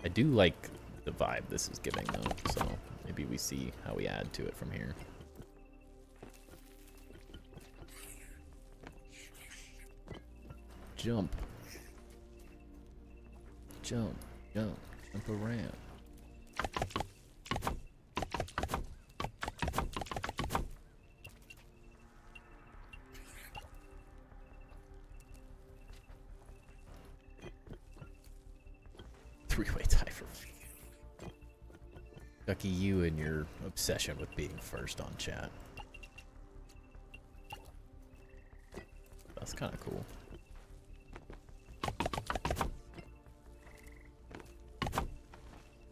I do like the vibe this is giving, though, so maybe we see how we add to it from here. Jump. Jump. Jump. Jump around. Three-way tie for Ducky, you and your obsession with being first on chat. That's kind of cool.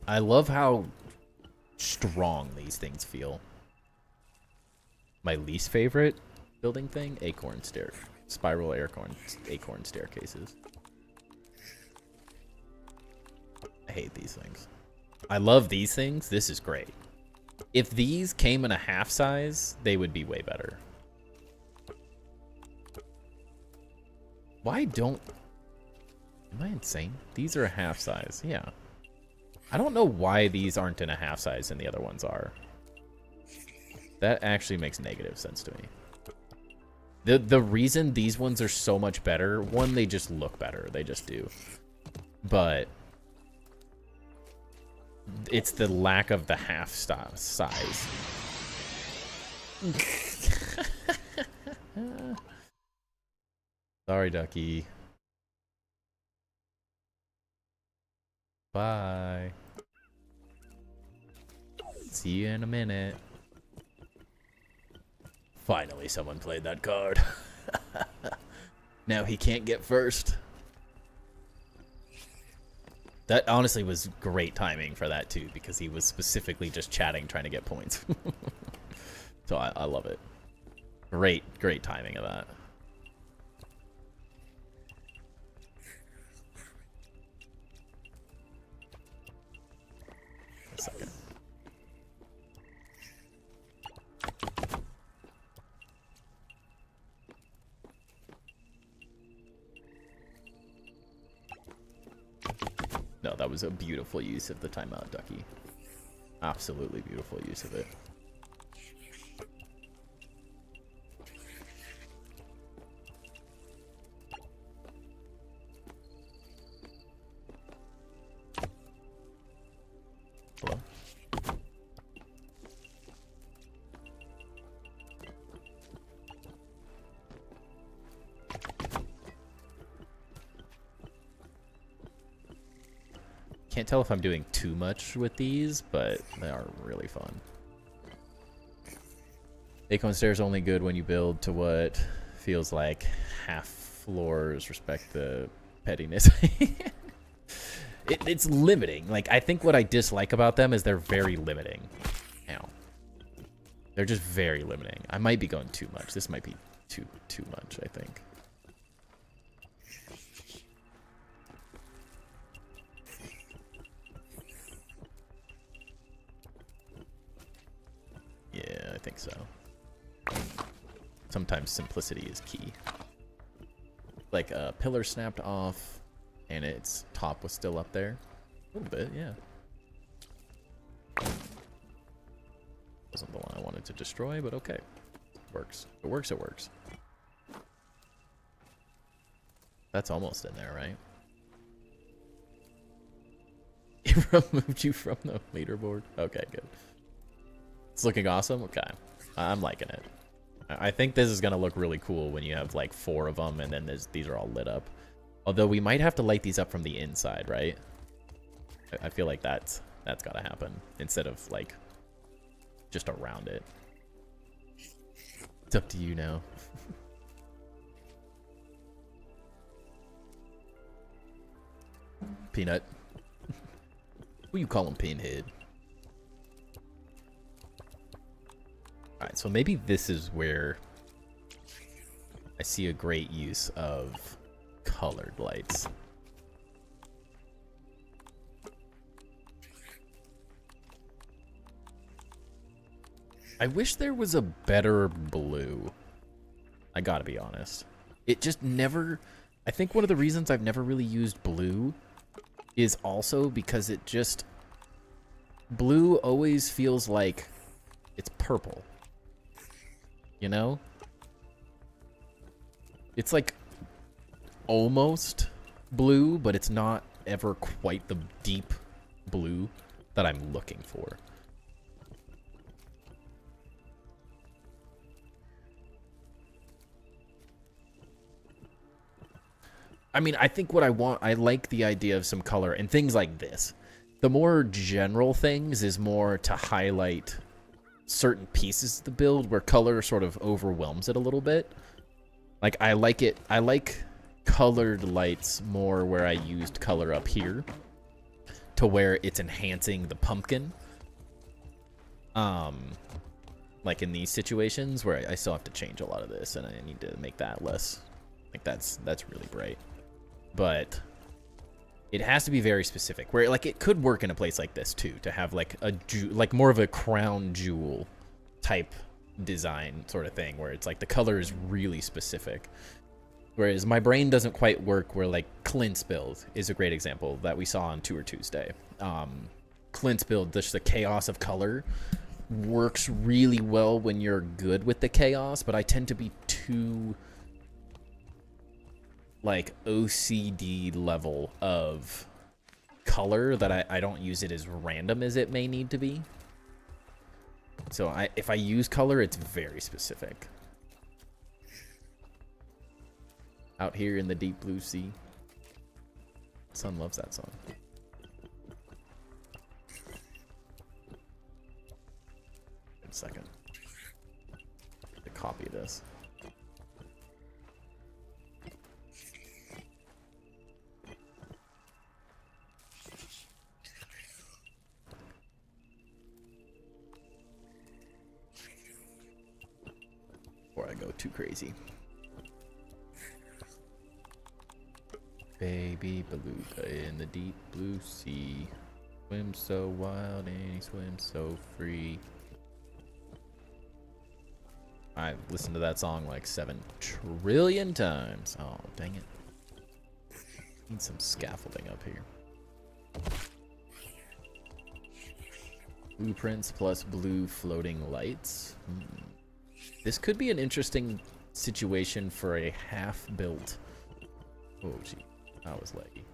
I love how strong these things feel. My least favorite building thing, spiral acorn staircases. I hate these things. I love these things. This is great. If these came in a half size, they would be way better. Why don't... Am I insane? These are a half size. Yeah. I don't know why these aren't in a half size and the other ones are. That actually makes negative sense to me. The reason these ones are so much better, one, they just look better. They just do. But it's the lack of the half size. Sorry, Ducky. Bye. See you in a minute. Finally, someone played that card. Now he can't get first. That honestly was great timing for that too, because he was specifically just chatting, trying to get points. So I love it. Great timing of that. A second. No, that was a beautiful use of the timeout, Ducky. Absolutely beautiful use of it. Hello? Can't tell if I'm doing too much with these, but they are really fun. Acorn stairs only good when you build to what feels like half floors. Respect the pettiness. It's limiting. Like, I think what I dislike about them is they're very limiting. Ow. They're just very limiting. I might be going too much. This might be too much, I think. Yeah, I think so. Sometimes simplicity is key. Like a pillar snapped off and its top was still up there. A little bit, yeah. Wasn't the one I wanted to destroy, but okay. Works. If it works, it works. That's almost in there, right? It removed you from the leaderboard? Okay, good. It's looking awesome? Okay. I'm liking it. I think this is going to look really cool when you have like 4 of them and then these are all lit up. Although we might have to light these up from the inside, right? I feel like that's got to happen instead of like just around it. It's up to you now. Peanut. Who you call him, Pinhead? Alright, so maybe this is where I see a great use of colored lights. I wish there was a better blue. I gotta be honest. It just never... I think one of the reasons I've never really used blue is also because it just... Blue always feels like it's purple. You know? It's like almost blue, but it's not ever quite the deep blue that I'm looking for. I mean, I think what I like the idea of some color and things like this. The more general things is more to highlight certain pieces of the build where color sort of overwhelms it a little bit. Like, I like colored lights more where I used color up here to where it's enhancing the pumpkin. Like in these situations where I still have to change a lot of this and I need to make that less, like that's really bright. But it has to be very specific where like it could work in a place like this too, to have like like more of a crown jewel type design sort of thing where it's like the color is really specific. Whereas my brain doesn't quite work where like Clint's build is a great example that we saw on Tour Tuesday. Clint's build, just the chaos of color works really well when you're good with the chaos, but I tend to be too like OCD level of color that I don't use it as random as it may need to be. So if I use color, it's very specific. Out here in the deep blue sea. Son loves that song. Wait a second. To copy this. Before I go too crazy. Baby beluga in the deep blue sea, swims so wild and he swims so free. I've listened to that song like 7 trillion times. Oh, dang it. Need some scaffolding up here. Blueprints plus blue floating lights. This could be an interesting situation for a half-built... Oh, gee. That was laggy.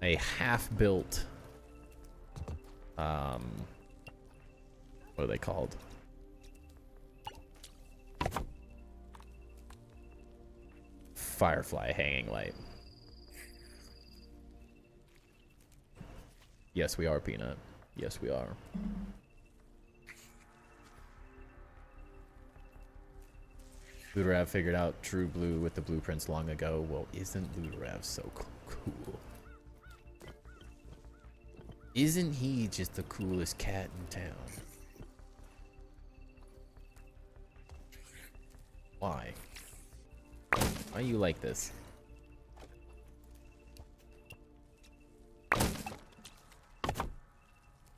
A half-built... what are they called? Firefly hanging light. Yes, we are, Peanut. Yes, we are. Luderav figured out true blue with the blueprints long ago. Well, isn't Luderav so cool? Isn't he just the coolest cat in town? Why? Why you like this?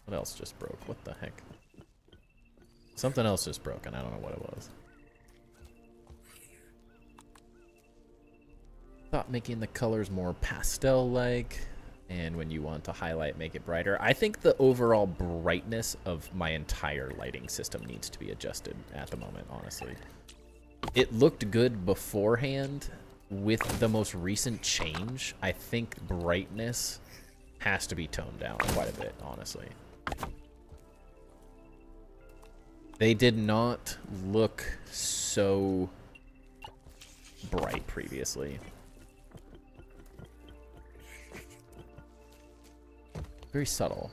What else just broke? What the heck? Something else just broke and I don't know what it was. Thought making the colors more pastel-like, and when you want to highlight, make it brighter. I think the overall brightness of my entire lighting system needs to be adjusted at the moment, honestly. It looked good beforehand, with the most recent change, I think brightness has to be toned down quite a bit, honestly. They did not look so bright previously. Very subtle.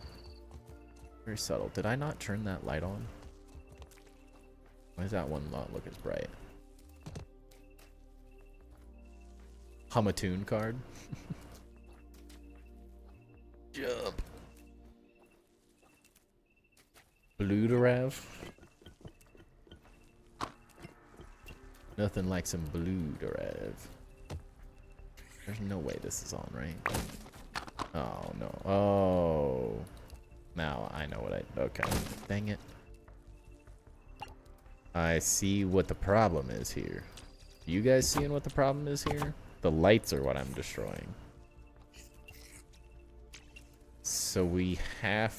Very subtle. Did I not turn that light on? Why does that one not look as bright? Hum a tune card. Jump. Bluderav. Nothing like some Bluderav. There's no way this is on, right? Oh, no. Oh. Now I know what I... Okay. Dang it. I see what the problem is here. You guys seeing what the problem is here? The lights are what I'm destroying. So we have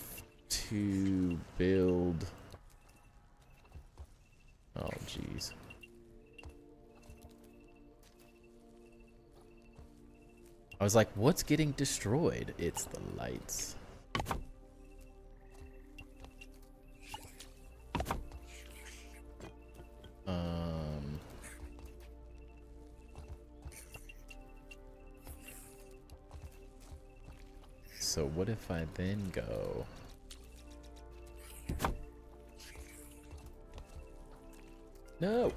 to build... Oh, jeez. I was like, what's getting destroyed? It's the lights. So what if I then go... No!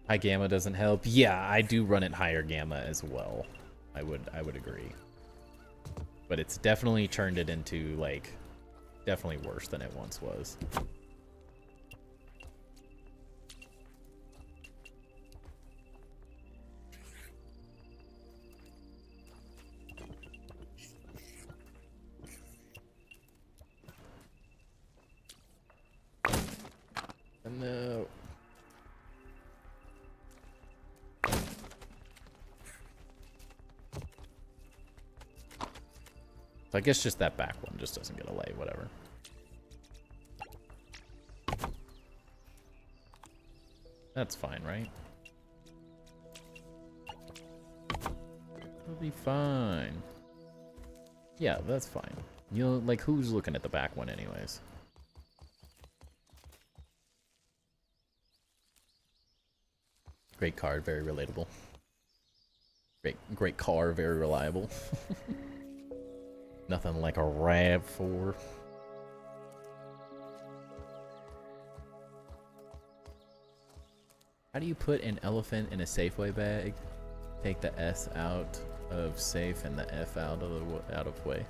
High gamma doesn't help. Yeah, I do run at higher gamma as well. I would agree. But it's definitely turned it into, like, definitely worse than it once was. No. So I guess just that back one just doesn't get a lay, whatever. That's fine, right? It'll be fine. Yeah, that's fine. You know, like, who's looking at the back one anyways? Great card, very relatable. Great car, very reliable. Nothing like a RAV4. How do you put an elephant in a Safeway bag? Take the S out of safe and the F out of way.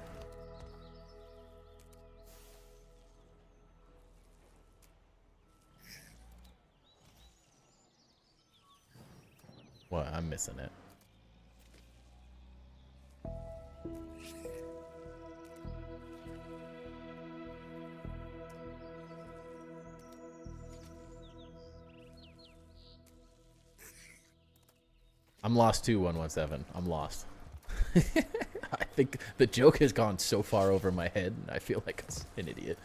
Well, I'm missing it. I'm lost too, 117. I'm lost. I think the joke has gone so far over my head, and I feel like an idiot.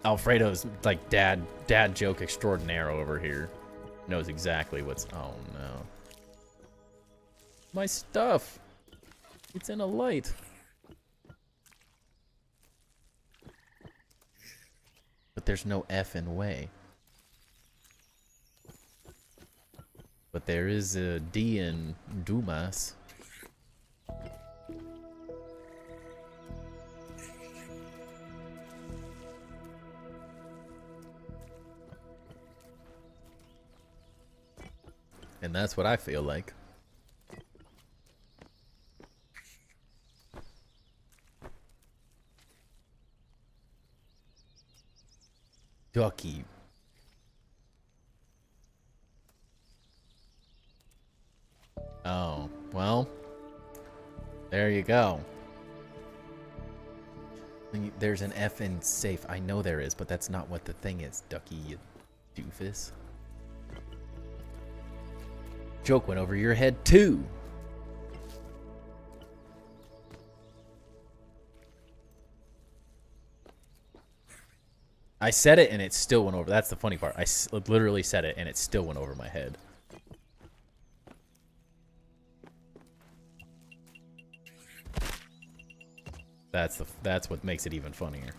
Alfredo's like dad joke extraordinaire over here. Knows exactly what's... Oh, no. My stuff! It's in a light. But there's no F in way. But there is a D in Dumas. And that's what I feel like. Ducky. Oh, well, there you go. There's an F in safe. I know there is, but that's not what the thing is, Ducky, you doofus. Joke went over your head, too. I said it and it still went over. That's the funny part. I literally said it and it still went over my head. That's what makes it even funnier.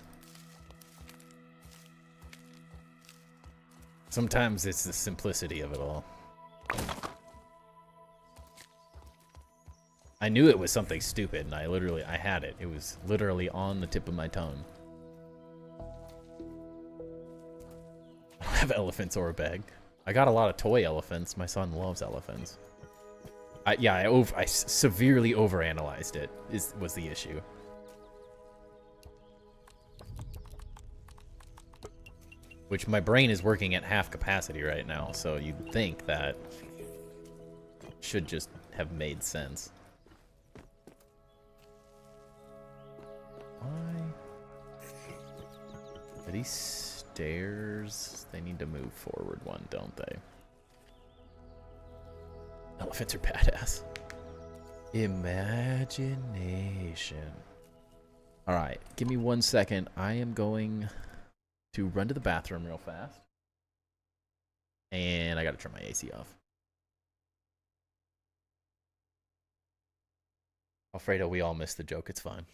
Sometimes it's the simplicity of it all. I knew it was something stupid, and I had it. It was literally on the tip of my tongue. I don't have elephants or a bag. I got a lot of toy elephants. My son loves elephants. I severely overanalyzed it, was the issue. Which my brain is working at half capacity right now, so you'd think that should just have made sense. Why? Are these stairs? They need to move forward one, don't they? Elephants are badass. Imagination. Alright, give me 1 second. I am going to run to the bathroom real fast. And I gotta turn my AC off. Alfredo, we all missed the joke. It's fine.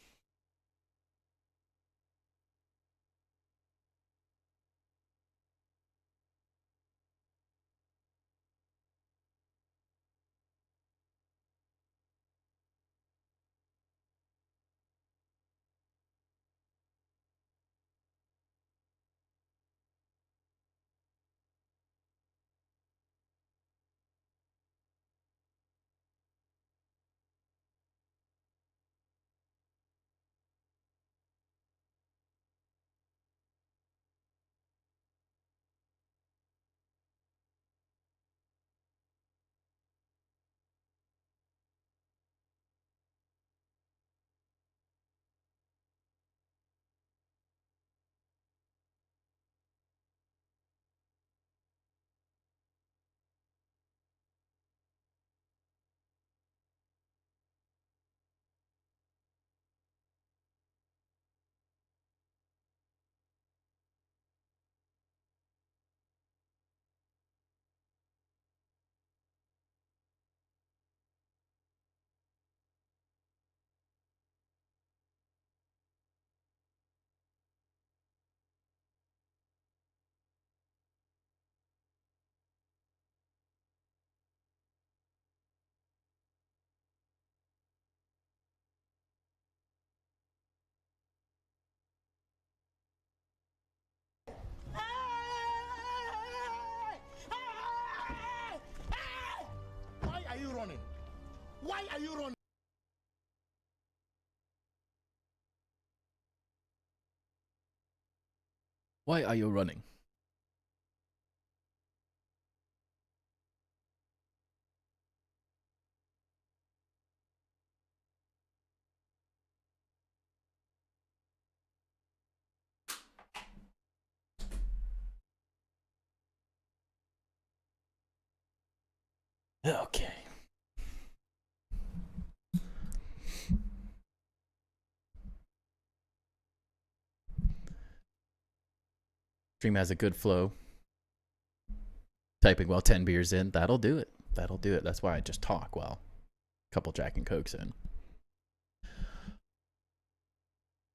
Why are you running? Why are you running? Why are you running? Okay. Stream has a good flow. Typing while 10 beers in, that'll do it. That'll do it. That's why I just talk while a couple Jack and Cokes in.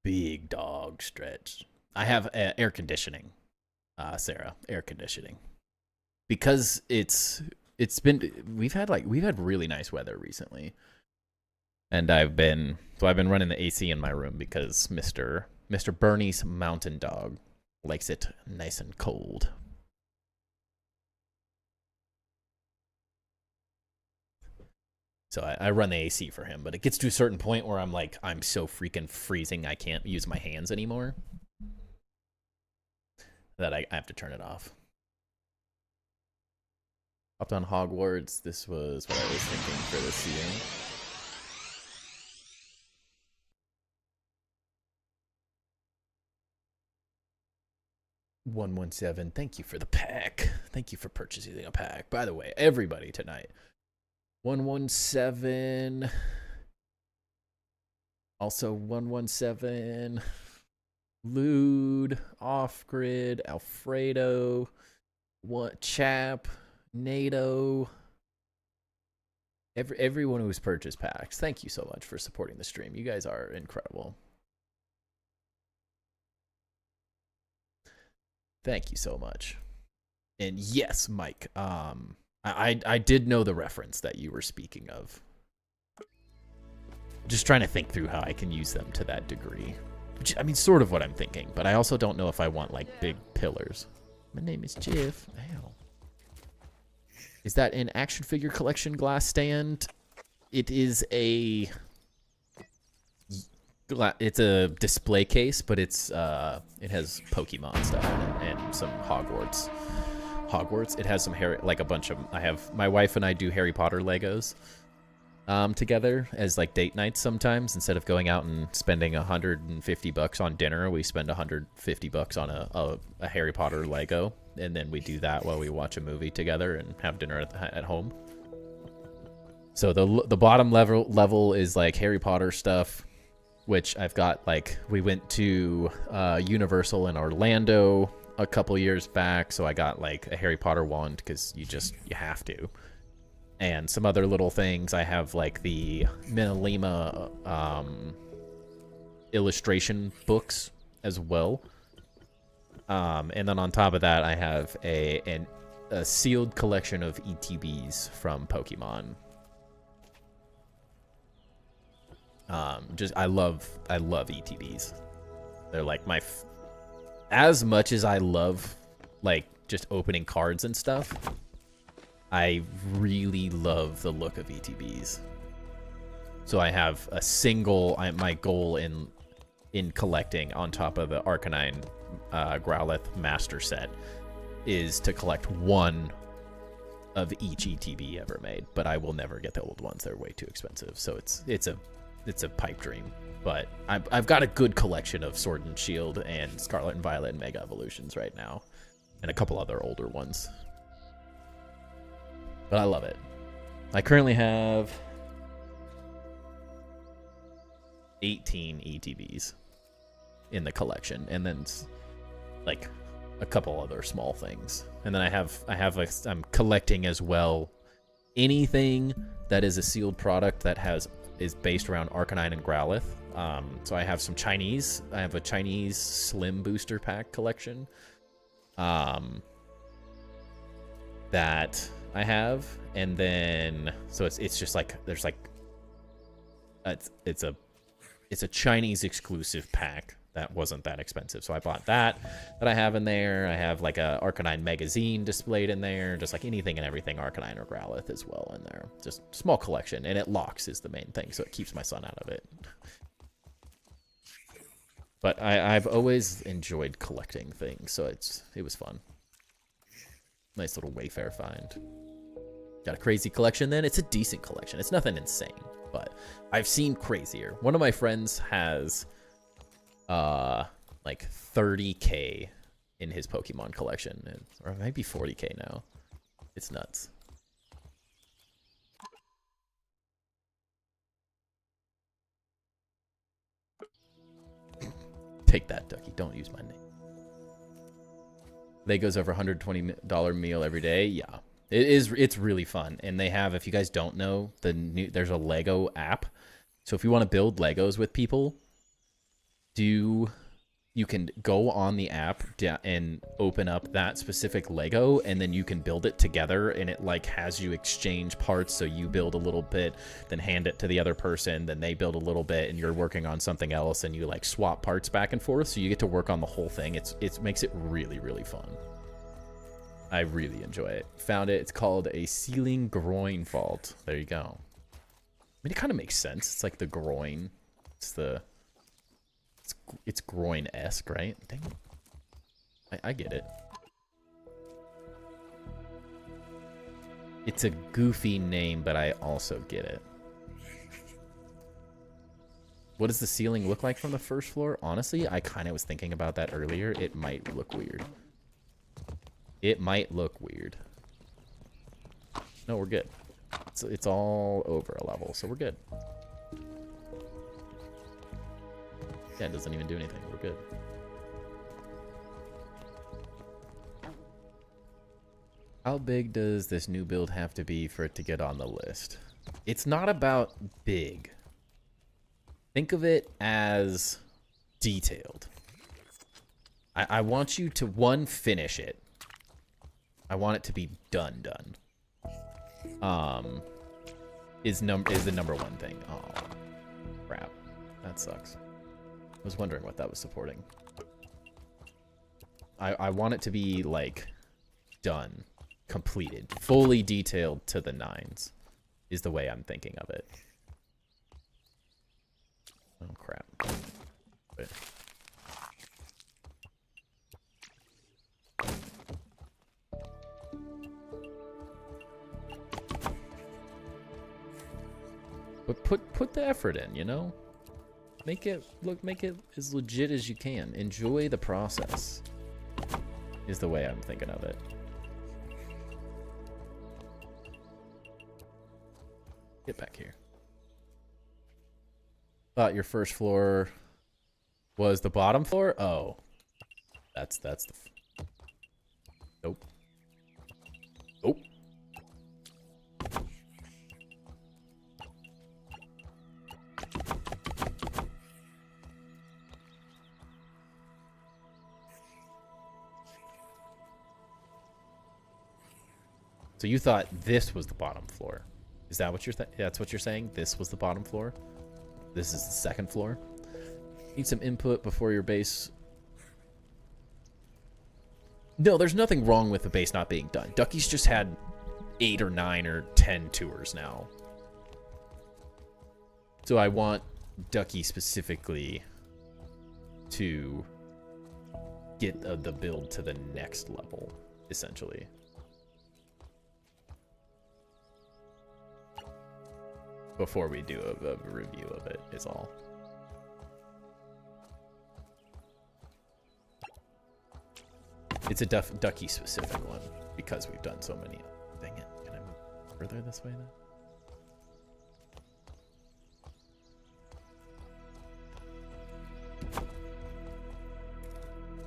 Big dog stretch. I have air conditioning, Sarah. Air conditioning, because we've had really nice weather recently, and I've been running the AC in my room because Mr. Bernie's mountain dog likes it nice and cold. So I run the AC for him, but it gets to a certain point where I'm so freaking freezing I can't use my hands anymore that I have to turn it off. Hopped on Hogwarts. This was what I was thinking for this year. $117. Thank you for the pack. Thank you for purchasing a pack. By the way, everybody tonight. 117. Also 117. Lude, Off Grid, Alfredo, what Chap, NATO. Everyone who's purchased packs, thank you so much for supporting the stream. You guys are incredible. Thank you so much. And yes, Mike, I did know the reference that you were speaking of. Just trying to think through how I can use them to that degree. Which, I mean, sort of what I'm thinking, but I also don't know if I want, like, big pillars. My name is Jiff. Ow. Is that an action figure collection glass stand? It is a... It's a display case, but it's it has Pokemon stuff in it and some Hogwarts. It has some Harry, like a bunch of... my wife and I do Harry Potter Legos together as like date nights sometimes. Instead of going out and spending $150 on dinner, we spend $150 on a Harry Potter Lego, and then we do that while we watch a movie together and have dinner at home. So the bottom level is like Harry Potter stuff, which I've got. Like, we went to Universal in Orlando a couple years back, so I got like a Harry Potter wand because you have to. And some other little things. I have like the Minalima illustration books as well. And then on top of that, I have a sealed collection of ETBs from Pokemon. I love ETBs. They're like as much as I love like just opening cards and stuff, I really love the look of ETBs. So I have a single, my goal in collecting on top of the Arcanine Growlithe Master Set is to collect one of each ETB ever made, but I will never get the old ones. They're way too expensive. So it's a pipe dream. But I've got a good collection of Sword and Shield and Scarlet and Violet and Mega Evolutions right now, and a couple other older ones. But I love it. I currently have 18 ETBs in the collection, and then like a couple other small things. And then I'm collecting as well anything that is a sealed product that is based around Arcanine and Growlithe. So I have some Chinese. I have a Chinese Slim Booster Pack collection. That I have, and then so it's just like there's like it's a Chinese exclusive pack that wasn't that expensive, so I bought that I have in there. I have like a Arcanine magazine displayed in there, just like anything and everything Arcanine or Growlithe as well in there. Just small collection, and it locks is the main thing, so it keeps my son out of it. But I've always enjoyed collecting things, so it was fun. Nice little Wayfair find. Got a crazy collection then? It's a decent collection. It's nothing insane, but I've seen crazier. One of my friends has like 30K in his Pokemon collection, or maybe 40K now. It's nuts. Take that, Ducky. Don't use my name. Lego's over $120 meal every day. Yeah, it's really fun. And they have, if you guys don't know, there's a Lego app. So if you want to build Legos with people, you can go on the app and open up that specific Lego, and then you can build it together, and it like has you exchange parts. So you build a little bit, then hand it to the other person, then they build a little bit, and you're working on something else, and you like swap parts back and forth. So you get to work on the whole thing. It makes it really, really fun. I really enjoy it. Found it. It's called a ceiling groin vault. There you go. I mean, it kind of makes sense. It's like the groin. It's groin-esque, right? Dang it. I get it. It's a goofy name, but I also get it. What does the ceiling look like from the first floor? Honestly, I kind of was thinking about that earlier. It might look weird. It might look weird. No, we're good. It's all over a level, so we're good. Yeah, it doesn't even do anything. We're good. How big does this new build have to be for it to get on the list? It's not about big. Think of it as detailed. I want you to, one, finish it. I want it to be done. Is the number one thing. Oh, crap. That sucks. I was wondering what that was supporting. I want it to be, like, done. Completed. Fully detailed to the nines. Is the way I'm thinking of it. Oh, crap. Wait. But put the effort in, you know? Make it as legit as you can. Enjoy the process. Is the way I'm thinking of it. Get back here. Thought your first floor was the bottom floor? Oh. That's the Nope. Nope. So you thought this was the bottom floor. Is that what that's what you're saying? This was the bottom floor? This is the second floor? Need some input before your base. No, there's nothing wrong with the base not being done. Ducky's just had 8 or 9 or 10 tours now. So I want Ducky specifically to get the build to the next level, essentially. Before we do a review of it, is all. It's a Ducky specific one because we've done so many. Dang it! Can I move further this way then?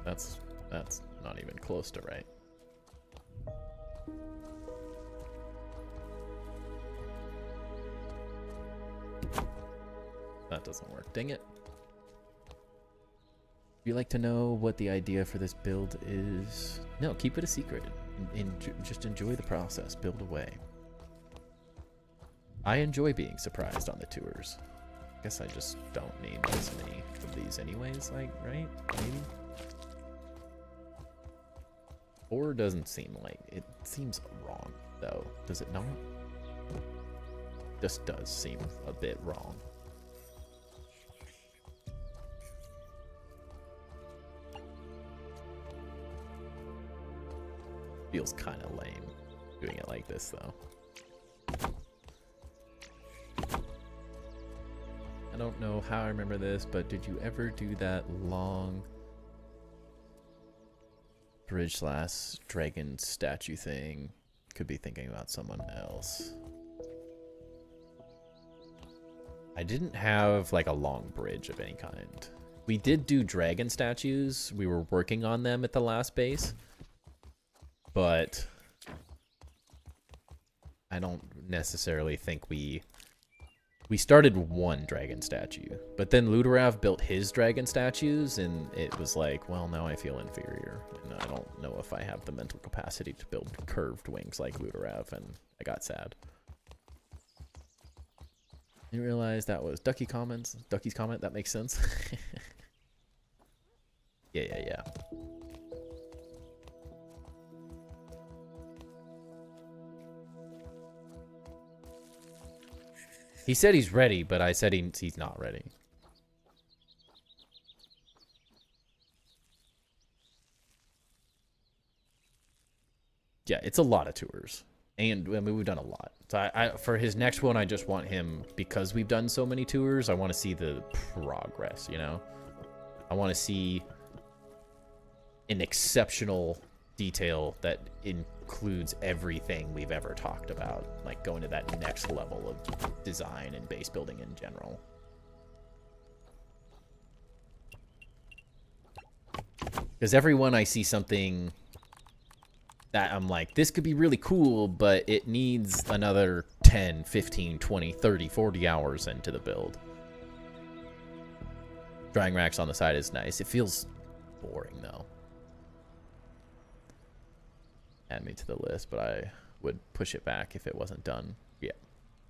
That's not even close to right. That doesn't work. Dang it. Would you like to know what the idea for this build is? No, keep it a secret. Just enjoy the process. Build away. I enjoy being surprised on the tours. I guess I just don't need as many of these anyways, like, right? Maybe? 4 doesn't seem like... It seems wrong, though. Does it not? Just does seem a bit wrong. Feels kind of lame doing it like this, though. I don't know how I remember this, but did you ever do that long bridge / dragon statue thing? Could be thinking about someone else. I didn't have like a long bridge of any kind. We did do dragon statues. We were working on them at the last base. But I don't necessarily think we started one dragon statue, but then Luderav built his dragon statues, and it was like, well, now I feel inferior, and I don't know if I have the mental capacity to build curved wings like Luderav, and I got sad. You realize that was Ducky's comment? That makes sense. Yeah. He said he's ready, but I said he's not ready. Yeah, it's a lot of tours. And I mean, we've done a lot. So for his next one, I just want him, because we've done so many tours, I want to see the progress, you know? I want to see an exceptional detail that includes everything we've ever talked about, like going to that next level of design and base building in general. Because everyone I see something that I'm like, this could be really cool, but it needs another 10, 15, 20, 30, 40 hours into the build. Drying racks on the side is nice. It feels boring, though. Add me to the list, but I would push it back if it wasn't done. Yeah.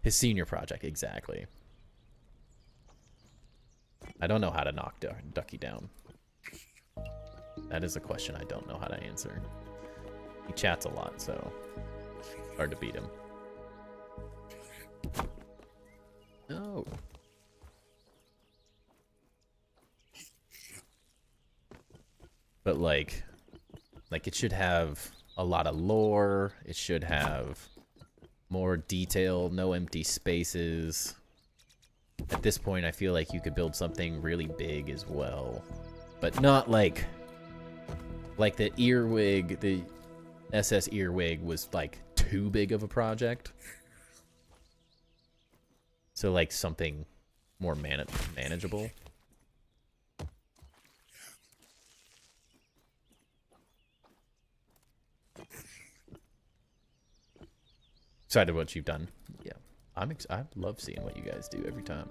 His senior project, exactly. I don't know how to knock Ducky down. That is a question I don't know how to answer. He chats a lot, so hard to beat him. No. But like it should have a lot of lore. It should have more detail, no empty spaces. At this point, I feel like you could build something really big as well. But not like the Earwig, the SS Earwig was like too big of a project. So like something more manageable. Excited what you've done. Yeah, I love seeing what you guys do every time.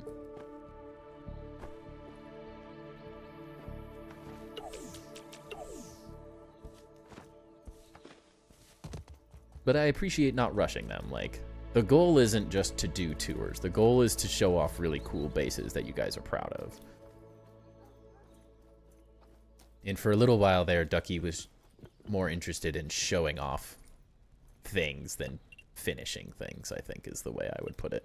But I appreciate not rushing them. Like, the goal isn't just to do tours. The goal is to show off really cool bases that you guys are proud of. And for a little while there, Ducky was more interested in showing off things than finishing things, I think is the way I would put it.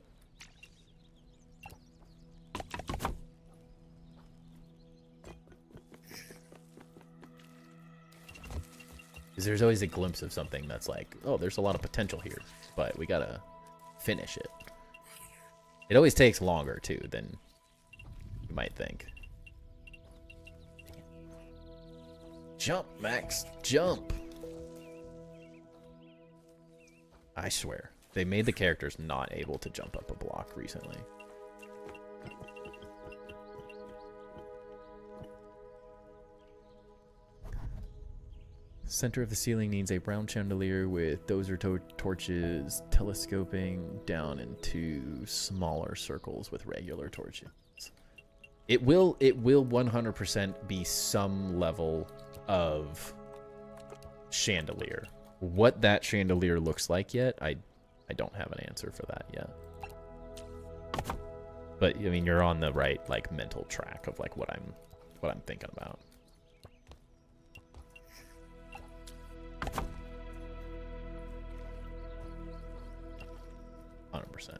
Because there's always a glimpse of something that's like, oh, there's a lot of potential here, but we gotta finish it. It always takes longer, too, than you might think. Jump, Max, jump! I swear, they made the characters not able to jump up a block recently. Center of the ceiling needs a brown chandelier with dozer torches telescoping down into smaller circles with regular torches. It will 100% be some level of chandelier. What that chandelier looks like yet, I don't have an answer for that yet. But I mean, you're on the right like mental track of like what I'm thinking about. %.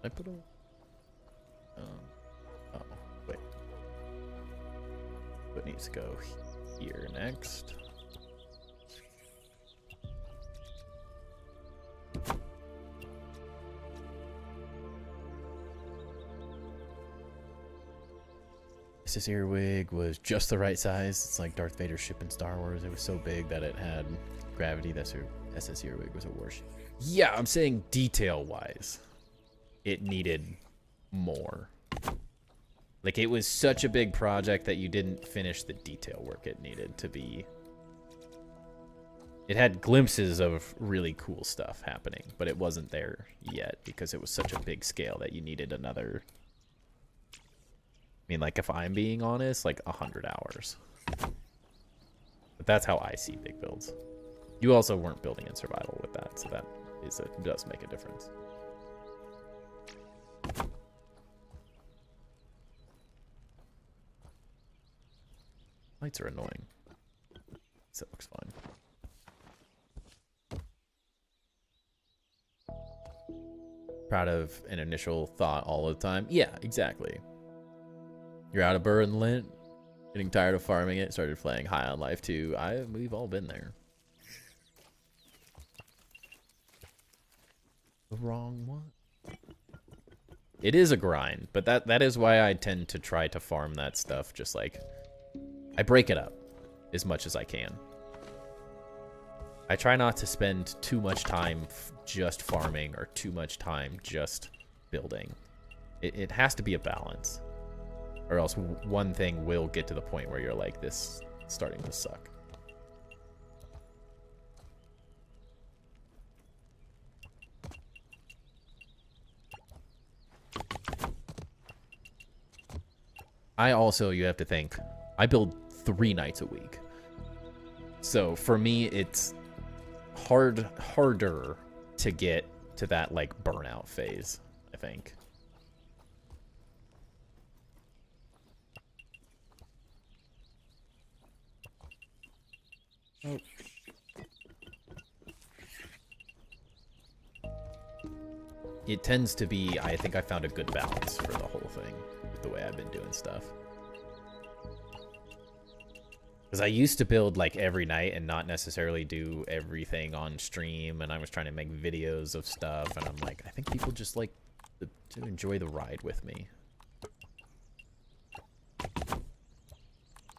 I put a... oh, wait. What needs to go here next? This earwig was just the right size. It's like Darth Vader's ship in Star Wars. It was so big that it had gravity. That's her SS earwig was a warship. Yeah, I'm saying detail-wise. It needed more. Like, it was such a big project that you didn't finish the detail work it needed to be. It had glimpses of really cool stuff happening, but it wasn't there yet because it was such a big scale that you needed another... I mean, like, if I'm being honest, like 100 hours. But that's how I see big builds. You also weren't building in survival with that, so that does make a difference. Lights are annoying. So it looks fine. Proud of an initial thought all the time. Yeah, exactly. You're out of Burr and Lint, getting tired of farming it, started playing High on Life 2. We've all been there. The wrong one. It is a grind, but that is why I tend to try to farm that stuff. Just like, I break it up as much as I can. I try not to spend too much time just farming or too much time just building. It has to be a balance, or else one thing will get to the point where you're like, this is starting to suck. I also, you have to think, I build 3 nights a week. So for me, it's harder to get to that like burnout phase, I think. Oh. It tends to be, I think I found a good balance for the whole thing with the way I've been doing stuff. Because I used to build like every night and not necessarily do everything on stream, and I was trying to make videos of stuff, and I'm like, I think people just like to enjoy the ride with me.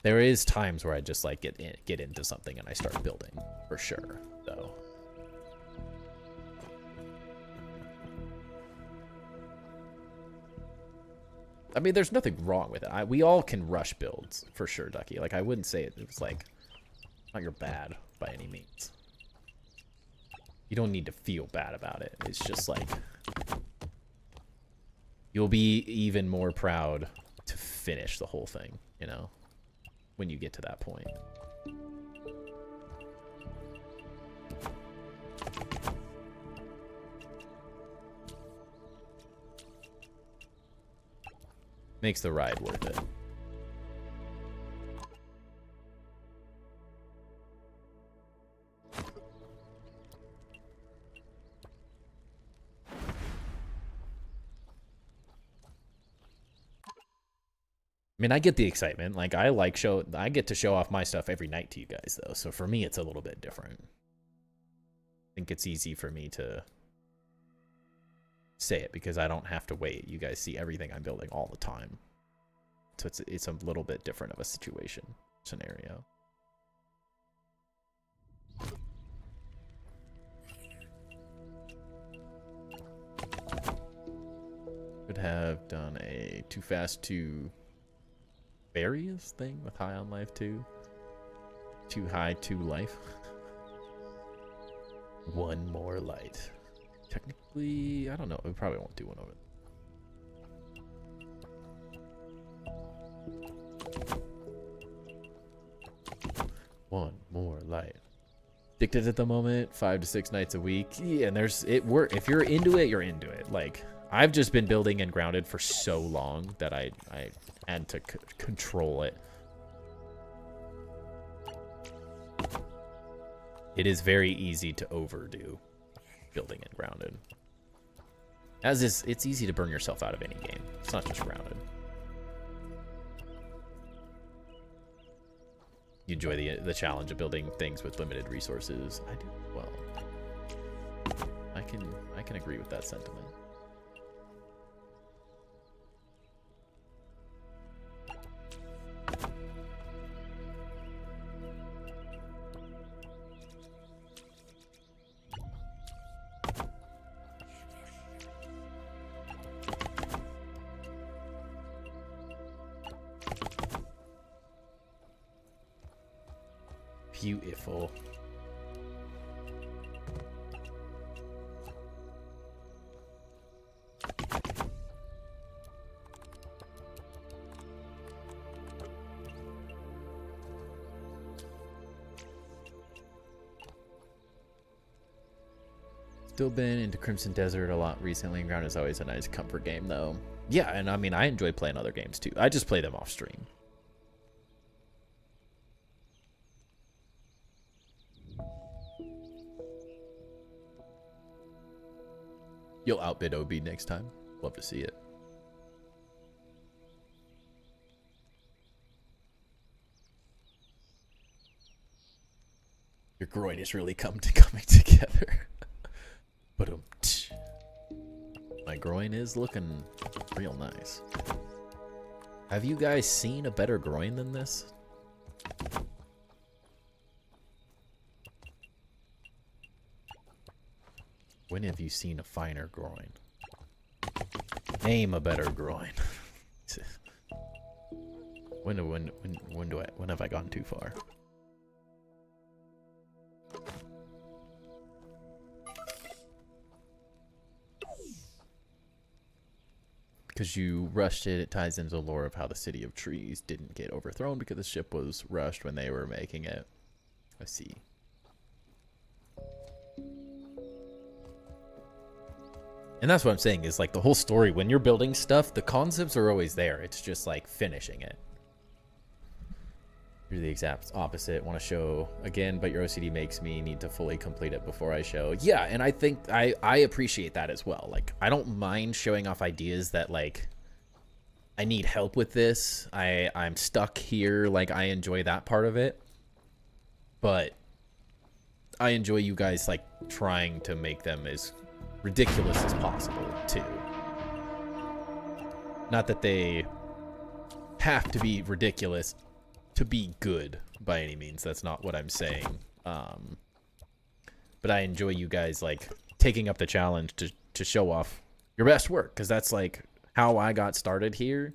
There is times where I just like get into something and I start building, for sure, though. I mean, there's nothing wrong with it. We all can rush builds, for sure, Ducky. Like, I wouldn't say it was like, not you're bad by any means. You don't need to feel bad about it. It's just like, you'll be even more proud to finish the whole thing, you know, when you get to that point. Makes the ride worth it. I mean, I get the excitement. Like, I get to show off my stuff every night to you guys, though. So for me, it's a little bit different. I think it's easy for me to say it because I don't have to wait. You guys see everything I'm building all the time. So it's a little bit different of a scenario. Could have done a Too Fast to Furious thing with High on Life 2. Too High to Life. One more light. Technically, I don't know. We probably won't do one of it. One more light. Addicted at the moment, 5 to 6 nights a week. Yeah, and if you're into it, you're into it. Like, I've just been building and grounded for so long that I had to control it. It is very easy to overdo building and grounded. It's easy to burn yourself out of any game. It's not just grounded. You enjoy the challenge of building things with limited resources. I do. Well, I can agree with that sentiment. Beautiful. Still been into Crimson Desert a lot recently. Ground is always a nice comfort game, though. Yeah, and I mean, I enjoy playing other games, too. I just play them off stream. You'll outbid OB next time. Love to see it. Your groin is really coming together. But groin is looking real nice. Have you guys seen a better groin than this? When have you seen a finer groin? Name a better groin. When have I gone too far? Because you rushed it, it ties into the lore of how the City of Trees didn't get overthrown because the ship was rushed when they were making it. I see. And that's what I'm saying, is like the whole story, when you're building stuff, the concepts are always there. It's just like finishing it. You're the exact opposite. Want to show again, but your OCD makes me need to fully complete it before I show. Yeah, and I think I appreciate that as well. Like, I don't mind showing off ideas that, like, I need help with this. I'm stuck here. Like, I enjoy that part of it. But I enjoy you guys, like, trying to make them as ridiculous as possible, too. Not that they have to be ridiculous to be good by any means. That's not what I'm saying. But I enjoy you guys like taking up the challenge to show off your best work, because that's like how I got started here,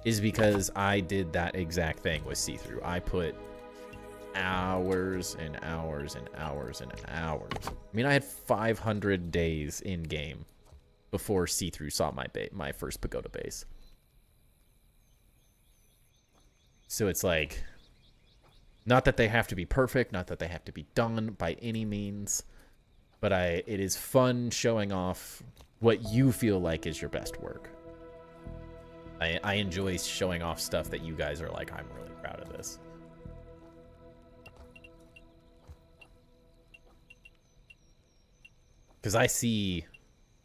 is because I did that exact thing with See-Through. I put hours and hours and hours and hours. I mean, I had 500 days in game before See-Through saw my first pagoda base. So it's like, not that they have to be perfect, not that they have to be done by any means, but it is fun showing off what you feel like is your best work. I enjoy showing off stuff that you guys are like, I'm really proud of this. Because I see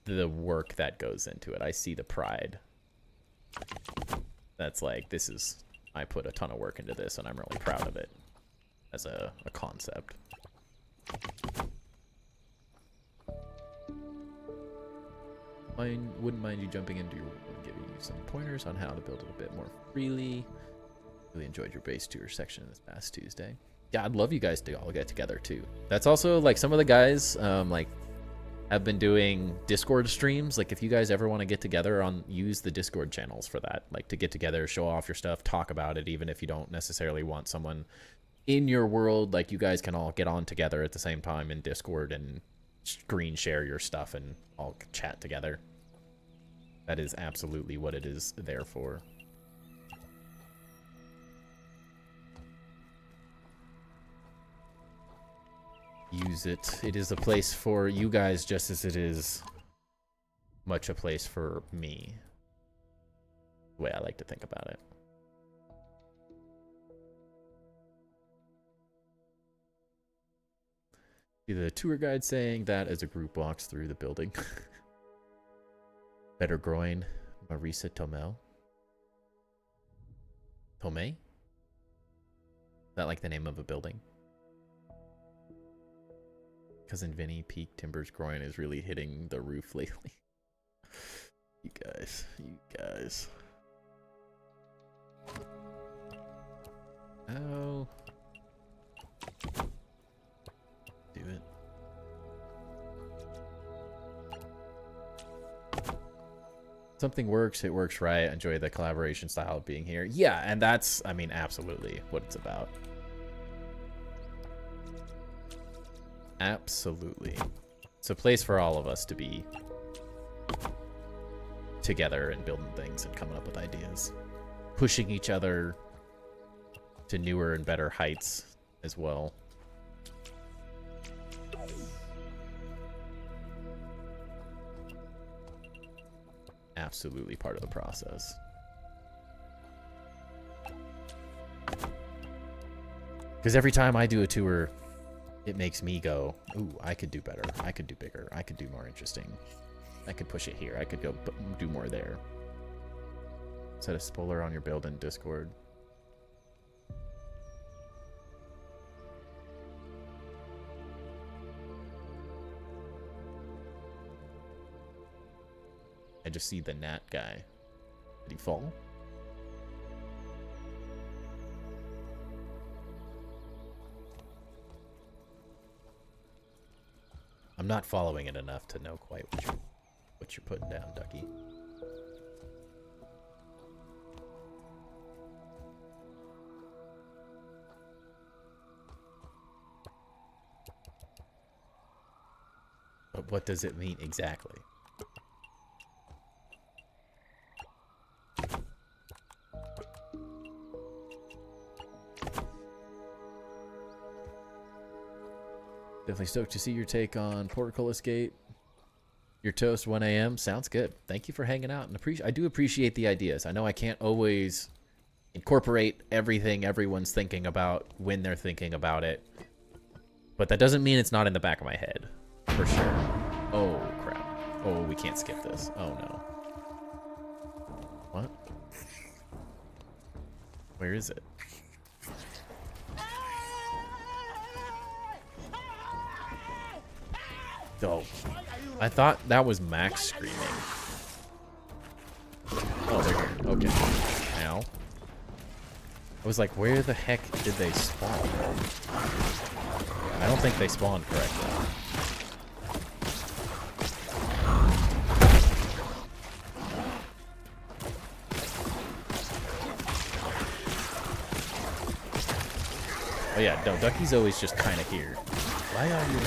the work that goes into it. I see the pride. That's like, this is... I put a ton of work into this, and I'm really proud of it as a concept. Wouldn't mind you jumping into your room and giving you some pointers on how to build it a bit more freely. Really enjoyed your base tour section this past Tuesday. Yeah, I'd love you guys to all get together too. That's also like some of the guys like have been doing Discord streams. Like, if you guys ever want to get together, use the Discord channels for that. Like, to get together, show off your stuff, talk about it, even if you don't necessarily want someone in your world. Like, you guys can all get on together at the same time in Discord and screen share your stuff and all chat together. That is absolutely what it is there for. Use it. It is a place for you guys just as it is much a place for me. The way I like to think about it. See the tour guide saying that as a group walks through the building. Better groin, Marisa Tomei. Tomei? Is that like the name of a building? Cousin Vinny, Peak Timber's groin is really hitting the roof lately. You guys. Oh. Do it. Something works, it works right. Enjoy the collaboration style of being here. Yeah, and that's, I mean, absolutely what it's about. Absolutely. It's a place for all of us to be together and building things and coming up with ideas. Pushing each other to newer and better heights as well. Absolutely part of the process. Because every time I do a tour, it makes me go, ooh, I could do better. I could do bigger. I could do more interesting. I could push it here. I could go do more there. Set a spoiler on your build in Discord. I just see the gnat guy. Did he fall? I'm not following it enough to know quite what you're putting down, Ducky. But what does it mean exactly? Definitely stoked to see your take on Portcullis Gate. Your toast 1 a.m. Sounds good. Thank you for hanging out, and I do appreciate the ideas. I know I can't always incorporate everything everyone's thinking about when they're thinking about it, but that doesn't mean it's not in the back of my head, for sure. Oh crap! Oh, we can't skip this. Oh no. What? Where is it? Oh, I thought that was Max screaming. Oh, they're here. Okay. Now. I was like, where the heck did they spawn? I don't think they spawned correctly. Oh yeah, no, Ducky's always just kind of here. Why are you...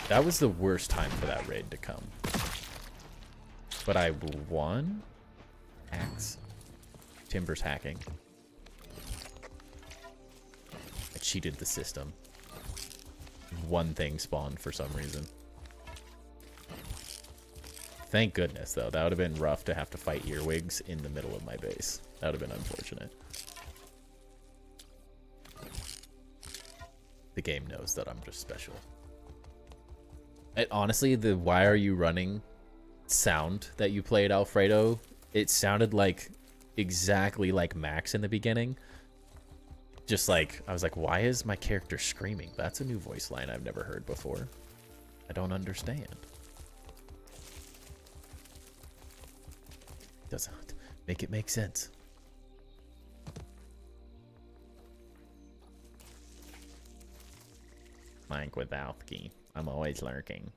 That was the worst time for that raid to come. But I won? Axe. Timber's hacking. I cheated the system. One thing spawned for some reason. Thank goodness, though. That would have been rough to have to fight earwigs in the middle of my base. That would have been unfortunate. The game knows that I'm just special. Honestly, the "why are you running" sound that you played, Alfredo, it sounded like exactly like Max in the beginning. Just like, I was like, why is my character screaming? That's a new voice line I've never heard before. I don't understand. Doesn't make it make sense. Mike Wazowski. I'm always lurking.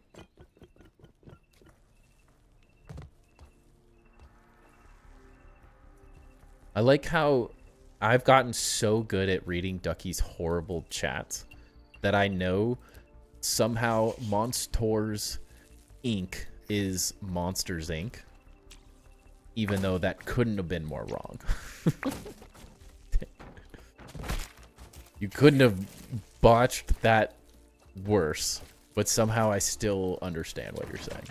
I like how I've gotten so good at reading Ducky's horrible chats that I know somehow Monsters Inc. is Monsters Inc. Even though that couldn't have been more wrong. You couldn't have botched that worse. But somehow I still understand what you're saying.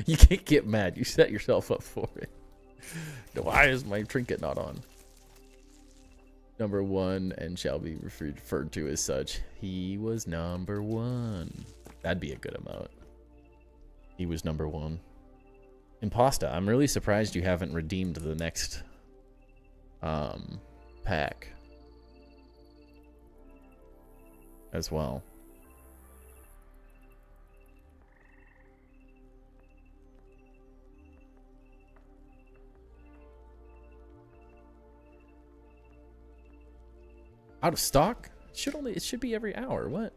You can't get mad. You set yourself up for it. Why is my trinket not on? Number 1 and shall be referred to as such. He was number 1. That'd be a good emote. He was number 1. Imposta, I'm really surprised you haven't redeemed the next pack as well. Out of stock? It should be every hour. What?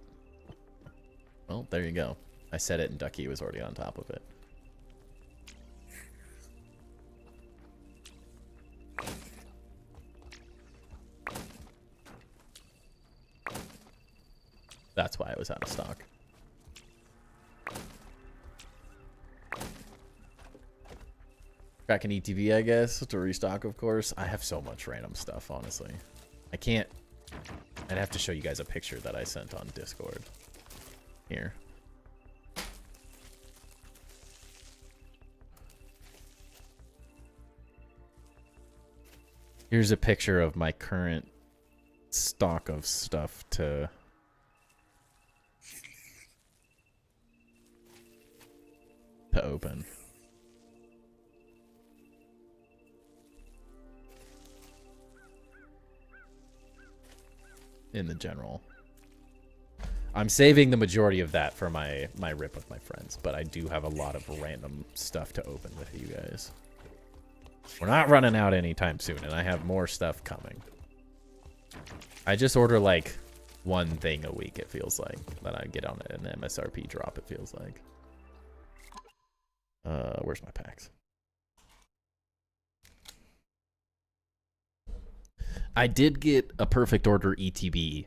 Well, there you go. I said it and Ducky was already on top of it. That's why I was out of stock. Crack an ETV, I guess, to restock, of course. I have so much random stuff, honestly. I can't... I'd have to show you guys a picture that I sent on Discord. Here. Here's a picture of my current stock of stuff to... open. in the general. I'm saving the majority of that for my rip with my friends, but I do have a lot of random stuff to open with you guys. We're not running out anytime soon, and I have more stuff coming. I just order like one thing a week, it feels like, that I get on an MSRP drop, it feels like. Where's my packs? I did get a Perfect Order ETB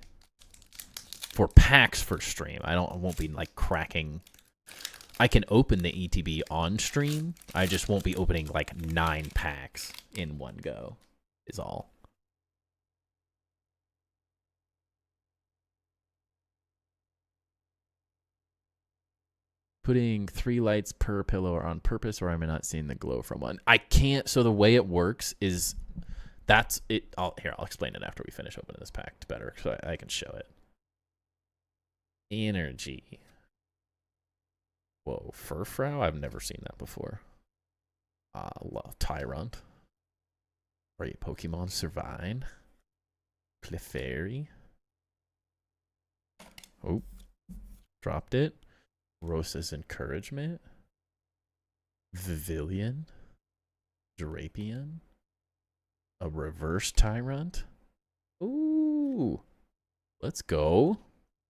for packs for stream. I won't be like cracking. I can open the ETB on stream. I just won't be opening like 9 packs in one go, is all. Putting 3 lights per pillow on purpose, or am I not seeing the glow from one? I can't. So the way it works is that's it. I'll explain it after we finish opening this pack better, so I can show it. Energy. Whoa, Furfrou? I've never seen that before. Love Tyrant. Great Pokemon. Servine. Clefairy. Oh, dropped it. Rosa's Encouragement. Vivillon. Drapion. A Reverse Tyrant. Ooh. Let's go.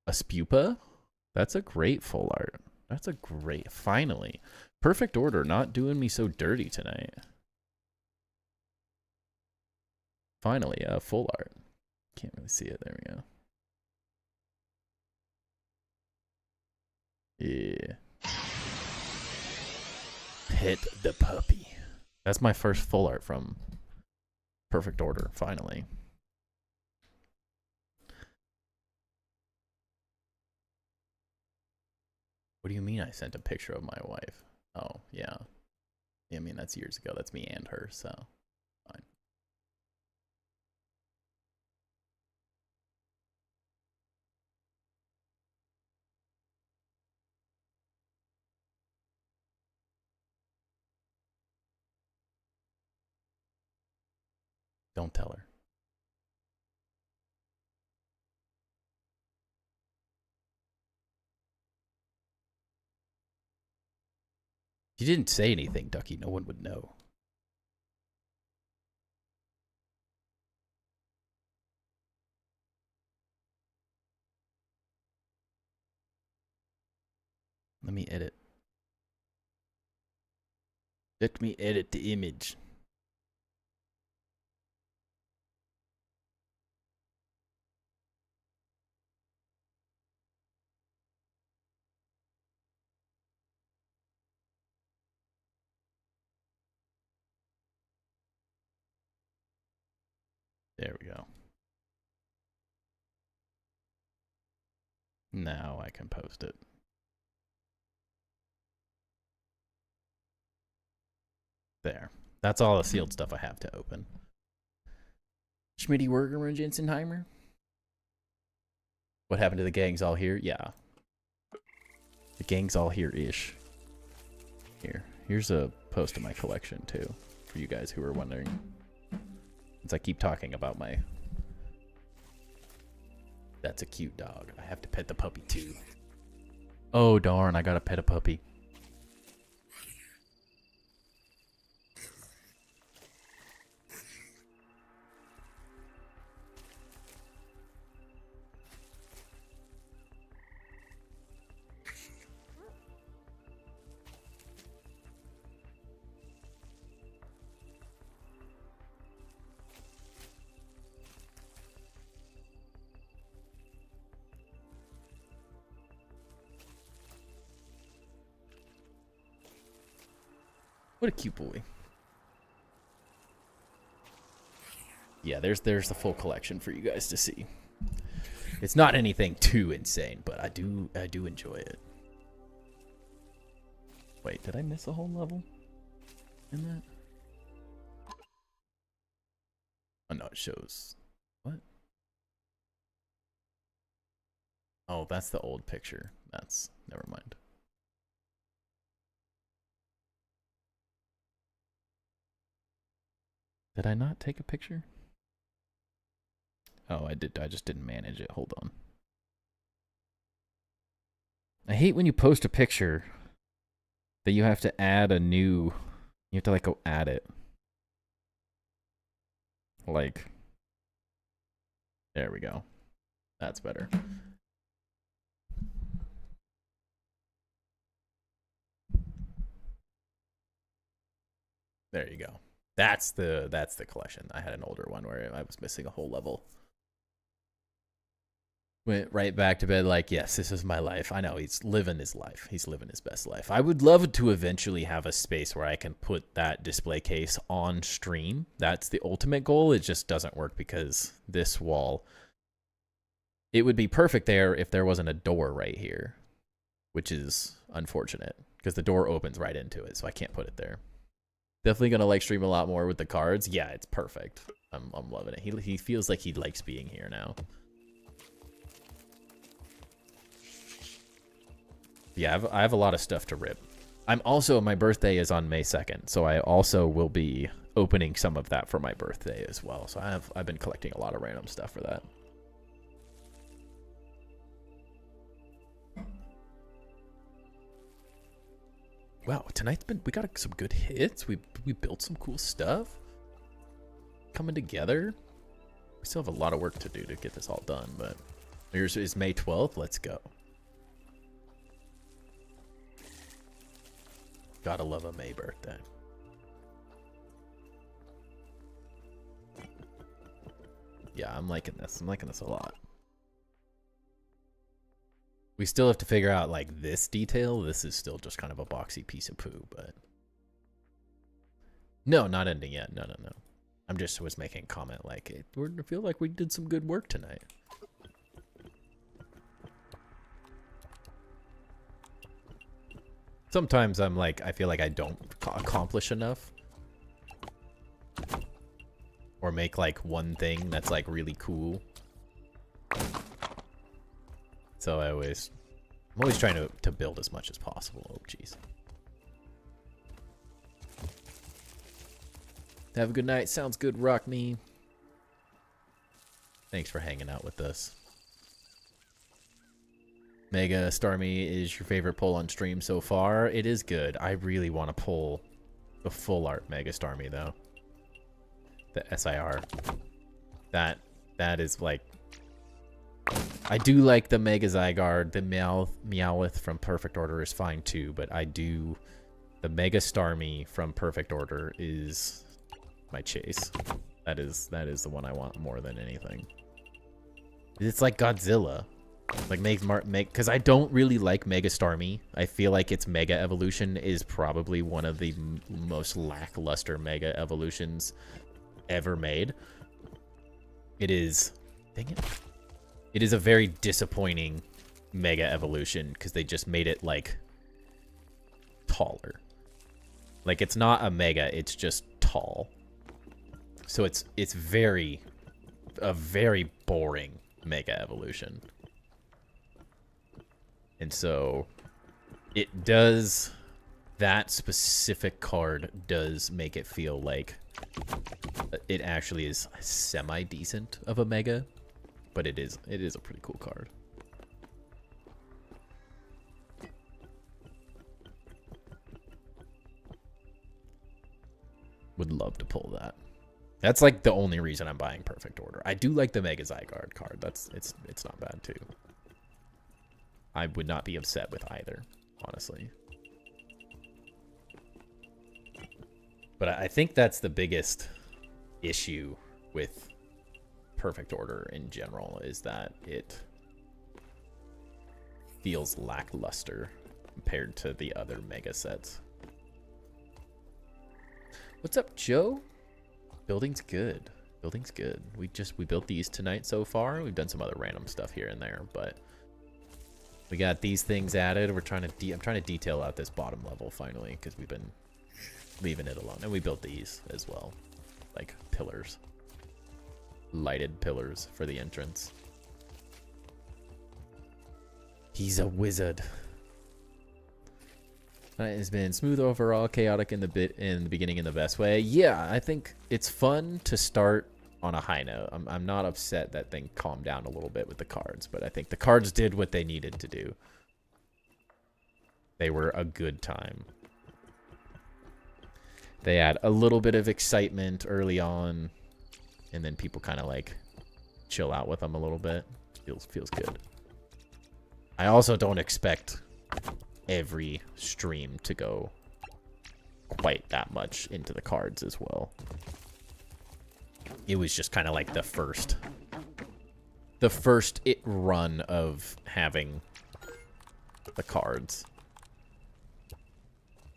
A Spupa. That's a great full art. That's a great... Finally. Perfect Order not doing me so dirty tonight. Finally, full art. Can't really see it. There we go. Yeah. Pet the puppy. That's my first full art from Perfect Order, finally. What do you mean I sent a picture of my wife? Oh, yeah. I mean, that's years ago. That's me and her, so fine. Don't tell her. If you didn't say anything, Ducky, no one would know. Let me edit. Let me edit the image. There we go. Now I can post it. There. That's all the sealed stuff I have to open. Schmitty Werger and Jensenheimer? What happened to the gang's all here? Yeah. The gang's all here-ish. Here's a post of my collection, too, for you guys who are wondering. Since I keep talking about my... That's a cute dog. I have to pet the puppy, too. Oh, darn, I gotta pet a puppy. What a cute boy. Yeah, there's the full collection for you guys to see. It's not anything too insane, but I do enjoy it. Wait, did I miss a whole level in that? Oh no, it shows. What? Oh, that's the old picture. That's never mind. Did I not take a picture? Oh, I just didn't manage it. Hold on. I hate when you post a picture that you have to add a new... You have to, like, go add it. Like... There we go. That's better. There you go. That's the collection. I had an older one where I was missing a whole level. Went right back to bed like, yes, this is my life. I know he's living his life. He's living his best life. I would love to eventually have a space where I can put that display case on stream. That's the ultimate goal. It just doesn't work because this wall, it would be perfect there if there wasn't a door right here, which is unfortunate because the door opens right into it, so I can't put it there. Definitely gonna like stream a lot more with the cards. Yeah, it's perfect. I'm loving it. He feels like he likes being here now. Yeah, I have a lot of stuff to rip. My birthday is on May 2nd, so I also will be opening some of that for my birthday as well. So I've been collecting a lot of random stuff for that. Wow, tonight's we got some good hits. We built some cool stuff. Coming together. We still have a lot of work to do to get this all done, but yours is May 12th. Let's go. Gotta love a May birthday. Yeah, I'm liking this. I'm liking this a lot. We still have to figure out, like, this detail. This is still just kind of a boxy piece of poo, but... No, not ending yet. No. I'm just was making a comment, like, I feel like we did some good work tonight. Sometimes I'm like, I feel like I don't accomplish enough. Or make, like, one thing that's, like, really cool. So I'm always trying to build as much as possible. Oh, jeez. Have a good night. Sounds good, Rock Me. Thanks for hanging out with us. Mega Starmie is your favorite pull on stream so far. It is good. I really want to pull the full art Mega Starmie though. The SIR. That is like... I do like the Mega Zygarde. The Meowth from Perfect Order is fine too, but the Mega Starmie from Perfect Order is my chase. That is the one I want more than anything. It's like Godzilla. Like because I don't really like Mega Starmie. I feel like its Mega Evolution is probably one of the most lackluster Mega Evolutions ever made. It is... Dang it. It is a very disappointing Mega Evolution because they just made it, like, taller. Like, it's not a Mega, it's just tall. So it's a very boring Mega Evolution. And so it does... That specific card does make it feel like it actually is semi-decent of a Mega. But it is a pretty cool card. Would love to pull that. That's like the only reason I'm buying Perfect Order. I do like the Mega Zygarde card. It's not bad too. I would not be upset with either, honestly. But I think that's the biggest issue with Perfect Order in general, is that it feels lackluster compared to the other Mega sets. What's up, Joe? Building's good. Building's good. We built these tonight so far. We've done some other random stuff here and there, but we got these things added. We're trying to I'm trying to detail out this bottom level finally because we've been leaving it alone. And we built these as well, like pillars. Lighted pillars for the entrance. He's a wizard. It's been smooth overall, chaotic in the beginning in the best way. Yeah, I think it's fun to start on a high note. I'm not upset that thing calmed down a little bit with the cards, but I think the cards did what they needed to do. They were a good time. They had a little bit of excitement early on, and then people kind of like chill out with them a little bit. Feels good. I also don't expect every stream to go quite that much into the cards as well. It was just kind of like the first run of having the cards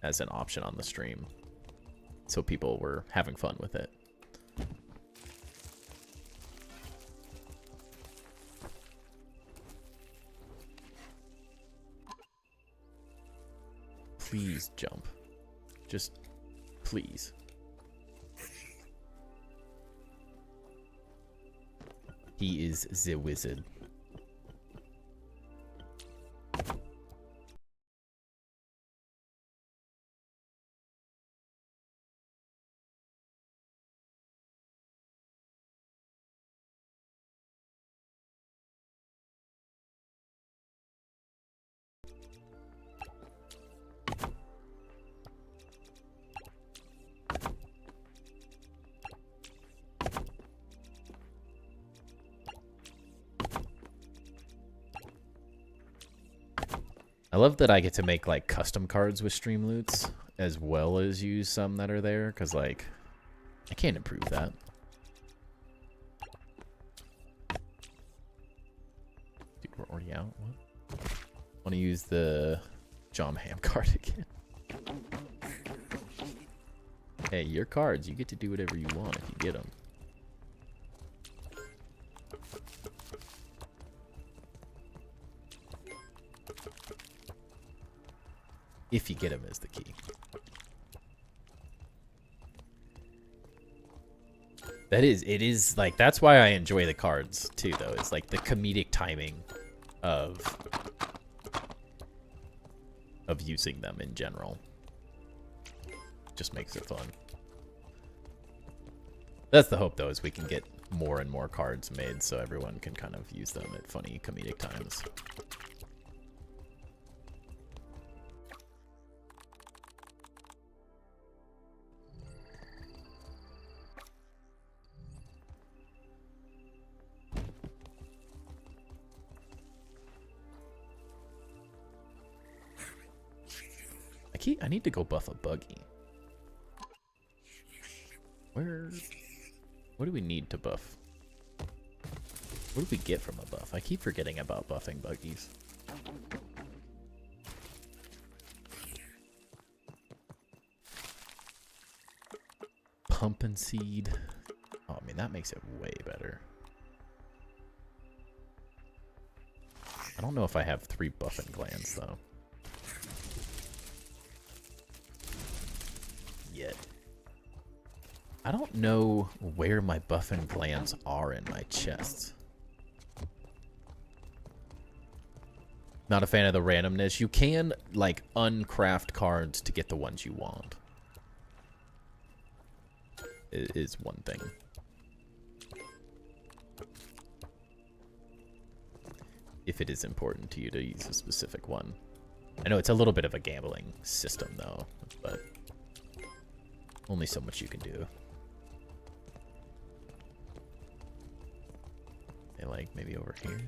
as an option on the stream. So people were having fun with it. Please jump. Just please. He is the wizard. I love that I get to make like custom cards with Streamloots as well as use some that are there, because like I can't improve that. Dude, we're already out. What? Want to use the John Hamm card again? Hey, your cards. You get to do whatever you want if you get them. If you get him is the key. It is like, that's why I enjoy the cards too, though. It's like the comedic timing of using them in general. Just makes it fun. That's the hope, though, is we can get more and more cards made so everyone can kind of use them at funny comedic times. I need to go buff a buggy. What do we need to buff? What do we get from a buff? I keep forgetting about buffing buggies. Pump and seed. Oh, I mean, that makes it way better. I don't know if I have 3 buffing glands, though. Yet. I don't know where my buffing glands are in my chest. Not a fan of the randomness. You can, like, uncraft cards to get the ones you want. It is one thing. If it is important to you to use a specific one. I know it's a little bit of a gambling system, though, but only so much you can do. And like maybe over here.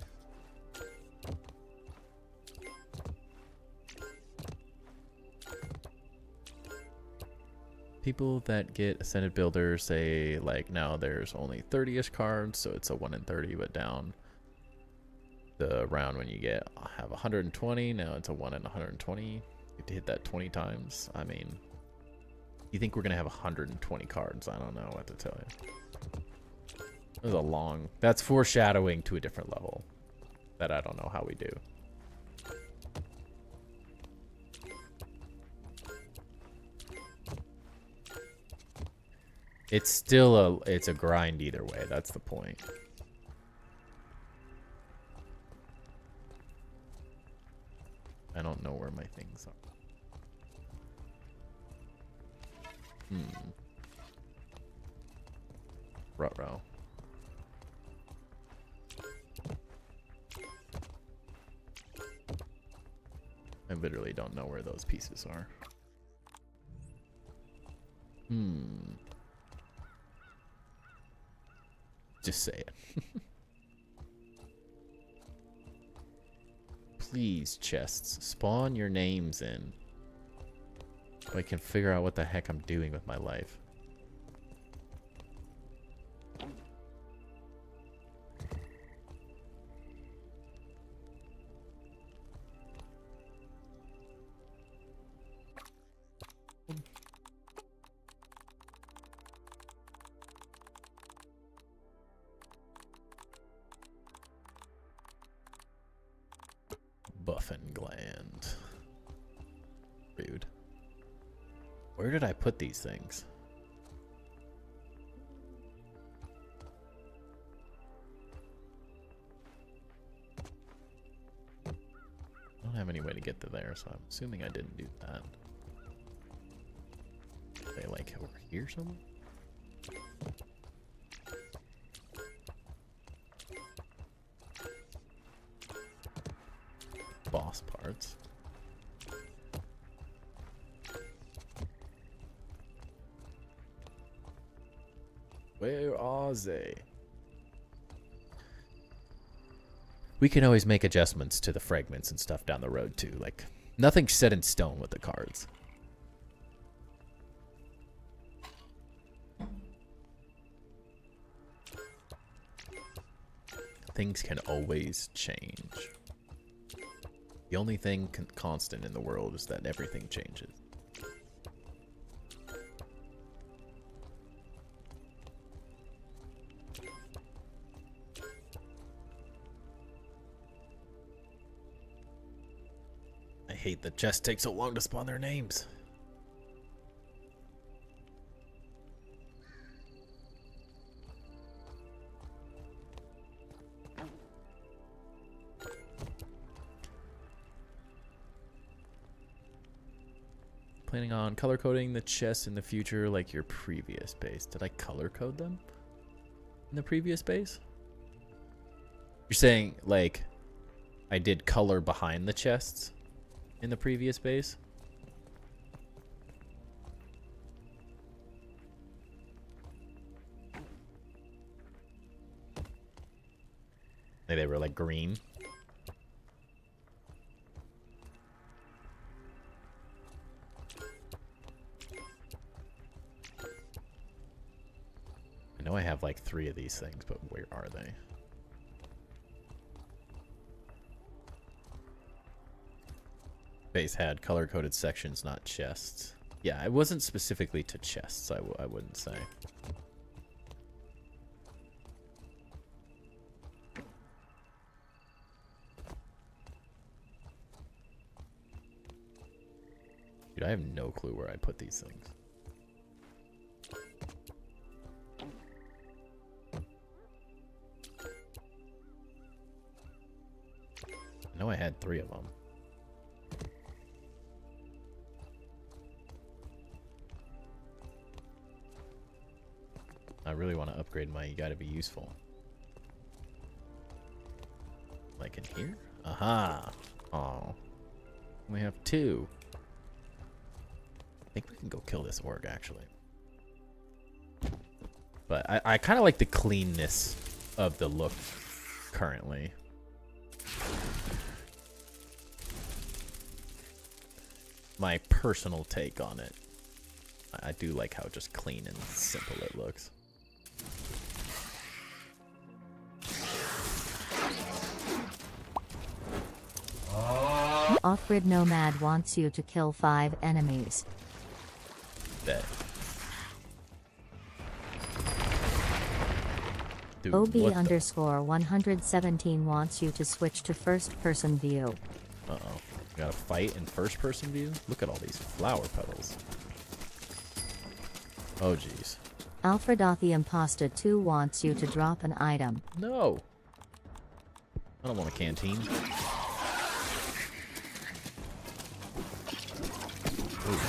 People that get Ascended Builder say like now there's only 30-ish cards, so it's a 1 in 30, but down the round when you have 120, now it's a 1 in 120. You have to hit that 20 times. I mean, you think we're gonna have 120 cards? I don't know what to tell you. It was a long... That's foreshadowing to a different level that I don't know how we do. It's still it's a grind either way. That's the point. I don't know where my things are. Ruh-roh. literally don't know where those pieces are. Just say it. Please, chests, spawn your names in. So I can figure out what the heck I'm doing with my life. Buffin gland. Rude. Where did I put these things? I don't have any way to get to there, so I'm assuming I didn't do that. Are they like over here somewhere? Boss parts. Where are they? We can always make adjustments to the fragments and stuff down the road too. Like, nothing's set in stone with the cards. Things can always change. The only thing constant in the world is that everything changes. I hate that chests take so long to spawn their names. Planning on color coding the chests in the future like your previous base. Did I color code them in the previous base? You're saying like I did color behind the chests in the previous base? Like they were like green. I know I have like 3 of these things, but where are they? Base had color-coded sections, not chests. Yeah, it wasn't specifically to chests, I wouldn't say. Dude, I have no clue where I put these things. I know I had 3 of them. I really want to upgrade my you gotta be useful. Like in here? Aha! Oh. We have 2. I think we can go kill this orc, actually. But I kind of like the cleanness of the look currently. My personal take on it. I do like how just clean and simple it looks. Off-grid nomad wants you to kill 5 enemies. Bet. Dude, OB_117 wants you to switch to first-person view. Uh-oh. You gotta fight in first-person view? Look at all these flower petals. Oh, jeez. Alfredothi Imposta 2 wants you to drop an item. No! I don't want a canteen. Ooh,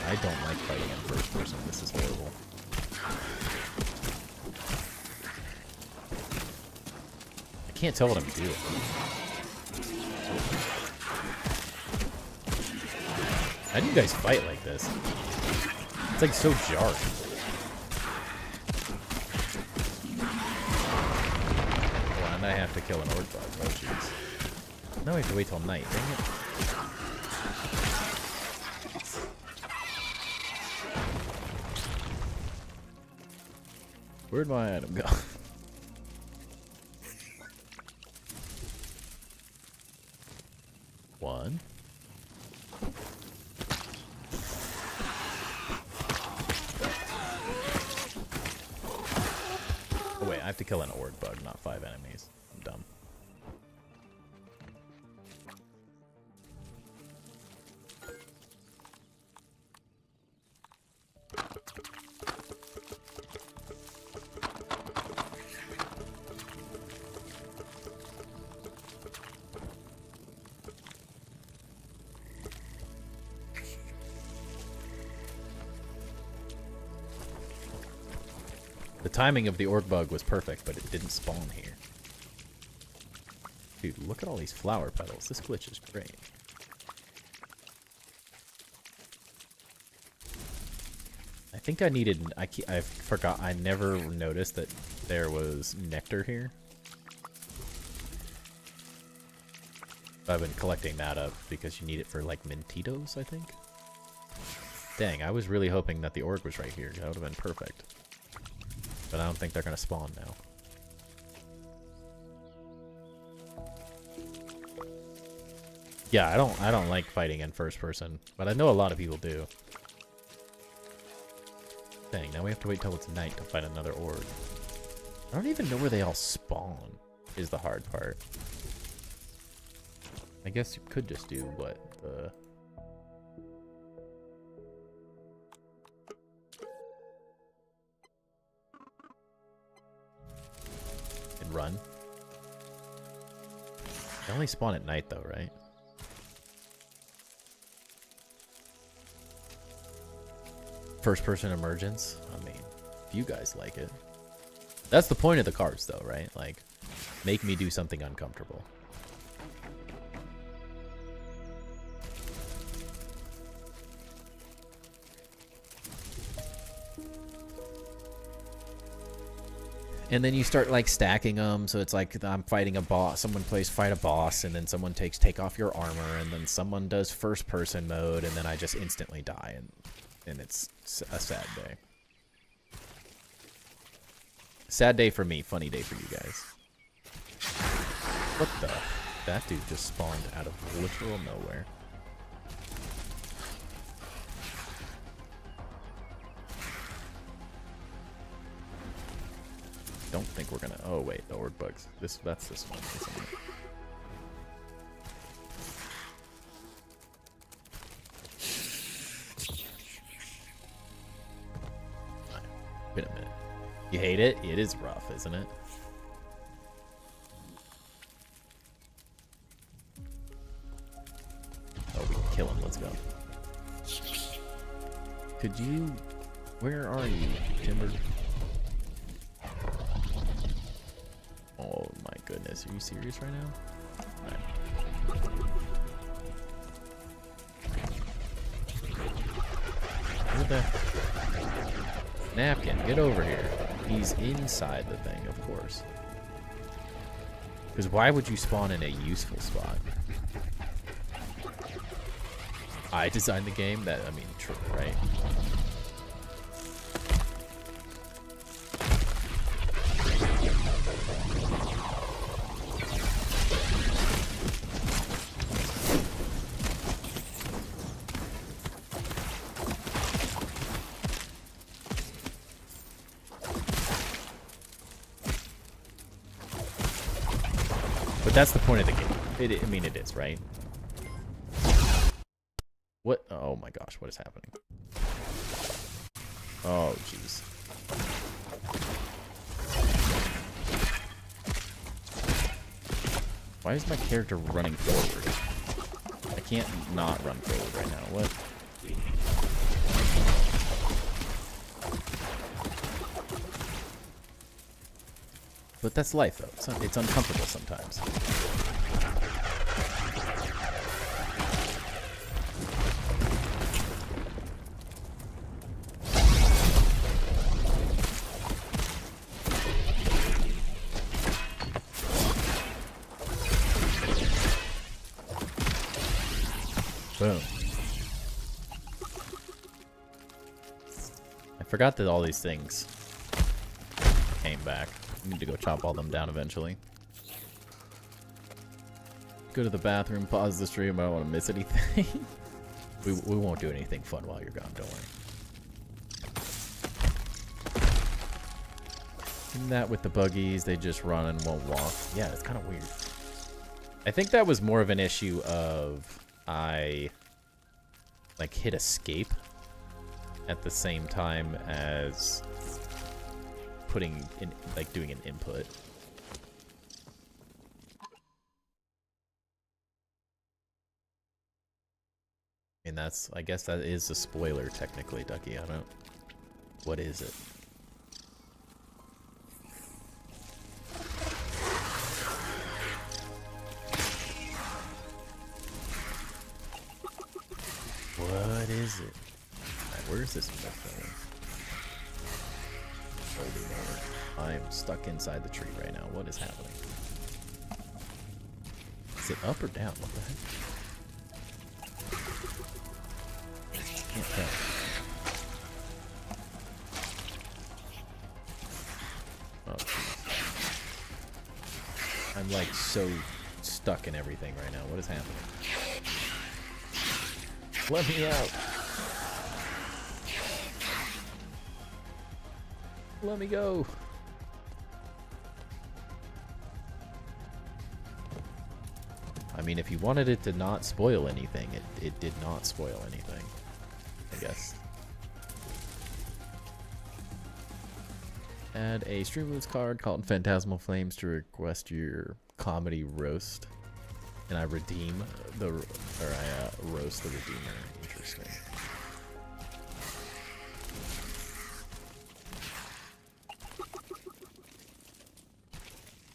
I don't like fighting in first person. This is horrible. I can't tell what I'm doing. How do you guys fight like this? It's like so jarring. Well, and I have to kill an orc bug. Oh, jeez. Now we have to wait till night. Dang it. Where'd my item go? One. Oh wait, I have to kill an orc bug, not 5 enemies. I'm dumb. The timing of the orc bug was perfect, but it didn't spawn here. Dude, look at all these flower petals. This glitch is great. I think I needed... I forgot. I never noticed that there was nectar here. I've been collecting that up because you need it for, like, Mintitos, I think. Dang, I was really hoping that the orc was right here. That would have been perfect. But I don't think they're gonna spawn now. Yeah, I don't like fighting in first person, but I know a lot of people do. Dang, now we have to wait till it's night to fight another orc. I don't even know where they all spawn, is the hard part. I guess you could just do what the... Run. They only spawn at night though, right? First person emergence. I mean, if you guys like it. That's the point of the cards though, right? Like, make me do something uncomfortable. And then you start like stacking them, so it's like I'm fighting a boss. Someone plays fight a boss, and then someone take off your armor, and then someone does first person mode, and then I just instantly die, and it's a sad day. Sad day for me, funny day for you guys. What the? That dude just spawned out of literal nowhere. Don't think we're gonna... Oh wait, the orc bugs. That's this one, isn't it? Wait a minute. You hate it? It is rough, isn't it? Oh, we can kill him. Let's go. Could you... Where are you, Timber? Oh my goodness, are you serious right now? Alright. Where the... Napkin, get over here. He's inside the thing, of course. Because why would you spawn in a useful spot? I designed the game? That, I mean, true, right? But that's the point of the game. I mean, it is, right? What? Oh my gosh, what is happening? Oh, jeez. Why is my character running forward? I can't not run forward right now. What? But that's life, though. It's uncomfortable sometimes. Boom. I forgot that all these things came back. I need to go chop all them down eventually. Go to the bathroom, pause the stream. I don't want to miss anything. we won't do anything fun while you're gone, don't worry. And that with the buggies, they just run and won't walk. Yeah, it's kind of weird. I think that was more of an issue of I like hit escape at the same time as putting in, like doing an input. And that's, I guess that is a spoiler technically, Ducky. I don't, what is it? What is it? Alright, where's this motherfucker? Holy Lord. I am stuck inside the tree right now. What is happening? Is it up or down? What the heck? Can't tell. Oh, geez. I'm like so stuck in everything right now. What is happening? Let me out. Let me go. I mean, if you wanted it to not spoil anything, it did not spoil anything, I guess. Add a Streamloots card called Phantasmal Flames to request your comedy roast. And I redeem the, or I roast the Redeemer. Interesting.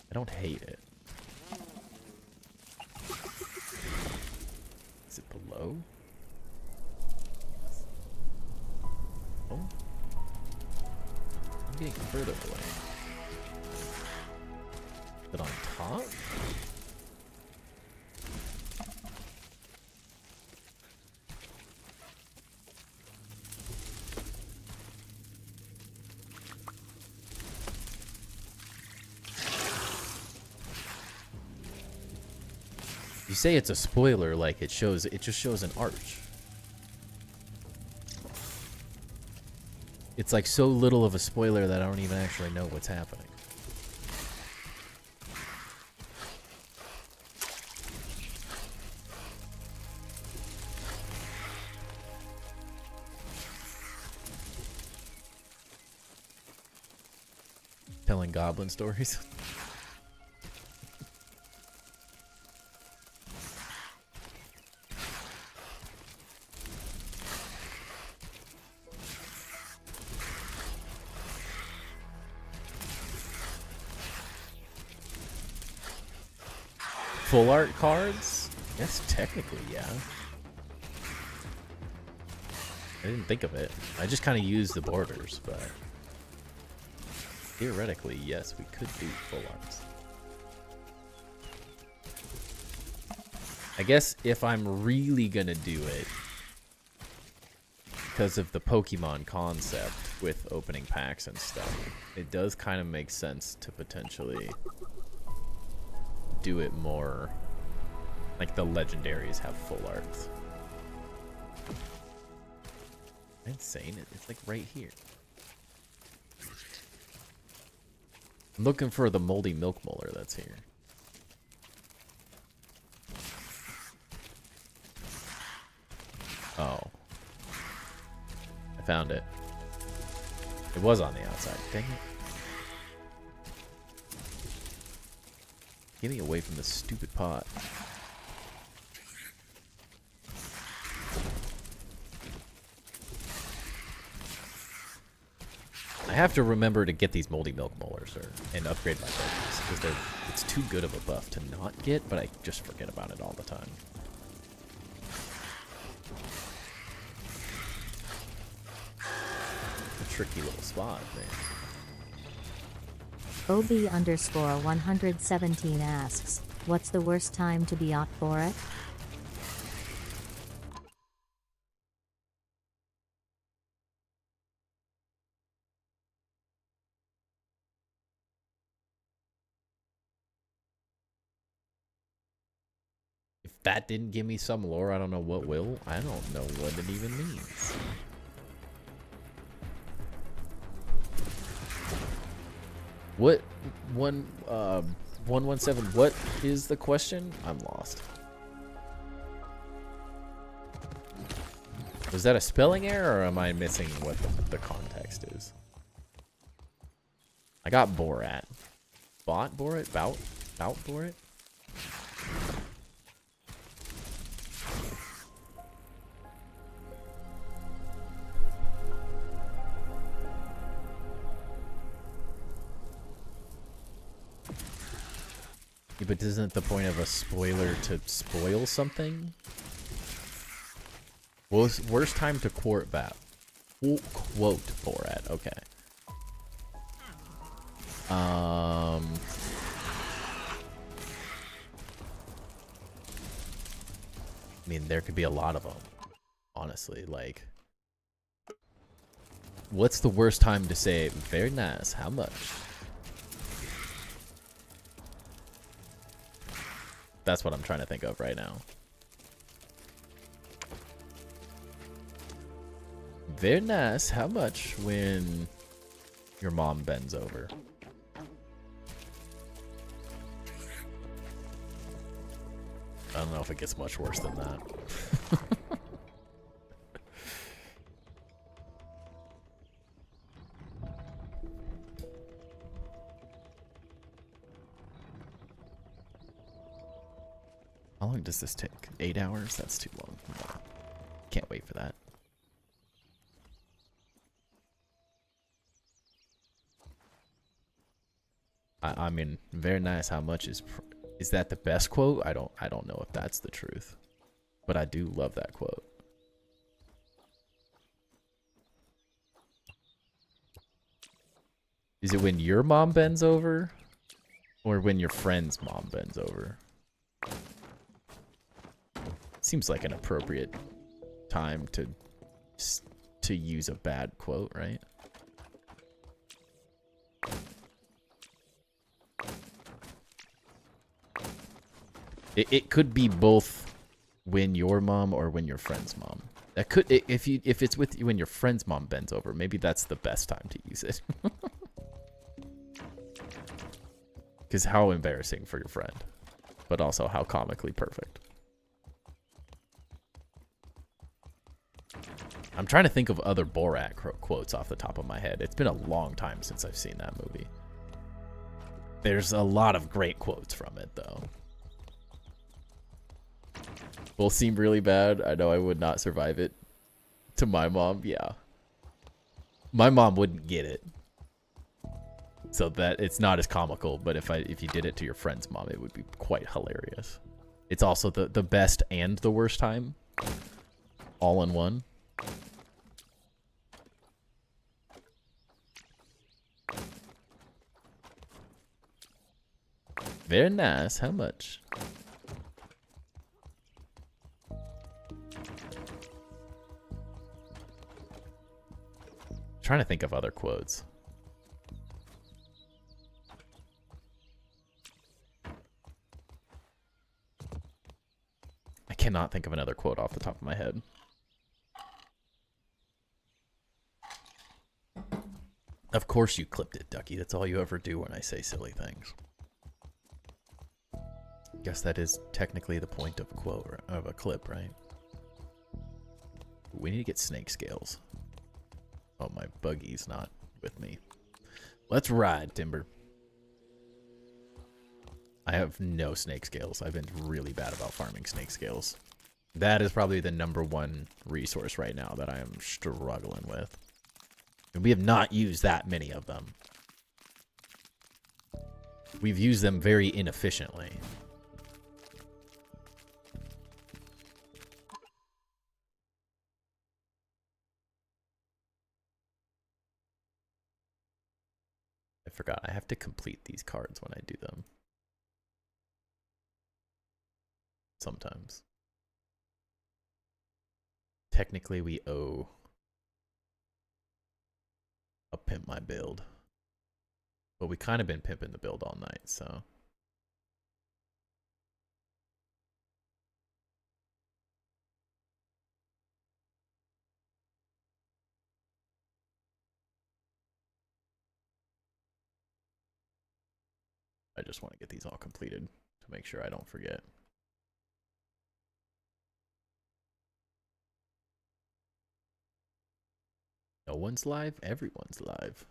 I don't hate it. Is it below? Oh? I'm getting further away. Is it on top? You say it's a spoiler, like it shows, it just shows an arch. It's like so little of a spoiler that I don't even actually know what's happening. Telling goblin stories. Full art cards? Yes, technically, yeah. I didn't think of it. I just kind of used the borders, but theoretically, yes, we could do full arts. I guess if I'm really gonna do it, because of the Pokemon concept with opening packs and stuff, it does kind of make sense to potentially do it more like the legendaries have full arts. I'm insane. It's like right here. I'm looking for the moldy milk molar that's here. Oh. I found it. It was on the outside. Dang it. Get me away from this stupid pot. I have to remember to get these moldy milk molars and upgrade my Pokemon's because it's too good of a buff to not get, but I just forget about it all the time. A tricky little spot there. OB_117 asks, what's the worst time to be out for it? If that didn't give me some lore, I don't know what will. I don't know what it even means. What 117, what is the question? I'm lost. Was that a spelling error, or am I missing what the context is? I got Borat. Bot Borat? Bout Borat? Yeah, but isn't the point of a spoiler to spoil something? Worst time to quote that. Quote Borat. Okay. I mean, there could be a lot of them. Honestly, like, what's the worst time to say very nice? How much? That's what I'm trying to think of right now. Very nice. How much when your mom bends over? I don't know if it gets much worse than that. How long does this take? 8 hours? That's too long. No. Can't wait for that. I mean, very nice. How much is that the best quote? I don't know if that's the truth, but I do love that quote. Is it when your mom bends over, or when your friend's mom bends over? Seems like an appropriate time to use a bad quote, right? It could be both when your mom or when your friend's mom. That could, if it's with you when your friend's mom bends over, maybe that's the best time to use it. Because how embarrassing for your friend, but also how comically perfect. I'm trying to think of other Borat quotes off the top of my head. It's been a long time since I've seen that movie. There's a lot of great quotes from it, though. Both seem really bad. I know I would not survive it. To my mom, yeah. My mom wouldn't get it. So that it's not as comical, but if you did it to your friend's mom, it would be quite hilarious. It's also the best and the worst time. All in one. Very nice. How much? Trying to think of other quotes. I cannot think of another quote off the top of my head. Of course you clipped it, Ducky. That's all you ever do when I say silly things. Guess that is technically the point of a quote, of a clip, right? We need to get snake scales. Oh, my buggy's not with me. Let's ride, Timber. I have no snake scales. I've been really bad about farming snake scales. That is probably the #1 resource right now that I am struggling with. And we have not used that many of them. We've used them very inefficiently. I forgot. I have to complete these cards when I do them. Sometimes. Technically, we owe a pimp my build. But we kind of been pimping the build all night, so. I just want to get these all completed to make sure I don't forget. No one's live? Everyone's live.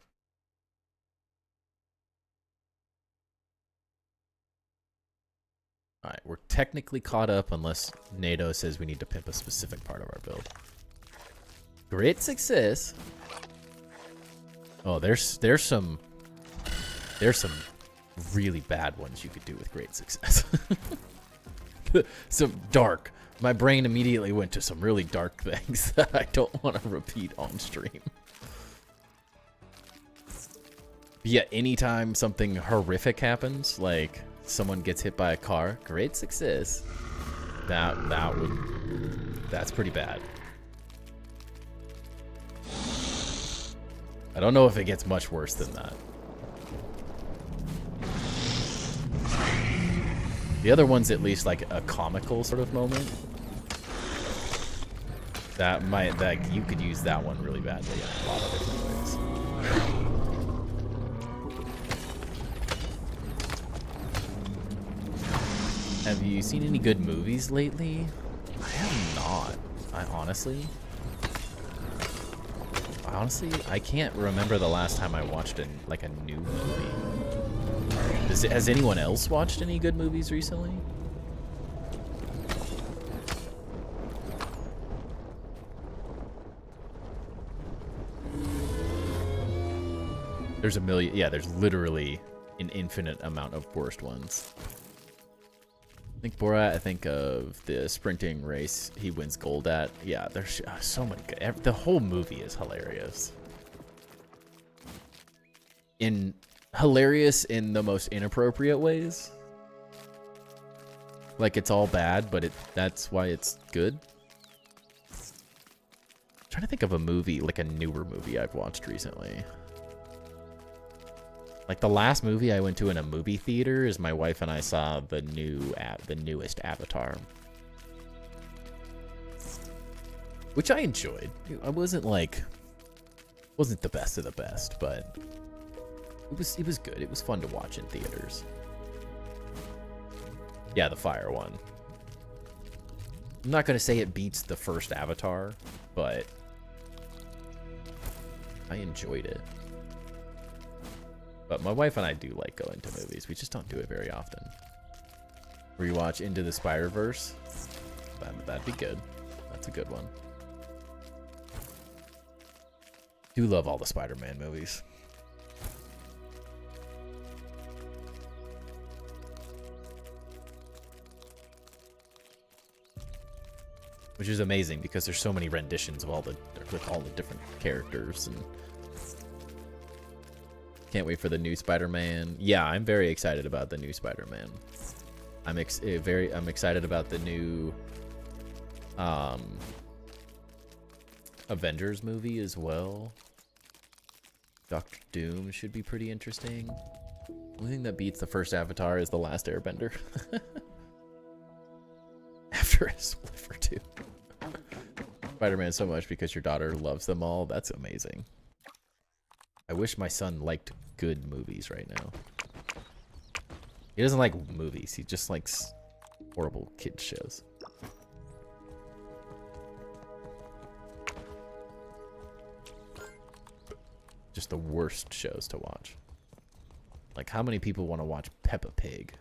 Alright, we're technically caught up unless NATO says we need to pimp a specific part of our build. Great success. Oh, there's some really bad ones you could do with great success. Some dark. My brain immediately went to some really dark things that I don't want to repeat on stream. Yeah, anytime something horrific happens, like someone gets hit by a car, great success. That's pretty bad. I don't know if it gets much worse than that. The other one's at least like a comical sort of moment. That you could use that one really badly in a lot of different ways. Have you seen any good movies lately? I have not. Honestly, I can't remember the last time I watched a new movie. Has anyone else watched any good movies recently? There's a million. Yeah, there's literally an infinite amount of worst ones. I think Borat, I think of the sprinting race he wins gold at. Yeah, there's so many good. The whole movie is hilarious. Hilarious in the most inappropriate ways. Like it's all bad, but that's why it's good. I'm trying to think of a movie, like a newer movie I've watched recently. Like the last movie I went to in a movie theater is my wife and I saw the newest Avatar, which I enjoyed. I wasn't the best of the best, but it was good. It was fun to watch in theaters. Yeah, the fire one. I'm not gonna say it beats the first Avatar, but I enjoyed it. But my wife and I do like going to movies. We just don't do it very often. Rewatch Into the Spider-Verse. That'd be good. That's a good one. Do love all the Spider-Man movies. Which is amazing because there's so many renditions of all the different characters, and can't wait for the new Spider-Man. Yeah, I'm very excited about the new Spider-Man. I'm excited about the new Avengers movie as well. Doctor Doom should be pretty interesting. The only thing that beats the first Avatar is The Last Airbender. After a split or two. Spider-Man so much because your daughter loves them all. That's amazing. I wish my son liked good movies right now. He doesn't like movies. He just likes horrible kid shows. Just the worst shows to watch. Like, how many people want to watch Peppa Pig?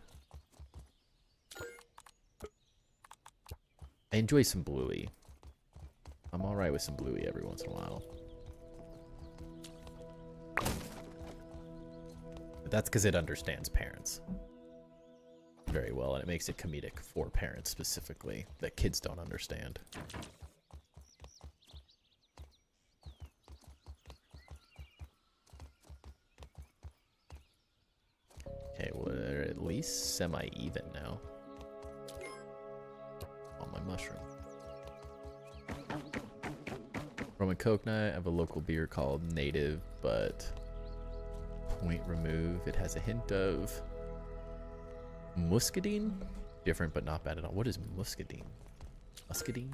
I enjoy some Bluey. I'm alright with some Bluey every once in a while. But that's because it understands parents very well, and it makes it comedic for parents specifically that kids don't understand. Okay, we're at least semi-even now. On my mushroom. Rum and Coke night. I have a local beer called Native, but point remove. It has a hint of muscadine. Different, but not bad at all. What is muscadine? Muscadine?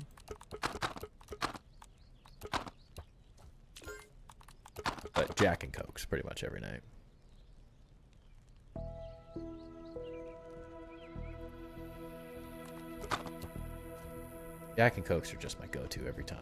But Jack and Cokes pretty much every night. Jack and Cokes are just my go-to every time.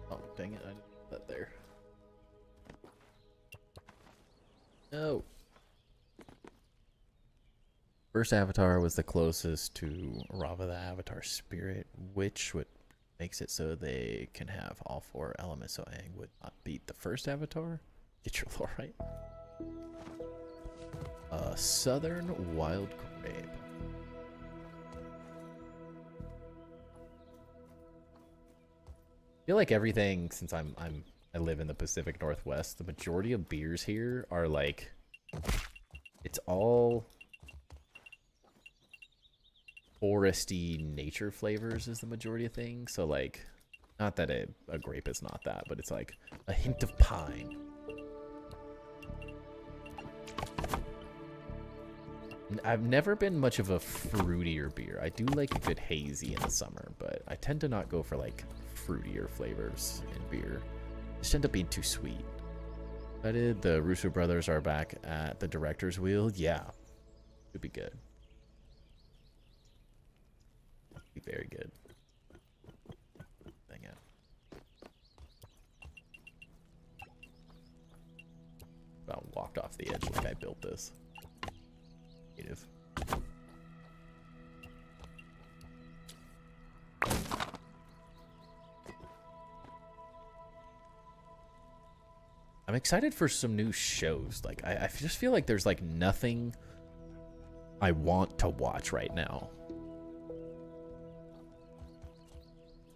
Oh, dang it, I didn't put that there. No. First avatar was the closest to Rava the Avatar Spirit, which would makes it so they can have all 4 elements, so Aang would not beat the first avatar. Get your lore right. Southern Wild Grape. I feel like everything, since I live in the Pacific Northwest, the majority of beers here are like, it's all foresty nature flavors is the majority of things. So like, not that a grape is not that, but it's like a hint of pine. I've never been much of a fruitier beer. I do like a good hazy in the summer, but I tend to not go for like fruitier flavors in beer. They just end up being too sweet. Excited the Russo brothers are back at the director's wheel. Yeah, should be good. Be very good. Dang it. About walked off the edge like I built this. Native. I'm excited for some new shows. Like I just feel like there's like nothing I want to watch right now.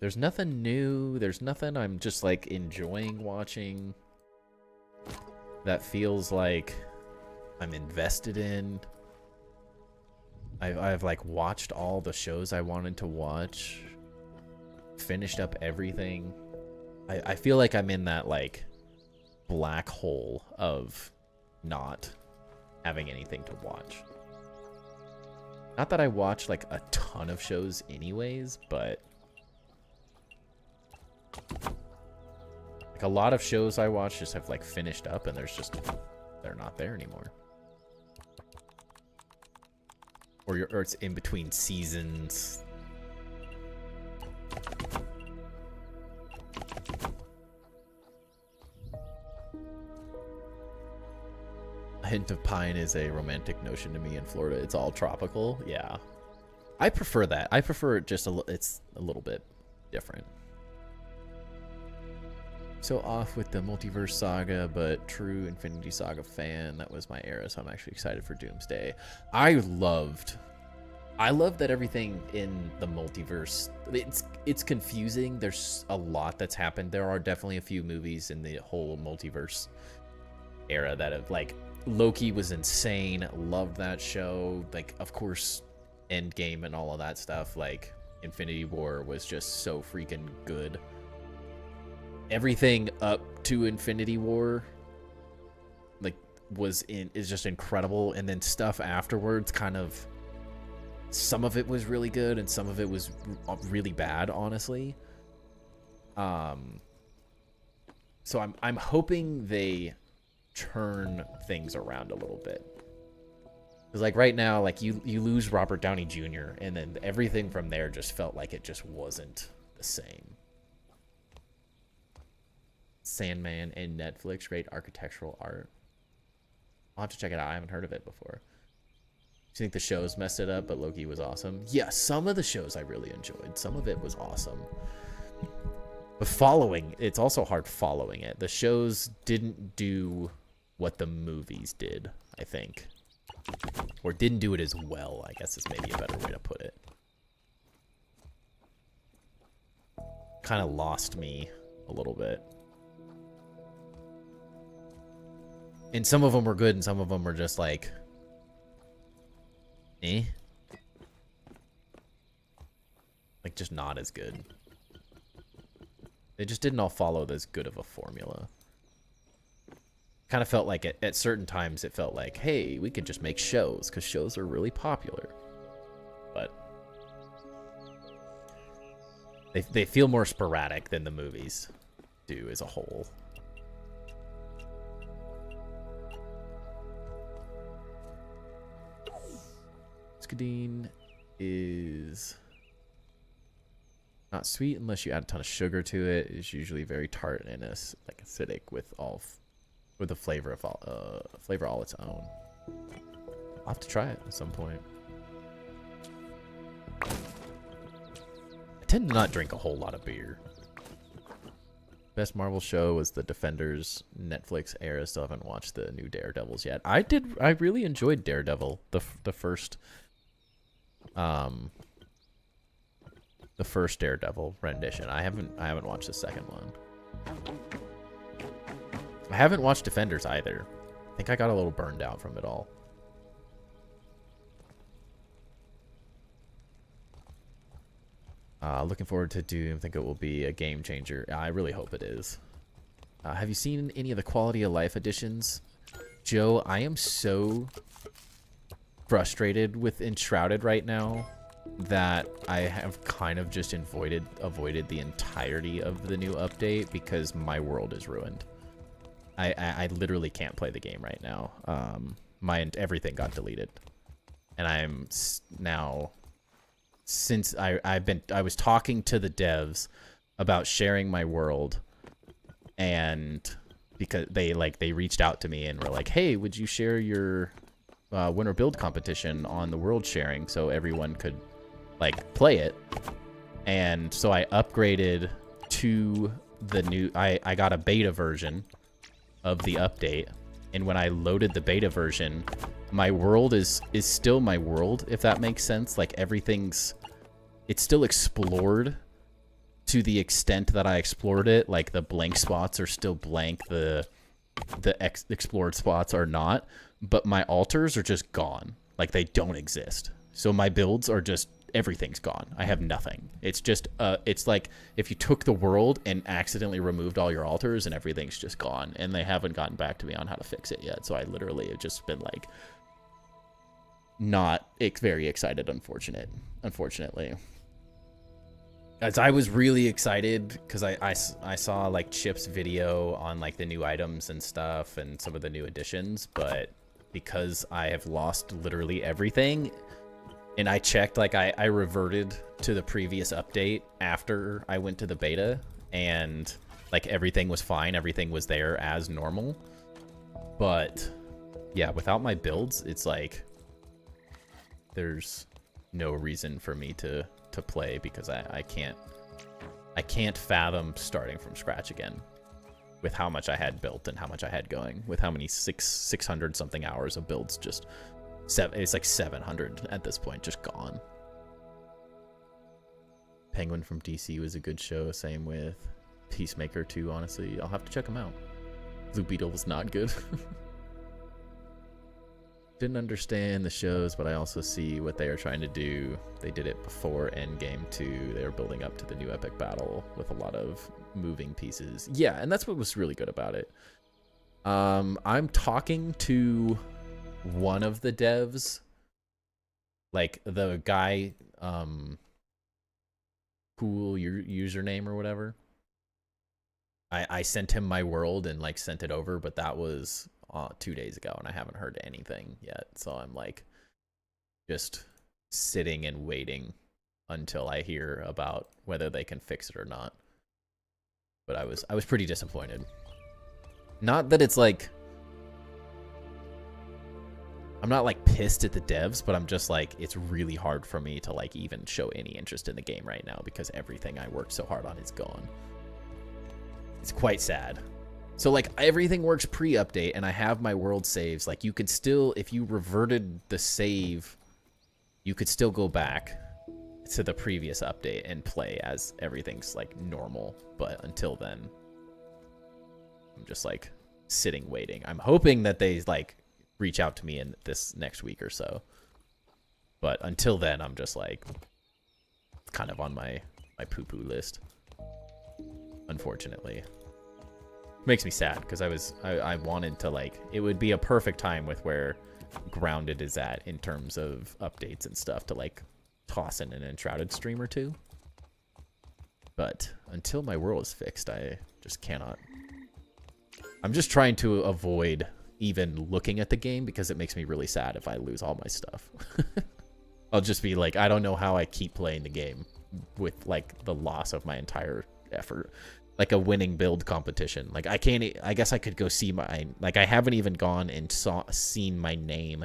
There's nothing new. There's nothing I'm just like enjoying watching that feels like I'm invested in. I've like watched all the shows I wanted to watch, finished up everything. I feel like I'm in that like black hole of not having anything to watch. Not that I watch like a ton of shows anyways, but like a lot of shows I watch just have like finished up and they're not there anymore. Or it's in between seasons. A hint of pine is a romantic notion to me in Florida. It's all tropical. Yeah. I prefer that. I prefer it just it's a little bit different. So off with the Multiverse Saga, but true Infinity Saga fan. That was my era, so I'm actually excited for Doomsday. I love that everything in the multiverse, it's confusing. There's a lot that's happened. There are definitely a few movies in the whole multiverse era that have, like, Loki was insane. Loved that show. Like, of course, Endgame and all of that stuff. Like, Infinity War was just so freaking good. Everything up to Infinity War, like, is just incredible. And then stuff afterwards kind of, some of it was really good and some of it was really bad, honestly. So I'm hoping they turn things around a little bit. Because like right now, like you lose Robert Downey Jr. and then everything from there just felt like it just wasn't the same. Sandman and Netflix, great architectural art. I'll have to check it out. I haven't heard of it before. Do you think the shows messed it up, but Loki was awesome? Yeah, some of the shows I really enjoyed. Some of it was awesome. But following, it's also hard following it. The shows didn't do what the movies did, I think. Or didn't do it as well, I guess is maybe a better way to put it. Kind of lost me a little bit. And some of them were good and some of them were just like, eh? Like, just not as good. They just didn't all follow as good of a formula. Kind of felt like at certain times it felt like, hey, we could just make shows because shows are really popular. But they feel more sporadic than the movies do as a whole. Muscadine is not sweet unless you add a ton of sugar to it. It's usually very tart and like acidic with a flavor all its own. I'll have to try it at some point. I tend to not drink a whole lot of beer. Best Marvel show was the Defenders Netflix era. Still haven't watched the new Daredevils yet. I really enjoyed Daredevil, the first Daredevil rendition. I haven't watched the second one. I haven't watched Defenders either. I think I got a little burned out from it all. Looking forward to Doom. Think it will be a game changer. I really hope it is. Have you seen any of the quality of life editions? Joe, I am so frustrated with Enshrouded right now that I have kind of just avoided the entirety of the new update because my world is ruined. I literally can't play the game right now. Everything got deleted, and I'm now, since I was talking to the devs about sharing my world, and because they reached out to me and were like, hey, would you share your winter build competition on the world sharing so everyone could like play it? And so I upgraded to the new, I got a beta version of the update, and when I loaded the beta version, my world is still my world, if that makes sense. Like it's still explored to the extent that I explored it. Like the blank spots are still blank, the explored spots are not, but my altars are just gone. Like they don't exist. So my builds are just, everything's gone. I have nothing. It's just it's like if you took the world and accidentally removed all your altars and everything's just gone, and they haven't gotten back to me on how to fix it yet. So I literally have just been like not very excited, unfortunately. As I was really excited because I saw like Chip's video on like the new items and stuff and some of the new additions, but because I have lost literally everything, and I checked, like I reverted to the previous update after I went to the beta, and like everything was fine, everything was there as normal. But yeah, without my builds, it's like there's no reason for me to play because I can't fathom starting from scratch again with how much I had built and how much I had going, with how many 600 something hours of builds. Just it's like 700 at this point, just gone. Penguin from DC was a good show. Same with Peacemaker 2. Honestly, I'll have to check them out. Blue Beetle was not good. Didn't understand the shows, but I also see what they are trying to do. They did it before Endgame 2. They were building up to the new epic battle with a lot of moving pieces. Yeah, and that's what was really good about it. I'm talking to one of the devs, like the guy, cool your username or whatever. I sent him my world and like sent it over, but that was 2 days ago, and I haven't heard anything yet. So I'm like just sitting and waiting until I hear about whether they can fix it or not. But I was pretty disappointed. Not that it's like, I'm not like pissed at the devs, but I'm just like, it's really hard for me to like even show any interest in the game right now because everything I worked so hard on is gone. It's quite sad. So like everything works pre-update and I have my world saves. Like you could still, if you reverted the save, you could still go back to the previous update and play as everything's like normal. But until then, I'm just like sitting waiting. I'm hoping that they like reach out to me in this next week or so. But until then, I'm just like kind of on my poo-poo list, unfortunately. Makes me sad because I wanted to, like, it would be a perfect time with where Grounded is at in terms of updates and stuff to, like, toss in an Enshrouded stream or two. But until my world is fixed, I just cannot. I'm just trying to avoid even looking at the game because it makes me really sad if I lose all my stuff. I'll just be like, I don't know how I keep playing the game with, like, the loss of my entire effort. Like a winning build competition. Like, I can't, I guess I could go see my, like, I haven't even gone and seen my name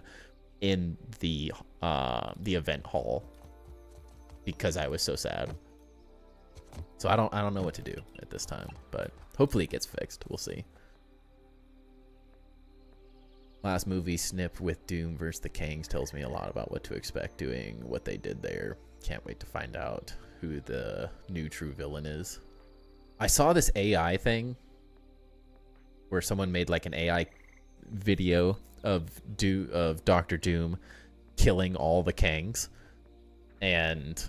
in the event hall because I was so sad. So I don't know what to do at this time, but hopefully it gets fixed. We'll see. Last movie snip with Doom versus the Kangs tells me a lot about what to expect doing what they did there. Can't wait to find out who the new true villain is. I saw this AI thing where someone made like an AI video of Dr. Doom killing all the Kangs, and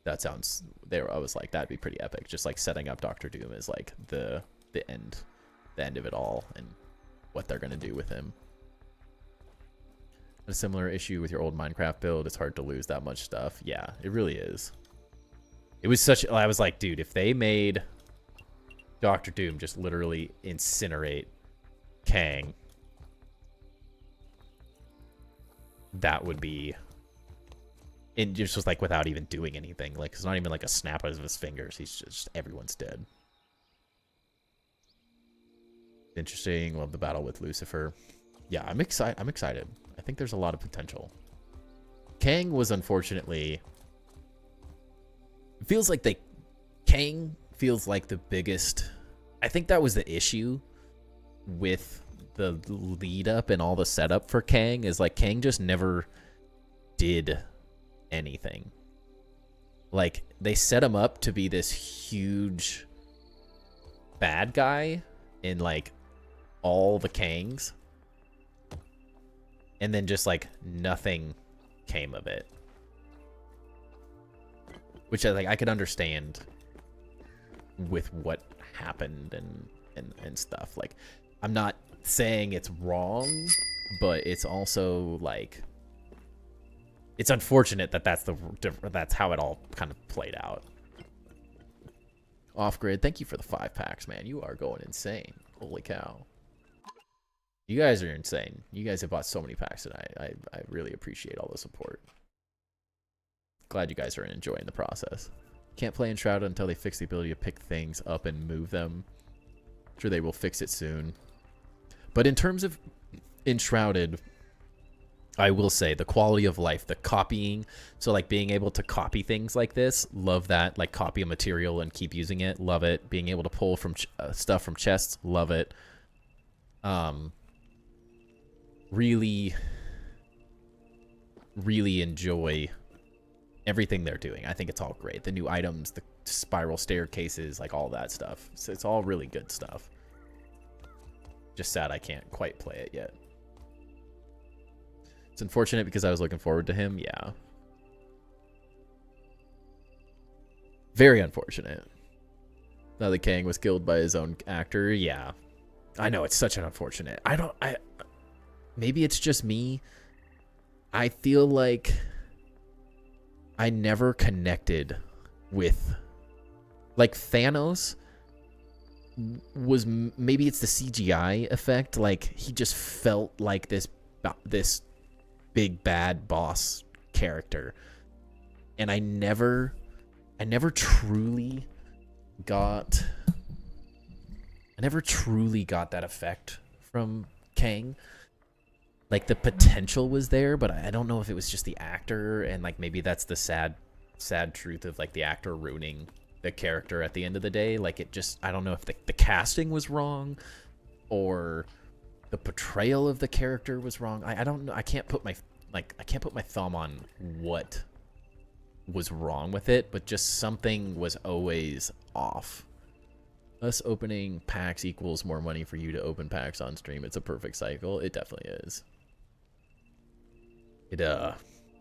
that sounds there. I was like, that'd be pretty epic. Just like setting up Dr. Doom as like the end of it all and what they're gonna do with him. A similar issue with your old Minecraft build. It's hard to lose that much stuff. Yeah, it really is. It was such. I was like, dude, if they made Dr. Doom just literally incinerate Kang, that would be. It just was like without even doing anything. Like, it's not even like a snap of his fingers. He's just, everyone's dead. Interesting. Love the battle with Lucifer. Yeah, I'm excited. I think there's a lot of potential. Kang was unfortunately. It feels like Kang feels like the biggest. I think that was the issue with the lead up and all the setup for Kang, is like Kang just never did anything. Like, they set him up to be this huge bad guy in like all the Kangs, and then just like nothing came of it, which I could understand with what happened and stuff. Like, I'm not saying it's wrong, but it's also like, it's unfortunate that that's how it all kind of played out. Off Grid, thank you for the 5 packs, man. You are going insane. Holy cow. You guys are insane. You guys have bought so many packs tonight. I really appreciate all the support. Glad you guys are enjoying the process. Can't play Enshrouded until they fix the ability to pick things up and move them. Sure, they will fix it soon. But in terms of Enshrouded, I will say the quality of life, the copying, so like being able to copy things like this, love that. Like, copy a material and keep using it, love it. Being able to pull from stuff from chests, love it. Really enjoy everything they're doing. I think it's all great. The new items, the spiral staircases, like all that stuff. So it's all really good stuff. Just sad I can't quite play it yet. It's unfortunate because I was looking forward to him. Yeah. Very unfortunate. Now that Kang was killed by his own actor. Yeah. I know, it's such an unfortunate. Maybe it's just me. I feel like I never connected with, like, Thanos was, maybe it's the CGI effect. Like, he just felt like this big bad boss character, and I never truly got that effect from Kang. Like, the potential was there, but I don't know if it was just the actor, and like maybe that's the sad truth of like the actor ruining the character at the end of the day. Like, it just, I don't know if the casting was wrong or the portrayal of the character was wrong. I don't know. I can't put my thumb on what was wrong with it, but just something was always off. Us opening packs equals more money for you to open packs on stream. It's a perfect cycle. It definitely is. It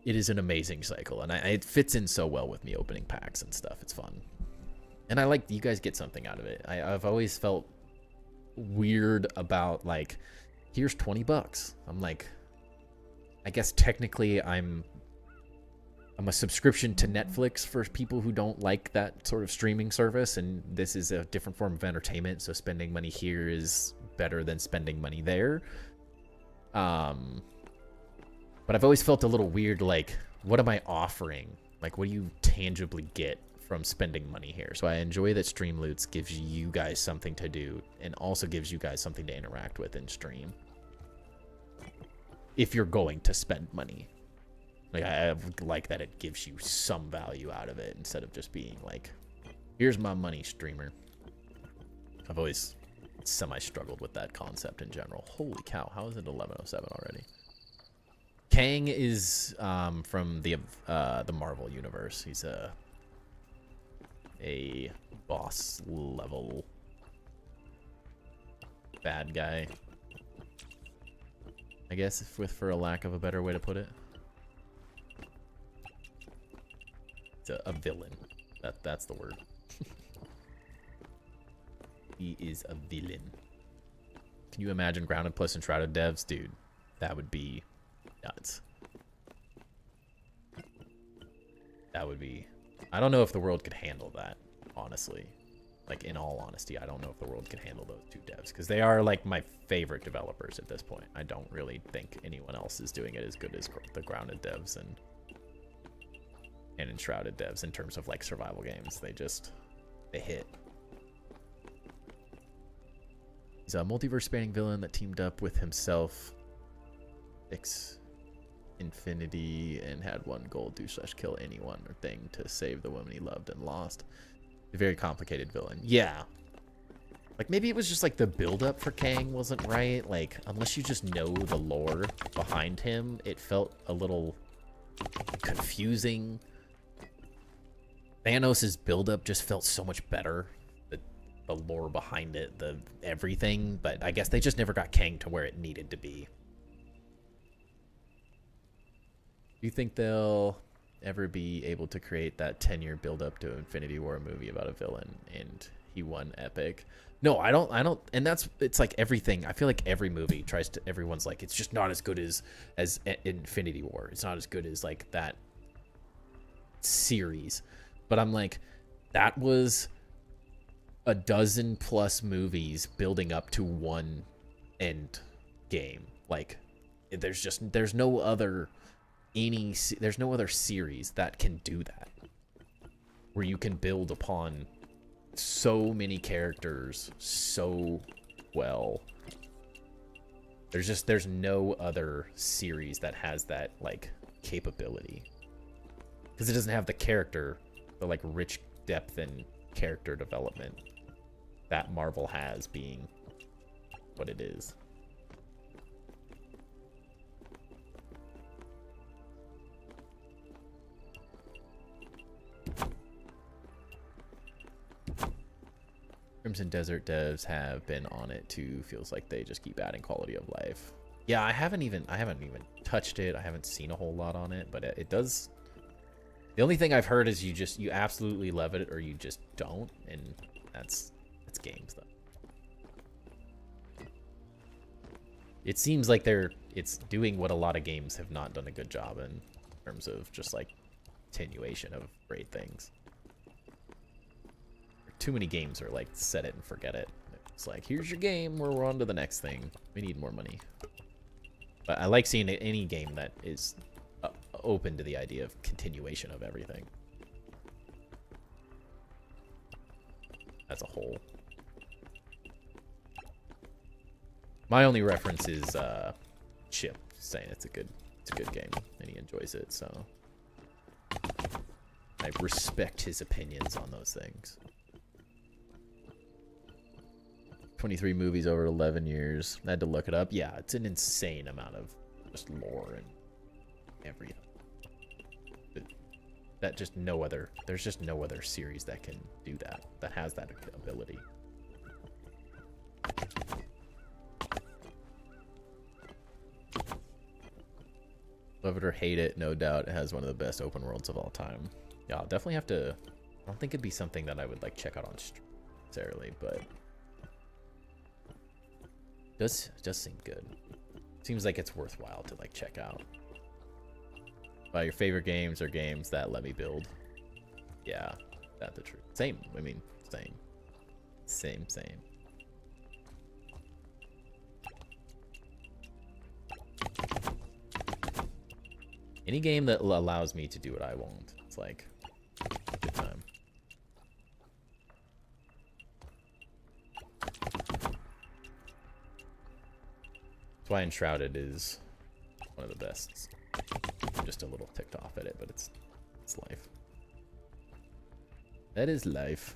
is an amazing cycle, and it fits in so well with me opening packs and stuff. It's fun, and I like you guys get something out of it. I've always felt weird about like, here's $20. I'm like, I guess technically I'm a subscription to Netflix for people who don't like that sort of streaming service, and this is a different form of entertainment, so spending money here is better than spending money there. But I've always felt a little weird, like, what am I offering? Like, what do you tangibly get from spending money here? So I enjoy that Streamloots gives you guys something to do and also gives you guys something to interact with in stream. If you're going to spend money. Like, I like that it gives you some value out of it instead of just being like, here's my money, streamer. I've always semi-struggled with that concept in general. Holy cow, how is it 11:07 already? Kang is from the Marvel universe. He's a boss level bad guy, I guess, for a lack of a better way to put it. It's a villain. That's the word. He is a villain. Can you imagine Grounded plus Enshrouded devs? Dude, that would be nuts. That would be... I don't know if the world could handle that, honestly. Like, in all honesty, I don't know if the world can handle those two devs, because they are, like, my favorite developers at this point. I don't really think anyone else is doing it as good as the Grounded devs and Enshrouded devs in terms of, like, survival games. They hit. He's a multiverse-spanning villain that teamed up with himself, Infinity, and had one goal: do/kill anyone or thing to save the woman he loved and lost. A very complicated villain. Yeah. Like, maybe it was just, like, the build-up for Kang wasn't right. Like, unless you just know the lore behind him, it felt a little confusing. Thanos' build-up just felt so much better. The lore behind it, the everything. But I guess they just never got Kang to where it needed to be. Do you think they'll ever be able to create that 10-year build-up to Infinity War movie about a villain and he won epic? No, I don't. And it's like everything. I feel like every movie everyone's like, it's just not as good as Infinity War. It's not as good as, like, that series. But I'm like, that was a dozen plus movies building up to one end game. Like, there's no other series that can do that, where you can build upon so many characters so well. There's no other series that has that, like, capability, because it doesn't have the like rich depth and character development that Marvel has, being what it is. Crimson Desert devs have been on it too. Feels like they just keep adding quality of life. Yeah, I haven't even touched it. I haven't seen a whole lot on it, but it does. The only thing I've heard is you absolutely love it or you just don't, and that's games though. It seems like it's doing what a lot of games have not done a good job in terms of just, like, continuation of great things. Too many games are like set it and forget it. It's like, here's your game, we're on to the next thing. We need more money. But I like seeing any game that is open to the idea of continuation of everything as a whole. My only reference is Chip saying it's a good game and he enjoys it, so I respect his opinions on those things. 23 movies over 11 years. I had to look it up. Yeah, it's an insane amount of just lore and everything. That just there's just no other series that can do that has that ability. Love it or hate it, no doubt it has one of the best open worlds of all time. Yeah, I'll definitely have to. I don't think it'd be something that I would, like, check out on stream necessarily, but Does seem good. Seems like it's worthwhile to like check out. By your favorite games or games that let me build. Yeah, that's the truth. Same. I mean, same. Any game that allows me to do what I want, it's like a good time. That's why Enshrouded is one of the best. I'm just a little ticked off at it, but it's life. That is life.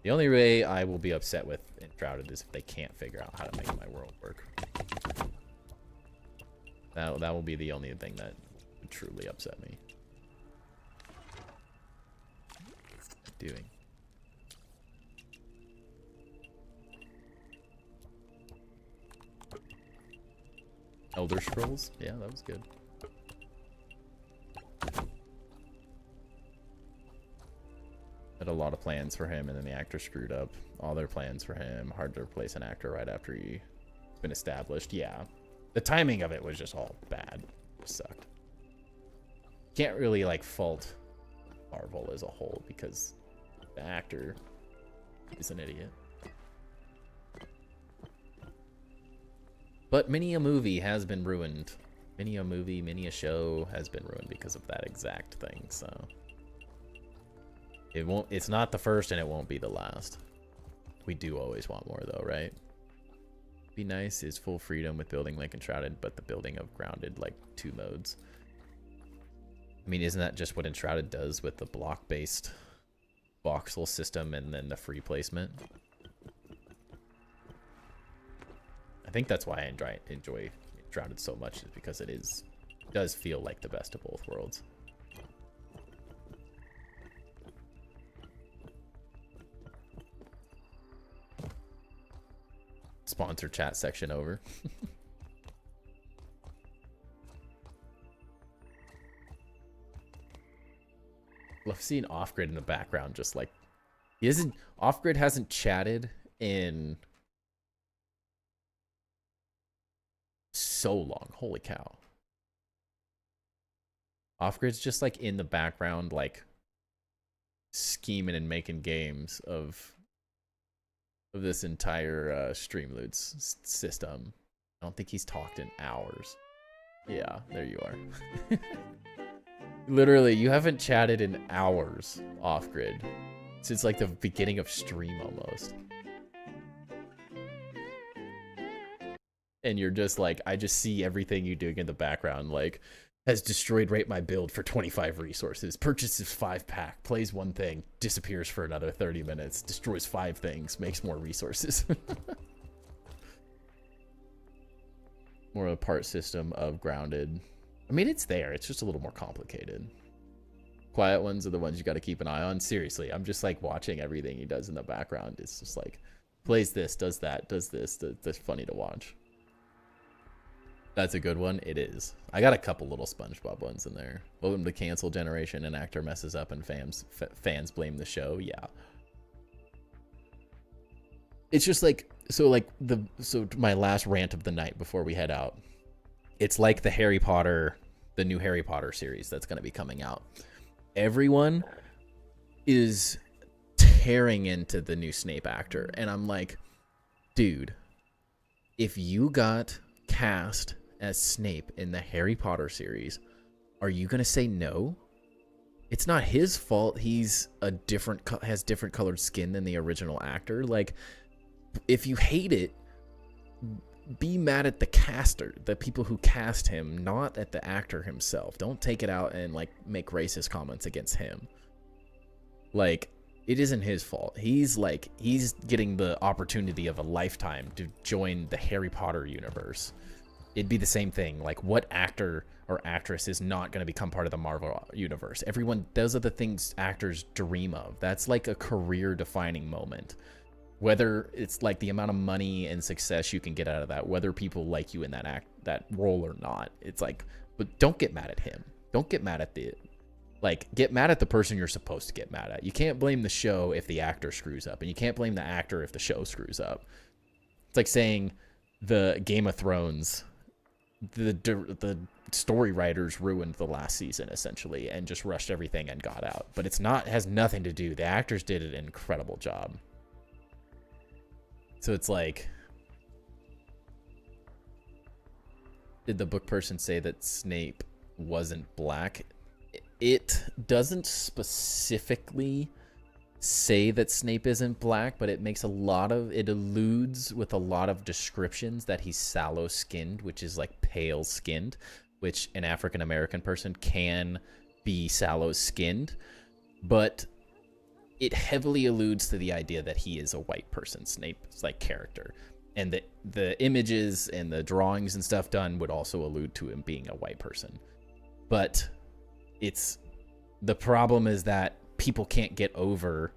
The only way I will be upset with Enshrouded is if they can't figure out how to make my world work. That will be the only thing that would truly upset me. Doing. Elder Scrolls? Yeah, that was good. Had a lot of plans for him, and then the actor screwed up all their plans for him. Hard to replace an actor right after he's been established. Yeah. The timing of it was just all bad. It sucked. Can't really like fault Marvel as a whole because the actor is an idiot. But many a movie has been ruined. Many a movie, many a show has been ruined because of that exact thing. So it's not the first and it won't be the last. We do always want more though, right? Be nice is full freedom with building like Enshrouded, but the building of Grounded like 2 modes. I mean, isn't that just what Enshrouded does with the block-based voxel system and then the free placement? I think that's why I enjoy Enshrouded so much, is because it does feel like the best of both worlds. Sponsor chat section over. Love seeing Off-Grid in the background, just like Off-Grid hasn't chatted in so long. Holy cow. Off-Grid's just like in the background, like scheming and making games of this entire Streamloots system. I don't think he's talked in hours. Yeah, there you are. Literally, you haven't chatted in hours, Off-Grid. Since like the beginning of stream almost. And you're just like, I just see everything you doing in the background, like, has destroyed rate my build for 25 resources, purchases 5-pack, plays one thing, disappears for another 30 minutes, destroys 5 things, makes more resources. More of a part system of Grounded. I mean, it's there, it's just a little more complicated. Quiet ones are the ones you got to keep an eye on. Seriously, I'm just like watching everything he does in the background. It's just like, plays this, does that, does this. That's funny to watch. That's a good one. It is. I got a couple little SpongeBob ones in there. Welcome to cancel generation. An actor messes up and fans blame the show. Yeah. It's just like, so my last rant of the night before we head out. It's like the new Harry Potter series that's going to be coming out. Everyone is tearing into the new Snape actor. And I'm like, dude, if you got cast as Snape in the Harry Potter series, are you gonna say no? It's not his fault. He's has different colored skin than the original actor. Like, if you hate it, be mad at the caster, the people who cast him, not at the actor himself. Don't take it out and like make racist comments against him. Like, it isn't his fault. He's getting the opportunity of a lifetime to join the Harry Potter universe. It'd be the same thing. Like, what actor or actress is not going to become part of the Marvel universe? Everyone, those are the things actors dream of. That's like a career defining moment. Whether it's like the amount of money and success you can get out of that, whether people like you in that role or not. It's like, but don't get mad at him. Don't get mad at Like, get mad at the person you're supposed to get mad at. You can't blame the show if the actor screws up, and you can't blame the actor if the show screws up. It's like saying the Game of Thrones, the story writers ruined the last season essentially and just rushed everything and got out. But it's not, it has nothing to do. The actors did an incredible job. So it's like, did the book person say that Snape wasn't black? It doesn't specifically say that Snape isn't black, but it alludes with a lot of descriptions that he's sallow skinned, which is like pale skinned, which an African American person can be sallow skinned, but it heavily alludes to the idea that he is a white person, Snape's like character, and the images and the drawings and stuff done would also allude to him being a white person. But the problem is that people can't get over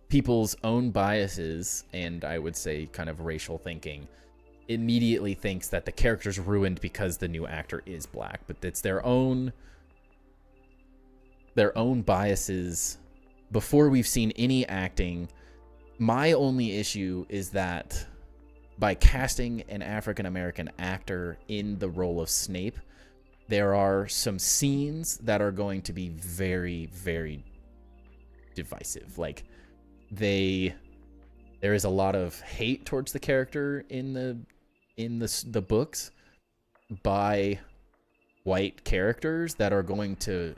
people's own biases, and I would say kind of racial thinking immediately thinks that the character's ruined because the new actor is black, but it's their own biases before we've seen any acting. My only issue is that by casting an African American actor in the role of Snape, there are some scenes that are going to be very, very divisive. Like, there is a lot of hate towards the character in the books by white characters that are going to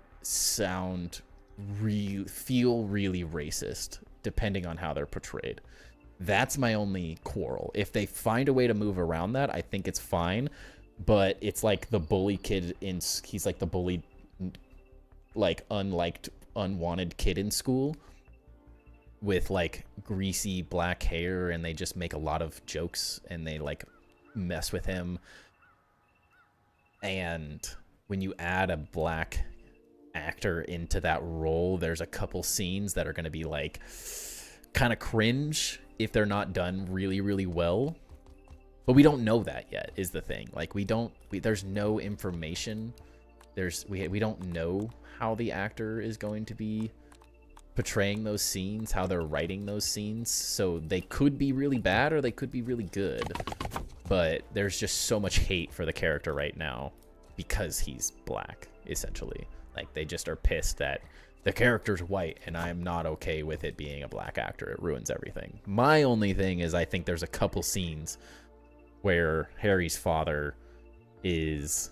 feel really racist depending on how they're portrayed. That's my only quarrel. If they find a way to move around that, I think it's fine. But it's like the bully kid he's like the bullied, like unliked, unwanted kid in school with like greasy black hair, and they just make a lot of jokes and they like mess with him. And when you add a black actor into that role, there's a couple scenes that are going to be like kind of cringe if they're not done really, really well. But we don't know that yet, is the thing. Like, there's no information. We don't know how the actor is going to be portraying those scenes, how they're writing those scenes. So they could be really bad or they could be really good. But there's just so much hate for the character right now because he's black, essentially. Like, they just are pissed that the character's white and I'm not okay with it being a black actor. It ruins everything. My only thing is I think there's a couple scenes where Harry's father is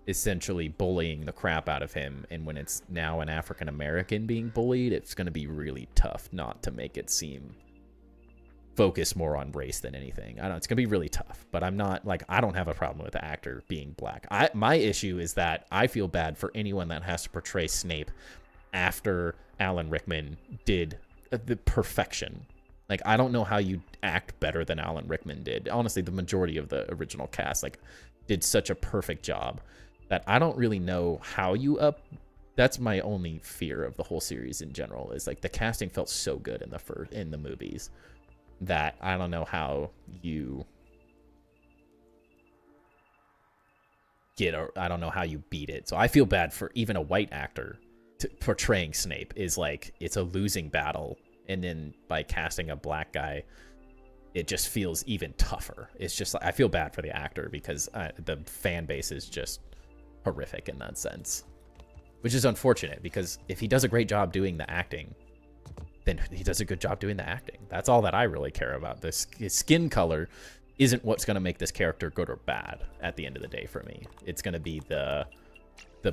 essentially bullying the crap out of him, and when it's now an African American being bullied, it's going to be really tough not to make it seem focus more on race than anything. I don't know, it's going to be really tough, but I'm not like, I don't have a problem with the actor being black. My issue is that I feel bad for anyone that has to portray Snape after Alan Rickman did the perfection. Like, I don't know how you act better than Alan Rickman did. Honestly, the majority of the original cast like did such a perfect job that I don't really know how you that's my only fear of the whole series in general, is like the casting felt so good in the movies that I don't know how you I don't know how you beat it. So I feel bad for even a white actor portraying Snape is like, it's a losing battle. And then by casting a black guy, it just feels even tougher. It's just like, I feel bad for the actor because the fan base is just horrific in that sense, which is unfortunate because if he does a great job doing the acting, then he does a good job doing the acting. That's all that I really care about. His skin color isn't what's going to make this character good or bad at the end of the day for me. It's going to be the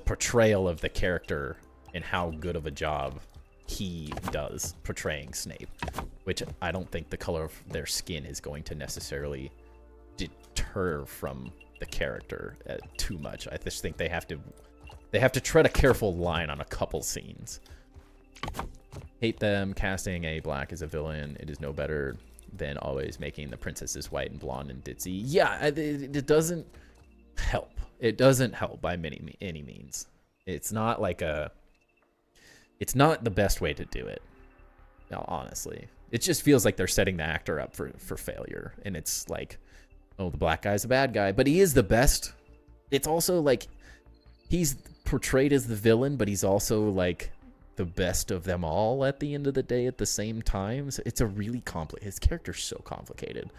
portrayal of the character and how good of a job he does portraying Snape, which I don't think the color of their skin is going to necessarily deter from the character too much. I just think they have to tread a careful line on a couple scenes. Hate them casting a black as a villain. It is no better than always making the princesses white and blonde and ditzy. Yeah, it doesn't help. It doesn't help by any means. It's not like it's not the best way to do it. No, honestly, it just feels like they're setting the actor up for failure. And it's like, oh, the black guy's a bad guy, but he is the best. It's also like, he's portrayed as the villain, but he's also like the best of them all at the end of the day at the same time. So it's a really complicated, his character's so complicated.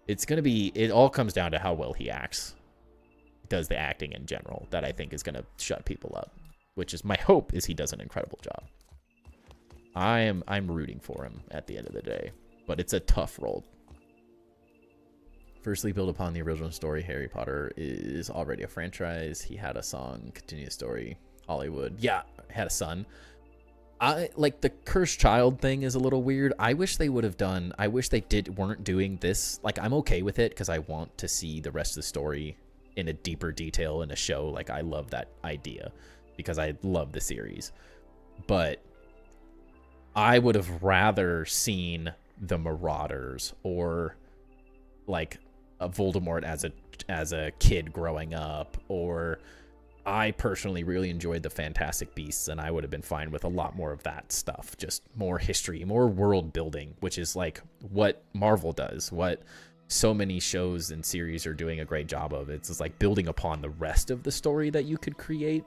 It's going to be, it all comes down to how well he acts, does the acting in general, that I think is going to shut people up, which is my hope is he does an incredible job. I'm rooting for him at the end of the day, but it's a tough role. Firstly, build upon the original story. Harry Potter is already a franchise. He had a song, continue the story. Hollywood, yeah, had a son. I like the cursed child thing is a little weird. I wish they would have done. I wish they weren't doing this. Like, I'm okay with it because I want to see the rest of the story in a deeper detail in a show. Like, I love that idea because I love the series, but I would have rather seen the Marauders or like a Voldemort as a kid growing up, or I personally really enjoyed the Fantastic Beasts, and I would have been fine with a lot more of that stuff. Just more history, more world building, which is like what Marvel does, what so many shows and series are doing a great job of. It's just like building upon the rest of the story that you could create.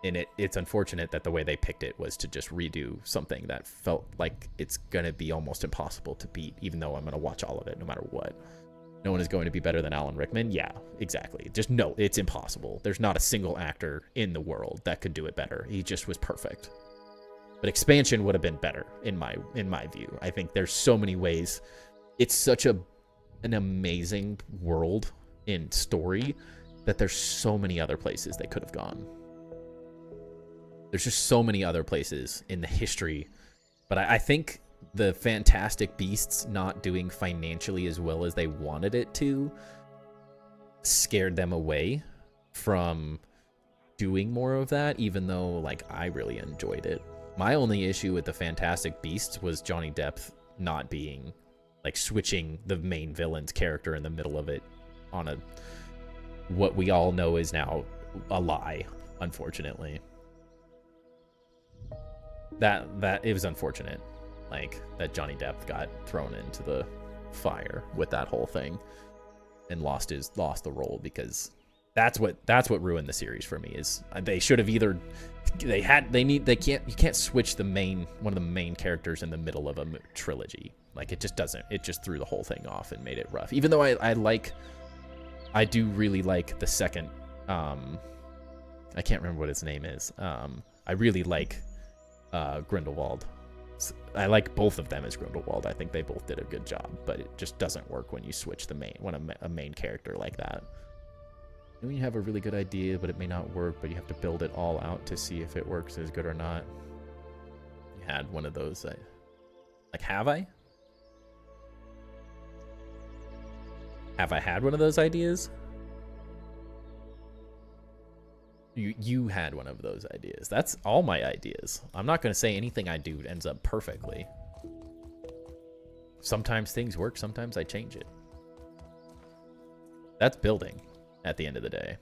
And it's unfortunate that the way they picked it was to just redo something that felt like it's going to be almost impossible to beat, even though I'm going to watch all of it no matter what. No one is going to be better than Alan Rickman. Yeah, exactly. Just no, it's impossible. There's not a single actor in the world that could do it better. He just was perfect. But expansion would have been better in my view. I think there's so many ways. It's such an amazing world in story that there's so many other places they could have gone. There's just so many other places in the history. But I think the Fantastic Beasts not doing financially as well as they wanted it to scared them away from doing more of that, even though like I really enjoyed it. My only issue with the Fantastic Beasts was Johnny Depp not being like switching the main villain's character in the middle of it on a what we all know is now a lie, unfortunately. That it was unfortunate, like that Johnny Depp got thrown into the fire with that whole thing and lost the role, because that's what ruined the series for me. Is they should have either you can't switch one of the main characters in the middle of a trilogy. Like it just threw the whole thing off and made it rough. Even though I do really like the second, I can't remember what his name is. I really like Grindelwald. I like both of them as Grindelwald. I think they both did a good job, but it just doesn't work when you switch a main character like that. When you have a really good idea, but it may not work, but you have to build it all out to see if it works as good or not. You had one of those, like, have I had one of those ideas? You had one of those ideas. That's all my ideas. I'm not going to say anything I do ends up perfectly. Sometimes things work, sometimes I change it. That's building at the end of the day.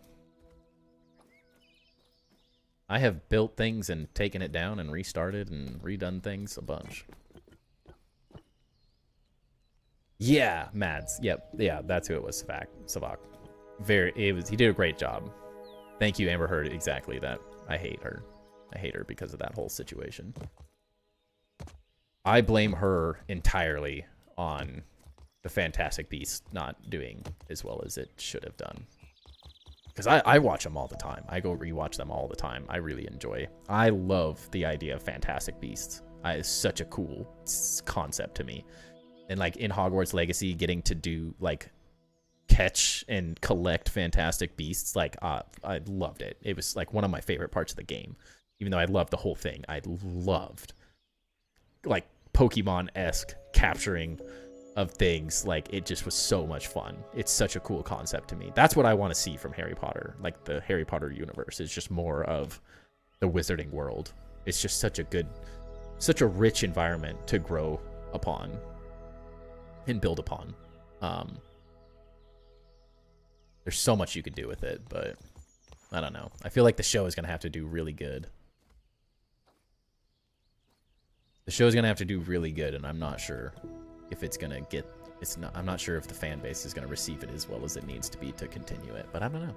I have built things and taken it down and restarted and redone things a bunch. Yeah, Mads. Yep. Yeah, that's who it was, Savak. He did a great job. Thank you, Amber Heard. Exactly that. I hate her. I hate her because of that whole situation. I blame her entirely on the Fantastic Beasts not doing as well as it should have done. Because I watch them all the time. I go rewatch them all the time. I really enjoy. I love the idea of Fantastic Beasts. It's such a cool concept to me. And like in Hogwarts Legacy, getting to do like catch and collect Fantastic Beasts, like I loved it. It was like one of my favorite parts of the game. Even though I loved the whole thing, I loved like Pokemon-esque capturing of things. Like it just was so much fun. It's such a cool concept to me. That's what I want to see from Harry Potter. Like the Harry Potter universe is just more of the wizarding world. It's just such a rich environment to grow upon and build upon. There's so much you could do with it, but I don't know. I feel like the show is going to have to do really good. The show is going to have to do really good, and I'm not sure if it's going to get... I'm not sure if the fan base is going to receive it as well as it needs to be to continue it, but I don't know.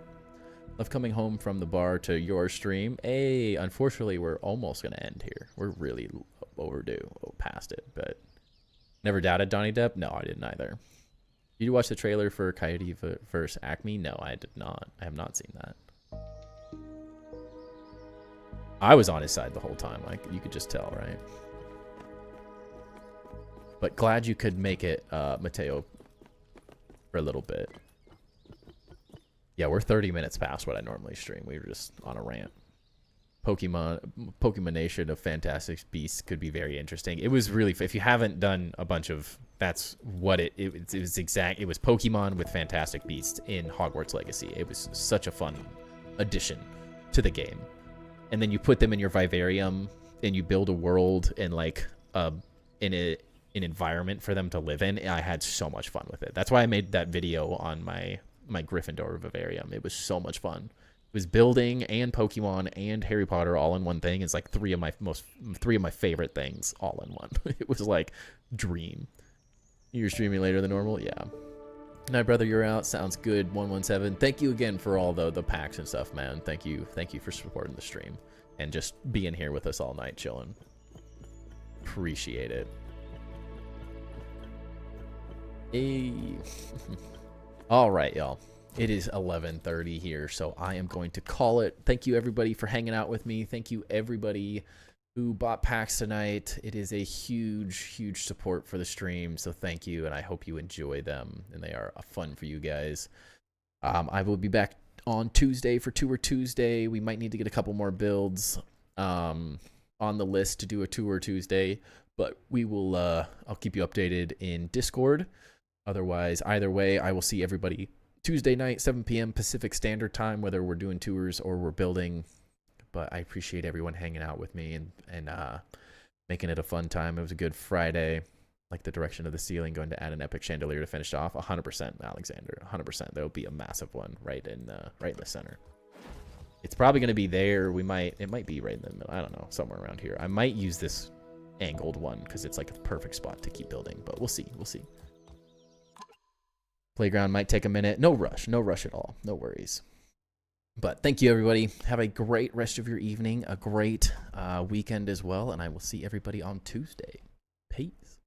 Love coming home from the bar to your stream. Hey, unfortunately, we're almost going to end here. We're really overdue, past it, but never doubted Donnie Depp? No, I didn't either. Did you watch the trailer for Coyote vs. Acme? No, I did not. I have not seen that. I was on his side the whole time. Like, you could just tell, right? But glad you could make it, Mateo, for a little bit. Yeah, we're 30 minutes past what I normally stream. We were just on a rant. Pokemon Nation of Fantastic Beasts could be very interesting. It was really, if you haven't done a bunch of, that's what it was exact. It was Pokemon with Fantastic Beasts in Hogwarts Legacy. It was such a fun addition to the game. And then you put them in your vivarium and you build a world and like an environment for them to live in. I had so much fun with it. That's why I made that video on my Gryffindor vivarium. It was so much fun. It was building and Pokemon and Harry Potter all in one thing. It's like three of my favorite things all in one. It was like dream. You're streaming later than normal? Yeah. Night brother, you're out. Sounds good. 117. Thank you again for all the packs and stuff, man. Thank you for supporting the stream and just being here with us all night chilling. Appreciate it. Hey. All right, y'all. It is 11:30 here, so I am going to call it. Thank you, everybody, for hanging out with me. Thank you, everybody who bought packs tonight. It is a huge support for the stream, so thank you, and I hope you enjoy them, and they are fun for you guys. I will be back on Tuesday for Tour Tuesday. We might need to get a couple more builds on the list to do a Tour Tuesday, but we will. I'll keep you updated in Discord. Otherwise, either way, I will see everybody Tuesday night, 7 p.m. Pacific Standard Time, whether we're doing tours or we're building. But I appreciate everyone hanging out with me and making it a fun time. It was a good Friday. Like the direction of the ceiling, going to add an epic chandelier to finish off. 100%, Alexander. 100%. There will be a massive one right in the center. It's probably going to be there. It might be right in the middle. I don't know, somewhere around here. I might use this angled one because it's like a perfect spot to keep building. But we'll see. We'll see. Playground might take a minute. No rush at all. No worries. But thank you, everybody. Have a great rest of your evening, a great weekend as well, and I will see everybody on Tuesday. Peace.